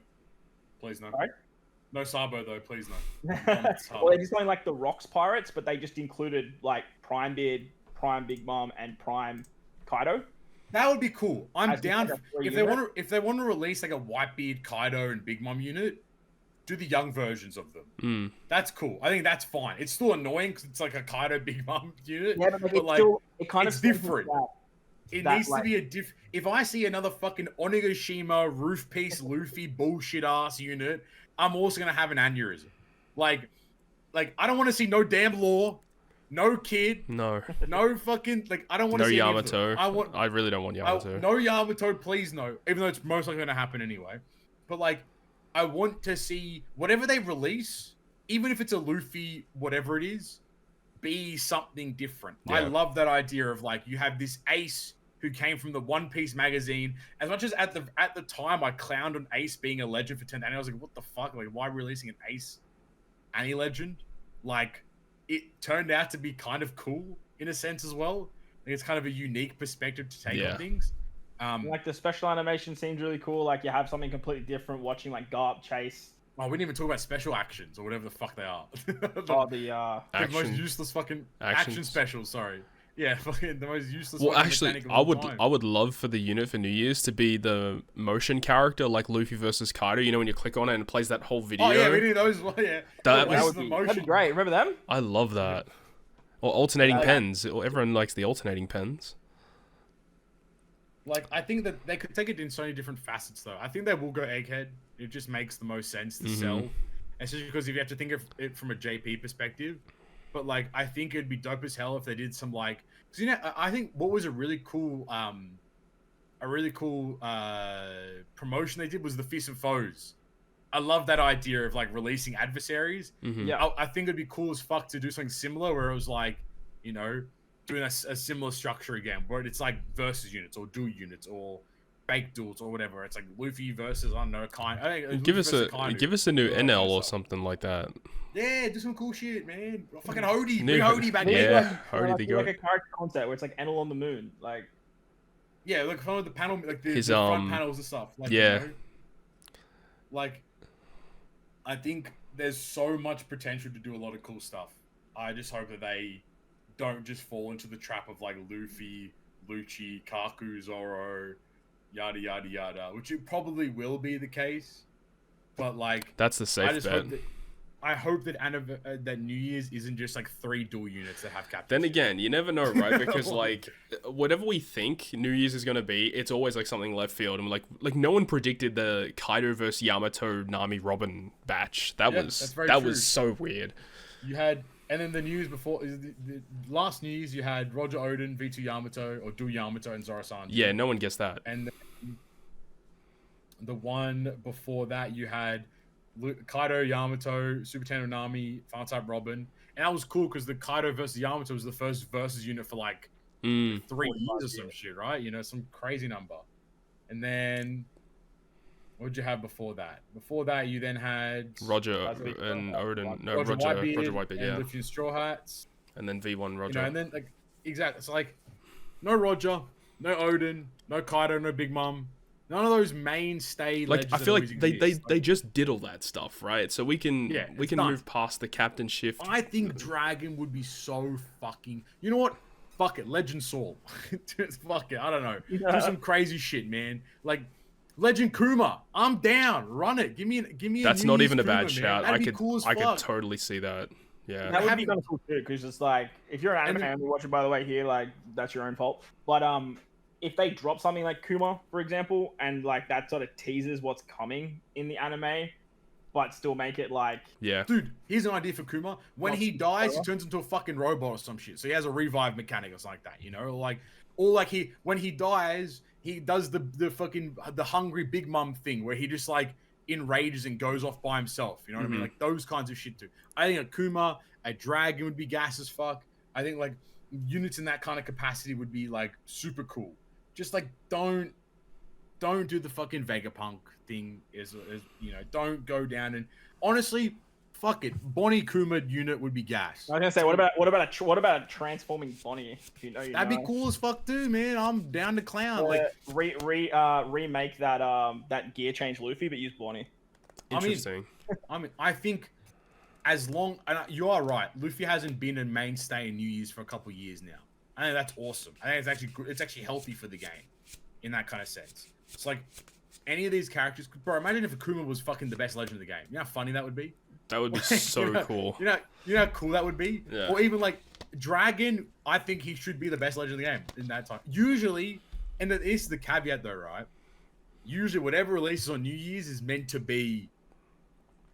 please no. Right? No Sabo though, please no. Well, they're just going like the Rocks pirates, but they just included like Prime Beard, Prime Big Mom, and Prime Kaido. That would be cool. I'm down if they want to release like a Whitebeard, Kaido, and Big Mom unit. Do the young versions of them. That's cool. I think that's fine. It's still annoying because it's like a Kaido Big Mom unit. Yeah, but like, it's different. It needs to be a diff. If I see another fucking Onigashima roof piece Luffy bullshit ass unit, I'm also gonna have an aneurysm. Like I don't want to see no damn Law, no Kid, no fucking I don't want to see Yamato. I really don't want Yamato. No Yamato, please no. Even though it's most likely gonna happen anyway. But I want to see whatever they release, even if it's a Luffy, whatever it is, be something different. Yeah. I love that idea of you have this Ace who came from the One Piece magazine. As much as at the time I clowned on Ace being a legend for 10th anime, I was like, what the fuck? Like, why are we releasing an Ace anime legend? Like, it turned out to be kind of cool in a sense as well. Like, it's kind of a unique perspective to take on things. Like the special animation seems really cool. Like you have something completely different watching like Garp chase. Oh, we didn't even talk about special actions or whatever the fuck they are. The most useless fucking action specials. Sorry, yeah, fucking the most useless. Well, actually, I would love for the unit for New Year's to be the motion character, like Luffy versus Kaido. You know, when you click on it and it plays that whole video. Oh yeah, we need those. Yeah, that'd be great. Remember them? I love that. Or alternating pens. Everyone likes the alternating pens. Like, I think that they could take it in so many different facets, though. I think they will go Egghead. It just makes the most sense to sell. Especially because if you have to think of it from a JP perspective. But, like, I think it'd be dope as hell if they did some, like... Because, you know, I think what was a really cool promotion they did was the Feast of Foes. I love that idea of, like, releasing adversaries. Yeah. I think it'd be cool as fuck to do something similar where it was, like, you know... doing a similar structure again, where it's like versus units or dual units or fake duels or whatever. It's like Luffy versus I don't know give us a new NL or something like that. Yeah, do some cool shit, man. Fucking Hody, bring Hody back. Yeah, Hody the like a character concept where it's like Enel on the moon, like. Yeah, like some of the panel, like the front panels and stuff. Like, yeah. You know, like, I think there's so much potential to do a lot of cool stuff. I just hope that they don't just fall into the trap of like Luffy, Lucci, Kaku, Zoro, yada yada yada, which it probably will be the case. But like, that's the safe bet. I hope that that New Year's isn't just like 3 dual units that have captains. Then again, you never know, right? Because like, whatever we think New Year's is gonna be, it's always like something left field. And like no one predicted the Kaido versus Yamato Nami Robin batch. That was so weird. You had. And then the news before, the last news, you had Roger Odin, V2 Yamato, or Dual Yamato, and Zoro Sanji. Yeah, no one gets that. And the one before that, you had Kaido, Yamato, Super Tendo Nami, Final Type Robin. And that was cool because the Kaido versus Yamato was the first versus unit for like 3 years or some shit, right? You know, some crazy number. And then... what did you have before that? Before that, you then had Roger and Odin. No, Roger Whitebeard, yeah. And Luffy and Straw Hats. And then V1 Roger. You know, and then like exactly, it's like no Roger, no Odin, no Kaido, no Big Mom. None of those mainstay. Like I feel like they just did all that stuff, right? So we can move past the captain shift. I think Dragon would be so fucking. You know what? Fuck it, Legend Saul. Fuck it, I don't know. Do some crazy shit, man. Like. Legend Kuma, I'm down. Run it. Give me. That's not even a bad Kuma, shout. I could totally see that. Yeah. That would be kind of cool too, because it's like if you're an anime fan, we watch it by the way here, like that's your own fault. But if they drop something like Kuma, for example, and like that sort of teases what's coming in the anime, but still make it like dude, here's an idea for Kuma. When he dies, he turns into a fucking robot or some shit. So he has a revive mechanic or something like that, you know, when he dies. He does the hungry Big Mom thing where he just like enrages and goes off by himself. You know what I mean? Like those kinds of shit too. I think a Kuma, a Dragon would be gas as fuck. I think like units in that kind of capacity would be like super cool. Just like don't do the fucking Vegapunk thing. Is you know, don't go down and honestly. Fuck it, Bonnie Kuma unit would be gas. I was gonna say, what about a transforming Bonnie? That'd be cool as fuck too, man. I'm down to clown. Like remake that gear change Luffy, but use Bonnie. Interesting. I think as long and you are right, Luffy hasn't been a mainstay in New Year's for a couple years now. I think that's awesome. I think it's actually good. It's actually healthy for the game, in that kind of sense. It's like any of these characters, bro. Imagine if Akuma was fucking the best legend of the game. You know how funny that would be. That would be so cool. You know how cool that would be? Yeah. Or even like Dragon, I think he should be the best legend of the game in that time. Usually, and this is the caveat though, right? Usually whatever releases on New Year's is meant to be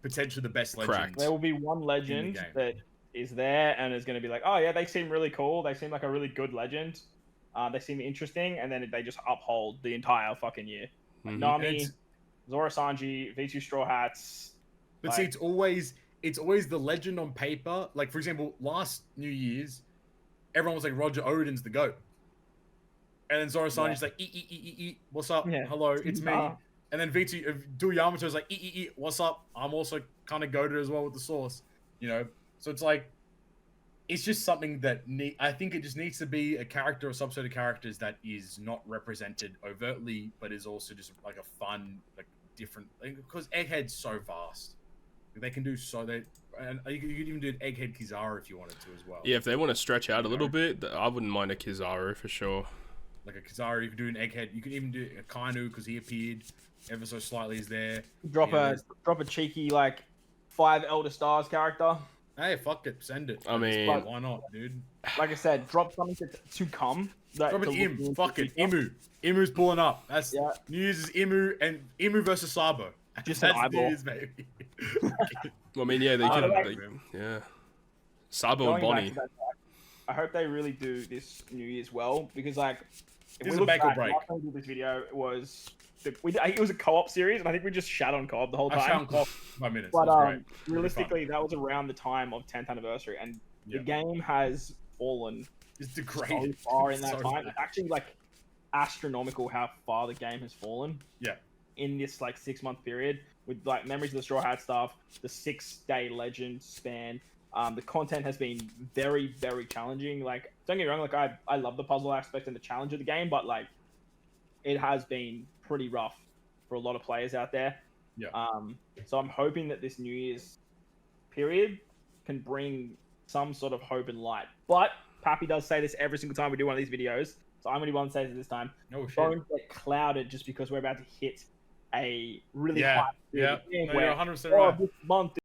potentially the best legend. Correct. There will be one legend that is there and is going to be like, oh yeah, they seem really cool. They seem like a really good legend. They seem interesting. And then they just uphold the entire fucking year. Like Nami, Zoro Sanji, V2 Straw Hats. But see, it's always the legend on paper. Like, for example, last New Year's, everyone was like, Roger Odin's the GOAT. And then Zorosanji's like, what's up? Hello, it's me. And then Du Yamato's like, what's up? I'm also kind of goated as well with the Source. You know? So it's like, it's just something that I think it just needs to be a character or subset of characters that is not represented overtly, but is also just like a fun, like different. Because Egghead's so vast, they can do and you could even do an Egghead Kizaru if you wanted to as well. Yeah, if they want to stretch out a little bit, I wouldn't mind a Kizaru for sure. Like a Kizaru, you could do an Egghead. You could even do a Kainu because he appeared ever so slightly. Is there? Drop a cheeky like 5 Elder Stars character. Hey, fuck it, send it. I mean, why not, dude? Like I said, drop something to come. Drop an Im. Fuck it, Imu. Imu's pulling up. That's New Year's is Imu and Imu versus Sabo. Just that's an eyeball. New Year's, baby. I mean, yeah, they can. Yeah, Sabo and Bonnie. I hope they really do this New Year's well because like if this we look back, break. last time we did this video was it was a co-op series, and I think we just shat on co-op the whole time. I shat on co-op 5 minutes. But realistically, that was around the time of 10th anniversary, and the game has fallen. It's degraded so far in that time. It's actually like astronomical how far the game has fallen. Yeah. In this like 6-month period, with like Memories of the Straw Hat stuff, the 6-day legend span. The content has been very, very challenging. Like, don't get me wrong, like I love the puzzle aspect and the challenge of the game, but like it has been pretty rough for a lot of players out there. Yeah. So I'm hoping that this New Year's period can bring some sort of hope and light. But Pappy does say this every single time we do one of these videos, so I'm going to be one that says it this time. Oh, shit. Don't get clouded just because we're about to hit a really high period. Yeah. No, you're 100% right. This month